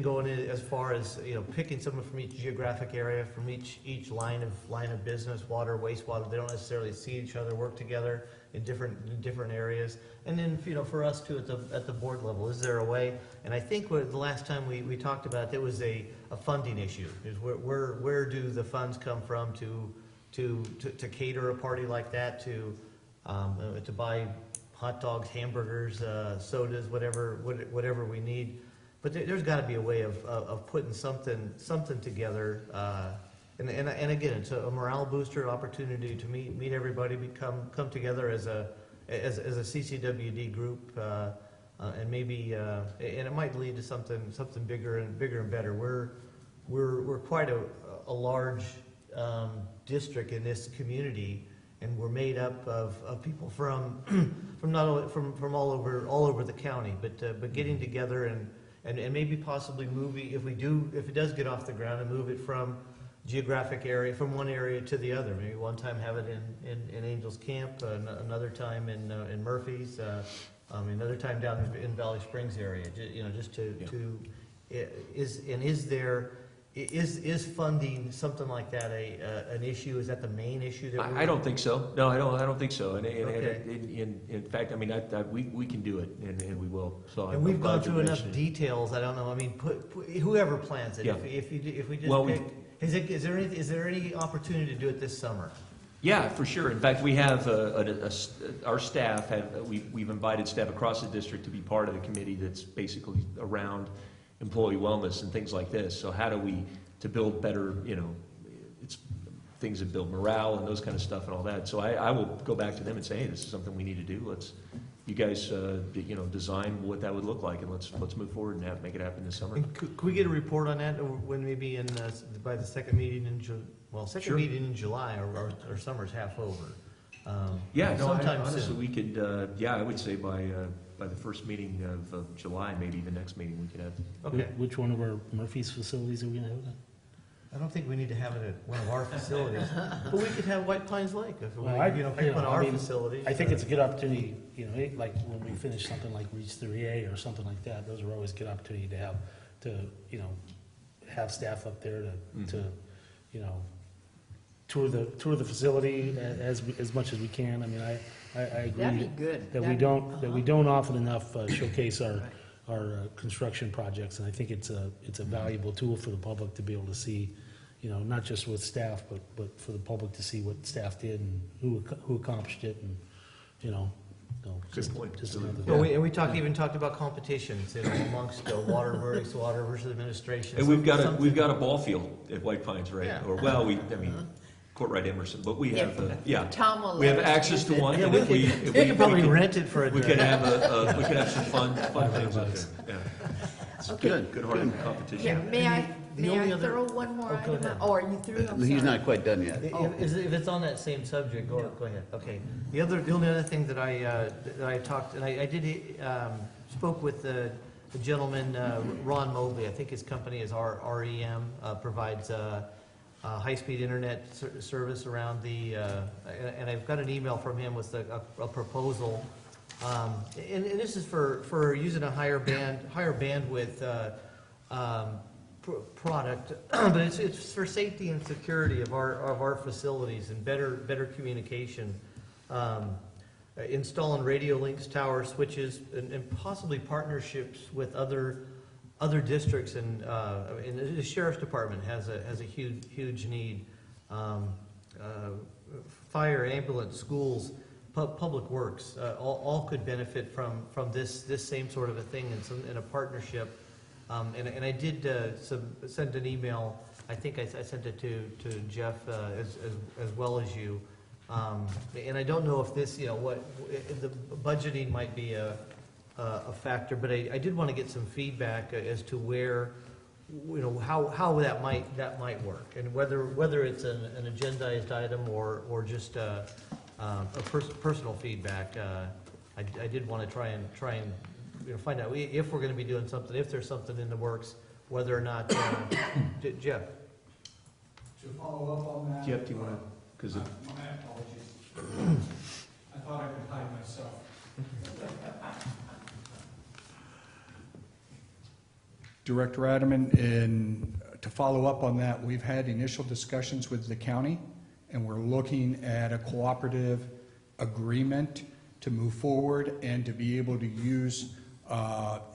going as far as picking someone from each geographic area, from each line of business, water, wastewater. They don't necessarily see each other, work together in different areas. And then for us too at the board level, is there a way? And I think the last time we talked about it, there was a funding issue. Is where do the funds come from to cater a party like that, to buy hot dogs, hamburgers, sodas, whatever we need. But there's got to be a way of putting something together, and again, it's a morale booster, opportunity to meet everybody, come together as a CCWD group, and maybe and it might lead to something bigger and better. We're quite a large district in this community, and we're made up of people from all over the county, but getting together and maybe possibly if it does get off the ground, and move it from geographic area, from one area to the other. Maybe one time have it in Angels Camp, another time in Murphy's, another time down in Valley Springs area. Just is is funding something like that an issue? Is that the main issue that we're? I don't think so. No, I don't think so. And Okay. in fact, I mean, we can do it, and we will. So And we've I'm gone glad you through enough mentioned it. details, I don't know, I mean, whoever plans it, Yeah. if we just Well, pick, is there any opportunity to do it this summer? Yeah, for sure. In fact, we have our staff we've invited staff across the district to be part of the committee that's basically around employee wellness and things like this. So how do we to build better, it's things that build morale and those kind of stuff and all that. So I will go back to them and say, hey, this is something we need to do. You guys, design what that would look like, and let's move forward and make it happen this summer. And could we get a report on that when maybe by the second meeting in Sure. meeting in July, or summer's half over? Sometime honestly, soon. we could, I would say by the first meeting of July, maybe the next meeting we could have. Okay. Which one of our Murphy's facilities are we gonna have that? I don't think we need to have it at one of our facilities, but we could have White Pines Lake if we, Well, pick one of our I mean, facilities. I think it's a good opportunity, like when we finish something like Reach 3A or something like that, those are always good opportunity to have staff up there to tour the facility as much as we can. I mean, I agree. That'd be good. That we don't often enough showcase our construction projects, and I think it's a valuable tool for the public to be able to see, not just with staff, but for the public to see what staff did and who accomplished it, and, Good point. just another. Well, we even talked about competitions, amongst the water versus administration. And we've got a ball field at White Pines, right? Yeah. Or, Courtright Emerson, but we have, Tom will we have let us access to use it. one. Yeah, and we if could, we could probably rent it for a We day. could have some fun things out there. Yeah. It's Okay. good hard competition. Yeah, may The only I other- throw one more Oh, go item? ahead. Oh, are you through? I'm He's sorry. not quite done yet. If it's on that same subject, go ahead. Okay. The only other thing that I talked, and I did, spoke with the gentleman, Ron Mobley. I think his company is REM, provides high-speed internet service around and I've got an email from him with a proposal. And this is for using a higher bandwidth product, but it's for safety and security of our facilities and better communication. Installing radio links, tower switches, and possibly partnerships with other districts, and the sheriff's department has a huge need. Fire, ambulance, schools, public works, all could benefit from this same sort of a thing in a partnership. And I did send an email. I think I sent it to Jeff as well as you. And I don't know if this, the budgeting might be a factor, but I did want to get some feedback as to where, how that might work, and whether it's an agendized item or just a personal feedback. I did want to try and find out if we're going to be doing something, if there's something in the works, whether or not, Jeff. To follow up on that. Jeff, do you want to, because My apologies. I thought I could hide myself. Director Adaman, and to follow up on that, we've had initial discussions with the county, and we're looking at a cooperative agreement to move forward and to be able to use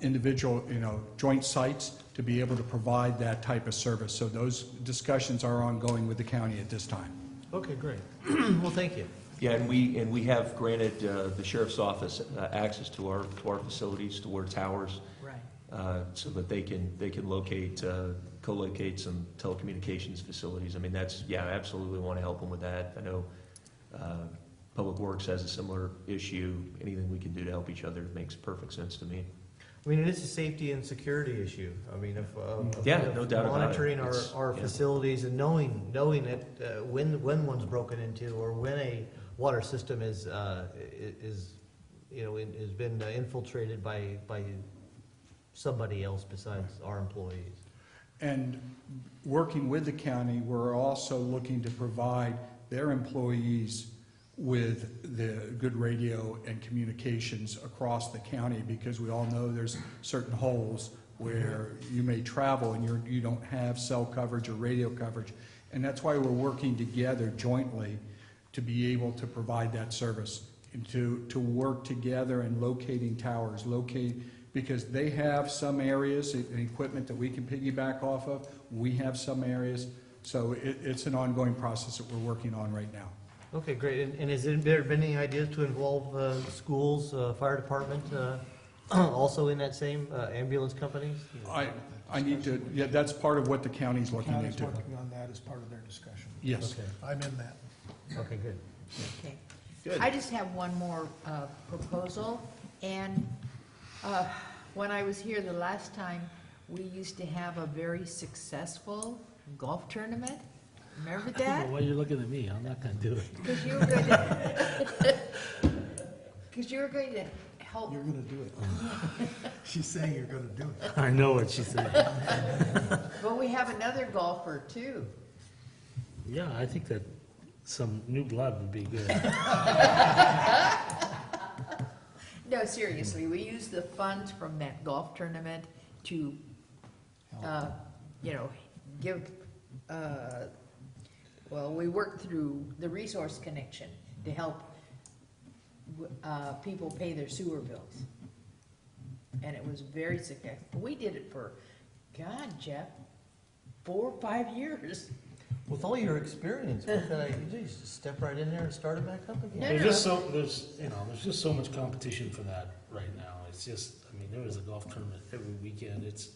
individual, joint sites to be able to provide that type of service. So those discussions are ongoing with the county at this time. Okay, great. Well, thank you. yeah, and we have granted the sheriff's office access to our facilities, to our towers, Right. so that they can locate, co-locate some telecommunications facilities. I mean, I absolutely want to help them with that. I know Public Works has a similar issue. Anything we can do to help each other makes perfect sense to me. I mean, it is a safety and security issue. I mean, No doubt about it. monitoring It's- our yeah. facilities facilities and knowing that when one's broken into, or when a water system has been infiltrated by somebody else besides our employees. And working with the county, we're also looking to provide their employees with the good radio and communications across the county, because we all know there's certain holes where you may travel and you don't have cell coverage or radio coverage. And that's why we're working together jointly to be able to provide that service, and to work together in locating towers, because they have some areas and equipment that we can piggyback off of. We have some areas. So it's an ongoing process that we're working on right now. Okay, great. And has there been any ideas to involve schools, fire department, also in that same ambulance company? I need to, yeah, that's part of what the county's looking County's into. working on that as part of their discussion. Yes. Okay. I'm in that. Okay, good. Okay. Good. I just have one more proposal, and when I was here the last time, we used to have a very successful golf tournament. Remember I don't that? know why you're looking at me. I'm not gonna do it. Because you were going to, because you were going to help. You're gonna do it. She's saying you're gonna do it. I know what she said. Well, we have another golfer too. Yeah, I think that some new blood would be good. No, seriously, we use the funds from that golf tournament to, give, we worked through the resource connection to help people pay their sewer bills. And it was very successful. We did it for, God, Jeff, 4 or 5 years. With all your experience, what can you just step right in there and start it back up again? No, There's just so much competition for that right now. It's just, I mean, there is a golf tournament every weekend. It's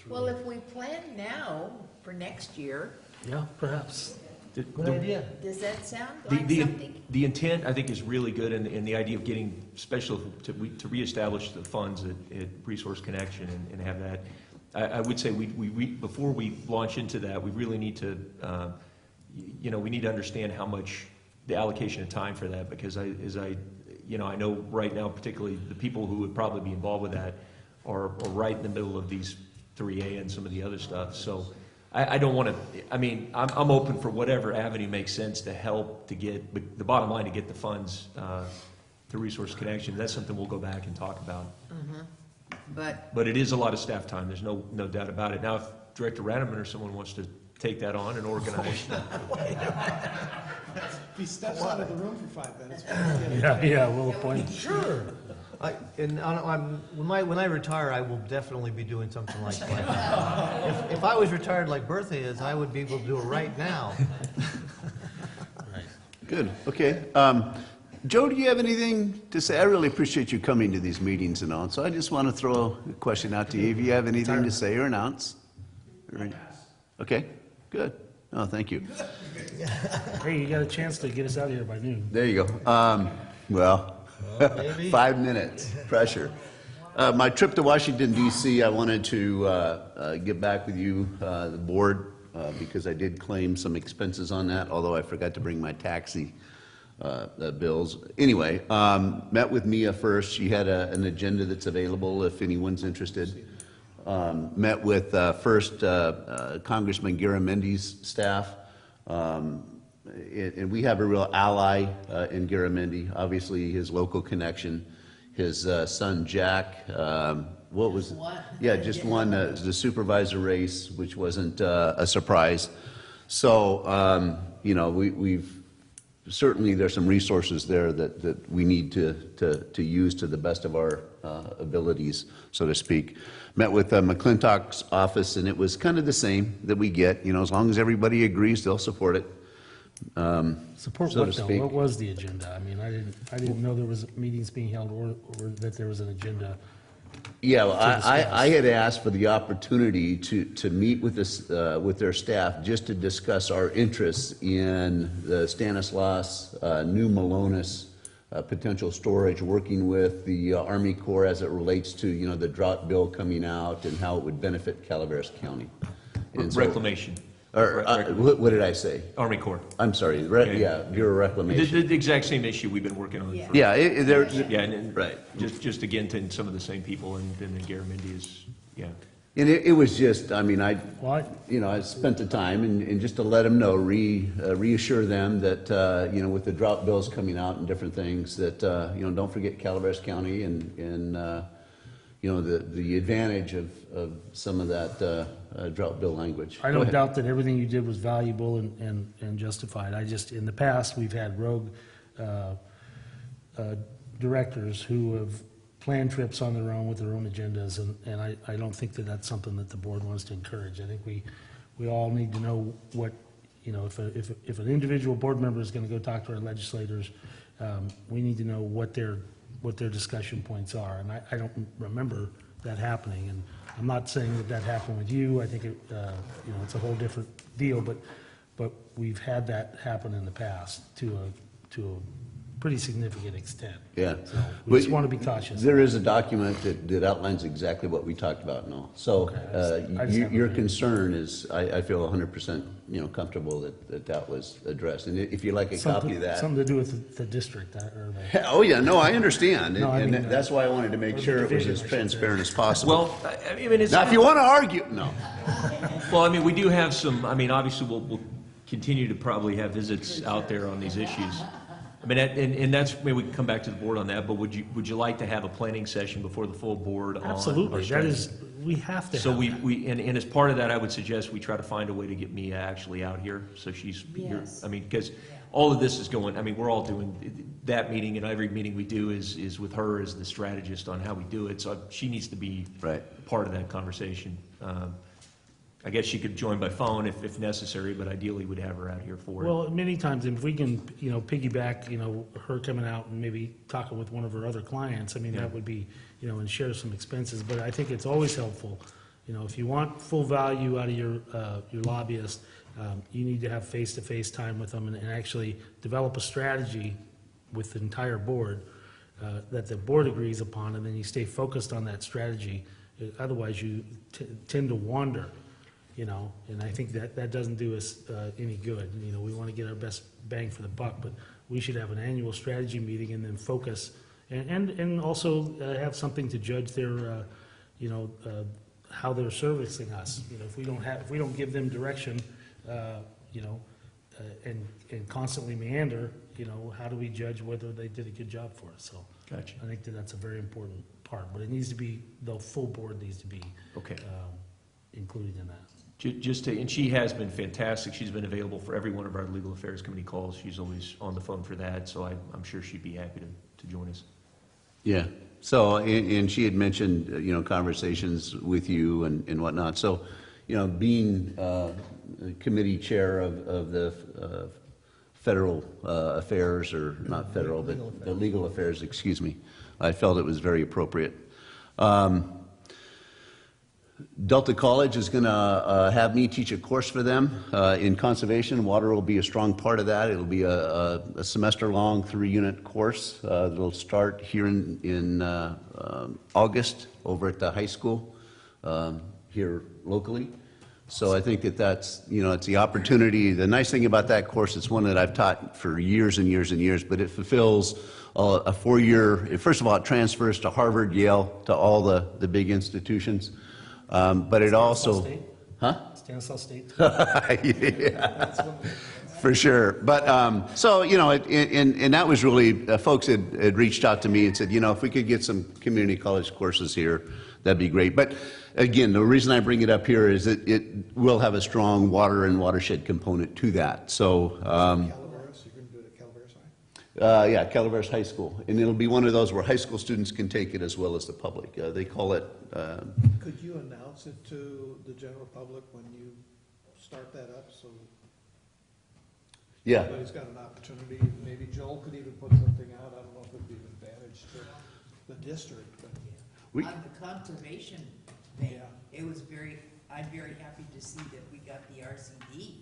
Well, really, if we plan now for next year, yeah, perhaps. Good idea. does that sound The, like the, something? the intent, I think, is really good, and the idea of getting special, to reestablish the funds at Resource Connection and have that. I would say before we launch into that, we really need to, we need to understand how much the allocation of time for that, because I know right now, particularly the people who would probably be involved with that are right in the middle of these 3A and some of the other stuff. So I don't want to, I'm open for whatever avenue makes sense to help to get, but the bottom line, to get the funds to Resource Connection. That's something we'll go back and talk about. But it is a lot of staff time, there's no doubt about it. Now, if Director Radaman or someone wants to take that on and organize. If he steps out of the room for 5 minutes. Yeah, we'll appoint. Sure. When I retire, I will definitely be doing something like that. If I was retired like Bertha is, I would be able to do it right now. Good, okay. Joe, do you have anything to say? I really appreciate you coming to these meetings and all, so I just want to throw a question out to you. If you have anything to say or announce? Okay, good. Oh, thank you. Hey, you got a chance to get us out of here by noon. There you go. Maybe. 5 minutes, pressure. My trip to Washington DC, I wanted to get back with you, the board, because I did claim some expenses on that, although I forgot to bring my taxi bills. Anyway, met with Mia first. She had an agenda that's available if anyone's interested. Met with first Congressman Garamendi's staff. And we have a real ally in Garamendi, obviously his local connection. His son Jack, just won the supervisor race, which wasn't a surprise. So, we've certainly there's some resources there that we need to use to the best of our abilities, so to speak. Met with McClintock's office, and it was kind of the same that we get. As long as everybody agrees, they'll support it. Support so what to though? speak. What was the agenda? I mean, I didn't know there was meetings being held or that there was an agenda. Yeah, well, to discuss. I had asked for the opportunity to meet with this, with their staff, just to discuss our interests in the Stanislaus, New Malonis, potential storage, working with the Army Corps as it relates to, the drought bill coming out and how it would benefit Calaveras County. And so- Reclamation. Or, what did I say? Army Corps. I'm sorry, Bureau of Reclamation. The exact same issue we've been working on. Yeah. for- Yeah, there's, Yeah, and right. just again, to some of the same people, and then Garamendi is, yeah. And it was just, I What? I spent the time and just to let them know, reassure them that, with the drought bills coming out and different things, that, don't forget Calaveras County and you know, the advantage of some of that drought bill language. I Go don't ahead. doubt that everything you did was valuable and justified. I just, in the past, we've had rogue directors who have planned trips on their own with their own agendas, and I don't think that that's something that the board wants to encourage. I think we all need to know what, you know, if an individual board member is going to go talk to our legislators, we need to know what their discussion points are, and I don't remember that happening. And I'm not saying that happened with you. I think you know, it's a whole different deal, but we've had that happen in the past to a pretty significant extent. Yeah. So we just want to be cautious. There is a document that outlines exactly what we talked about and all. So your concern is, I feel 100%, you know, comfortable that was addressed. And if you like a copy of that. Something to do with the district, or the. Oh, yeah, no, I understand. No, I And mean, that's why I wanted to make sure it was as transparent as possible. Well, I mean, it's. Now, if you want to argue, no. Well, I mean, we do have some, I mean, obviously, we'll continue to probably have visits out there on these issues. I mean, and that's, maybe we can come back to the board on that, but would you like to have a planning session before the full board on? Absolutely, our that strategy? is, we have to have So that. and as part of that, I would suggest we try to find a way to get Mia actually out here, so she's here. Yes. I mean, because all of this is going, I mean, we're all doing, that meeting and every meeting we do is with her as the strategist on how we do it, so she needs to be part of that conversation. I guess she could join by phone if necessary, but ideally we'd have her out here for it. Well, many times, if we can, you know, piggyback, you know, her coming out and maybe talking with one of her other clients, I mean, Yeah. that would be, you know, and share some expenses, but I think it's always helpful. You know, if you want full value out of your lobbyist, you need to have face-to-face time with them and actually develop a strategy with the entire board that the board agrees upon, and then you stay focused on that strategy. Otherwise, you tend to wander. You know, and I think that doesn't do us any good. You know, we want to get our best bang for the buck, but we should have an annual strategy meeting and then focus, and also have something to judge their, you know, how they're servicing us. You know, if we don't give them direction, you know, and constantly meander, you know, how do we judge whether they did a good job for us? So, Gotcha. I think that's a very important part, but it needs to be, the full board needs to be Okay. included in that. Just to, and she has been fantastic. She's been available for every one of our Legal Affairs Committee calls. She's always on the phone for that, so I'm sure she'd be happy to join us. Yeah. So, and she had mentioned, you know, conversations with you and whatnot. So, you know, being committee chair of the federal affairs, or not federal, but the legal affairs, excuse me, I felt it was very appropriate. Delta College is going to have me teach a course for them in conservation. Water will be a strong part of that. It'll be a semester-long 3-unit course that'll start here in August over at the high school here locally. So I think that's, you know, it's the opportunity. The nice thing about that course, it's one that I've taught for years and years and years, but it fulfills a 4-year, first of all, it transfers to Harvard, Yale, to all the big institutions. But it also, Stanislaus State. Yeah, for sure. But so, you know, and that was really, folks had reached out to me and said, you know, if we could get some community college courses here, that'd be great. But again, the reason I bring it up here is that it will have a strong water and watershed component to that. So, Calaveras, you're going to do it at Calaveras High? yeah, Calaveras High School, and it'll be one of those where high school students can take it as well as the public. They call it. Could you announce it to the general public when you start that up, so Yeah. everybody's got an opportunity? Maybe Joel could even put something out. I don't know if it'd be an advantage to the district, but. On the conservation thing, it was I'm very happy to see that we got the RCD.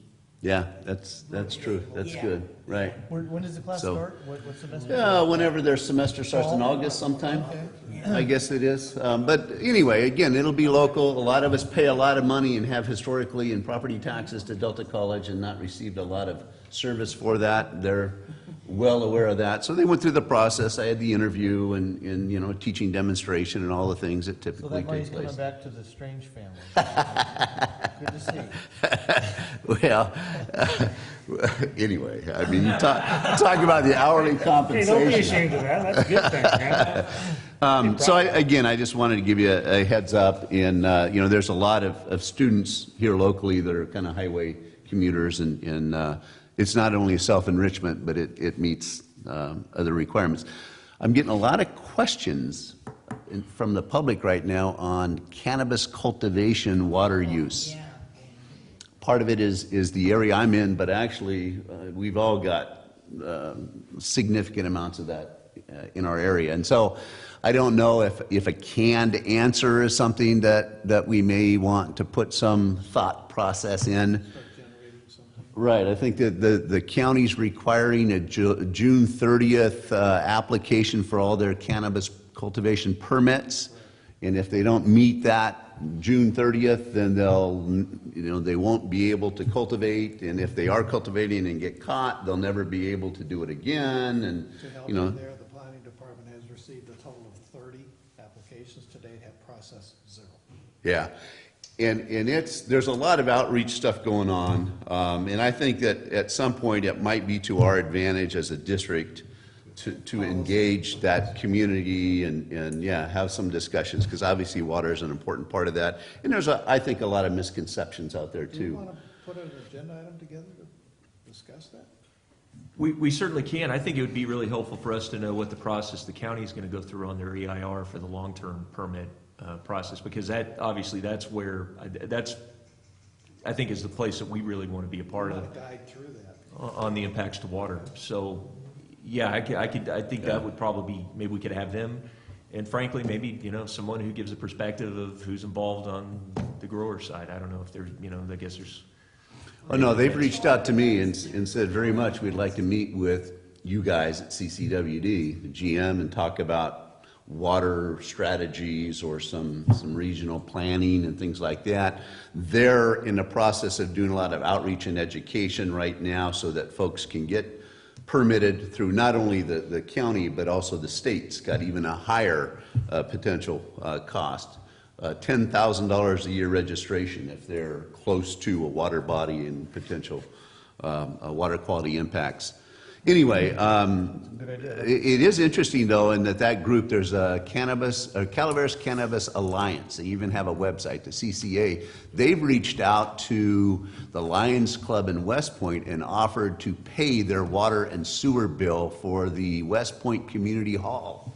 Yeah, that's true. That's Yeah. good, right? When does the class So- start? What semester? Yeah, whenever their semester starts in August sometime, I guess it is. But anyway, again, it'll be local. A lot of us pay a lot of money and have historically in property taxes to Delta College and not received a lot of service for that. They're well aware of that. So they went through the process. I had the interview and you know, teaching demonstration and all the things that So typically that take money's coming place. back to the Strange family. Good to see. Well, Anyway, I mean, you talk about the hourly Hey, compensation. don't be ashamed of that. That's a good thing, man. So again, I just wanted to give you a heads up in, there's a lot of students here locally that are kind of highway commuters and it's not only self-enrichment, but it meets other requirements. I'm getting a lot of questions from the public right now on cannabis cultivation water use. Part of it is the area I'm in, but actually we've all got significant amounts of that in our area. And so I don't know if a canned answer is something that we may want to put some thought process in. Right, I think that the county's requiring a June 30th application for all their cannabis cultivation permits. And if they don't meet that June 30th, then they won't be able to cultivate. And if they are cultivating and get caught, they'll never be able to do it again. And, To help you there, the planning department has received a total of 30 applications to date, have processed 0. Yeah. And there's a lot of outreach stuff going on. And I think that at some point it might be to our advantage as a district to engage that community and have some discussions, because obviously water is an important part of that. And there's, I think, a lot of misconceptions out there Do you too. want to put an agenda item together to discuss that? We certainly can. I think it would be really helpful for us to know what the process the county is going to go through on their EIR for the long-term permit process, because that's where, I think is the place that we really want to be a part of. Guide through that. On the impacts to water. So, yeah, I think that would probably be, maybe we could have them, and frankly, maybe, someone who gives a perspective of who's involved on the grower side. I don't know if there's, I guess there's. Oh, no, they've reached out to me and said very much we'd like to meet with you guys at CCWD, the GM, and talk about water strategies or some regional planning and things like that. They're in the process of doing a lot of outreach and education right now so that folks can get permitted through not only the county, but also the state's got even a higher potential cost. $10,000 a year registration if they're close to a water body and potential water quality impacts. Anyway, it is interesting though, in that group, there's a Calaveras Cannabis Alliance. They even have a website, the CCA. They've reached out to the Lions Club in West Point and offered to pay their water and sewer bill for the West Point Community Hall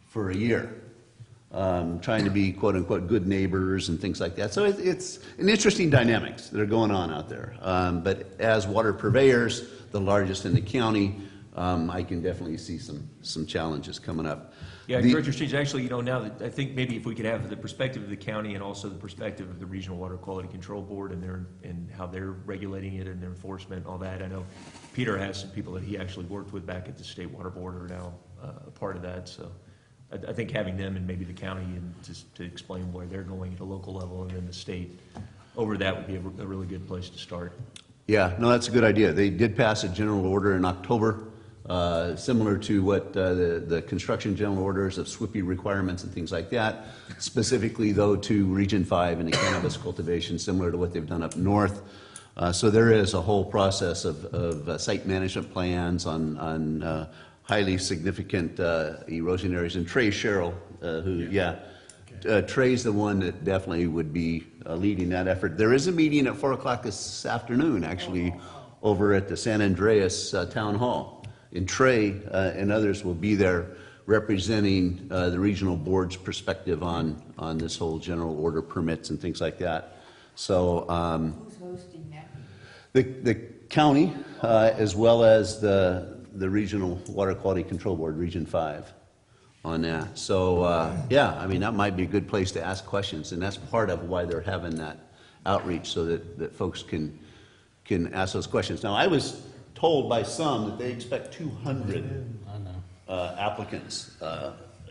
for a year. Trying to be quote unquote good neighbors and things like that. So it's an interesting dynamics that are going on out there. But as water purveyors, the largest in the county, I can definitely see some challenges coming up. Yeah, Director Strange, actually, now that I think maybe if we could have the perspective of the county and also the perspective of the Regional Water Quality Control Board and how they're regulating it and their enforcement, all that. I know Peter has some people that he actually worked with back at the State Water Board are now a part of that. So I think having them and maybe the county and just to explain where they're going at a local level and then the state over that would be a really good place to start. Yeah, no, that's a good idea. They did pass a general order in October, similar to what the construction general orders of SWIPI requirements and things like that, specifically though to Region 5 and the cannabis cultivation, similar to what they've done up north. So there is a whole process of site management plans on highly significant erosion areas. And Trey Sherrill, Trey's the one that definitely would be leading that effort. There is a meeting at 4 o'clock this afternoon, actually, over at the San Andreas Town Hall. And Trey and others will be there representing the regional board's perspective on this whole general order permits and things like that. So Who's hosting that? the county, as well as the Regional Water Quality Control Board, Region 5, on that. So, yeah, I mean, that might be a good place to ask questions, and that's part of why they're having that outreach, so that folks can ask those questions. Now, I was told by some that they expect 200 applicants,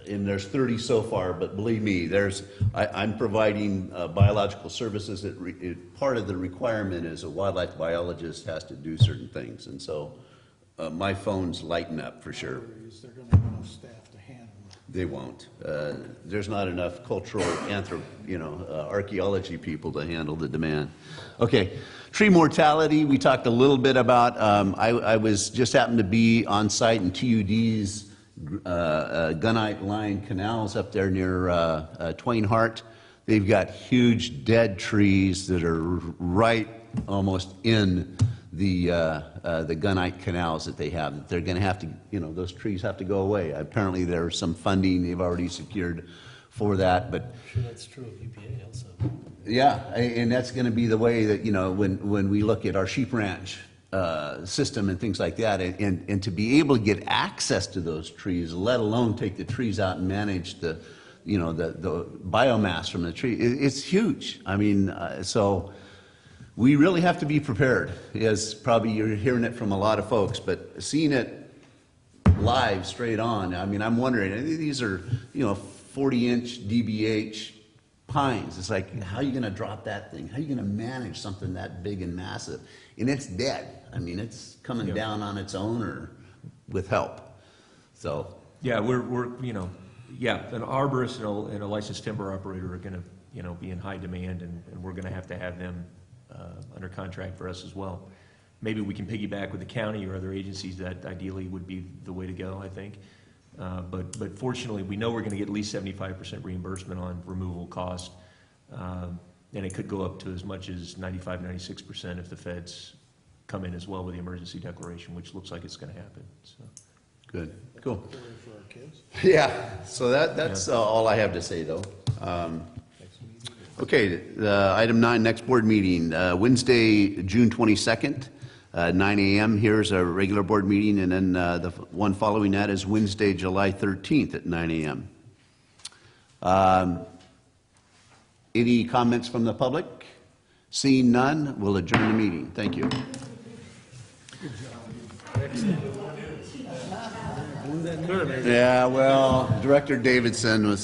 and there's 30 so far, but believe me, I'm providing biological services. Part of the requirement is a wildlife biologist has to do certain things, and so my phone's lighting up for sure. They're going to have enough staff to handle it. They won't. There's not enough cultural archaeology people to handle the demand. Okay, tree mortality, we talked a little bit about. I was just happened to be on site in TUD's gunite line canals up there near Twain Hart. They've got huge dead trees that are right almost in the gunite canals that they have. They're going to have to, those trees have to go away. Apparently there's some funding they've already secured for that, but. I'm sure that's true of UPA also. Yeah, and that's going to be the way that, when we look at our sheep ranch system and things like that, and to be able to get access to those trees, let alone take the trees out and manage the biomass from the tree, it's huge. I mean, so we really have to be prepared, as probably you're hearing it from a lot of folks, but seeing it live straight on, I mean, I'm wondering, these are, 40-inch DBH pines. It's like, how are you going to drop that thing? How are you going to manage something that big and massive? And it's dead. I mean, it's coming down on its own or with help. So. Yeah, we're an arborist and a licensed timber operator are going to, be in high demand, and we're going to have them under contract for us as well. Maybe we can piggyback with the county or other agencies. That ideally would be the way to go, I think. But fortunately, we know we're going to get at least 75% reimbursement on removal cost, and it could go up to as much as 95, 96% if the feds come in as well with the emergency declaration, which looks like it's going to happen. So. Good, cool. Yeah, so that's all I have to say, though. Okay, item 9, next board meeting, Wednesday, June 22nd, 9 a.m. Here's a regular board meeting, and then the one following that is Wednesday, July 13th at 9 a.m. Any comments from the public? Seeing none, we'll adjourn the meeting. Thank you. Yeah, well, Director Davidson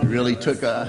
really took a...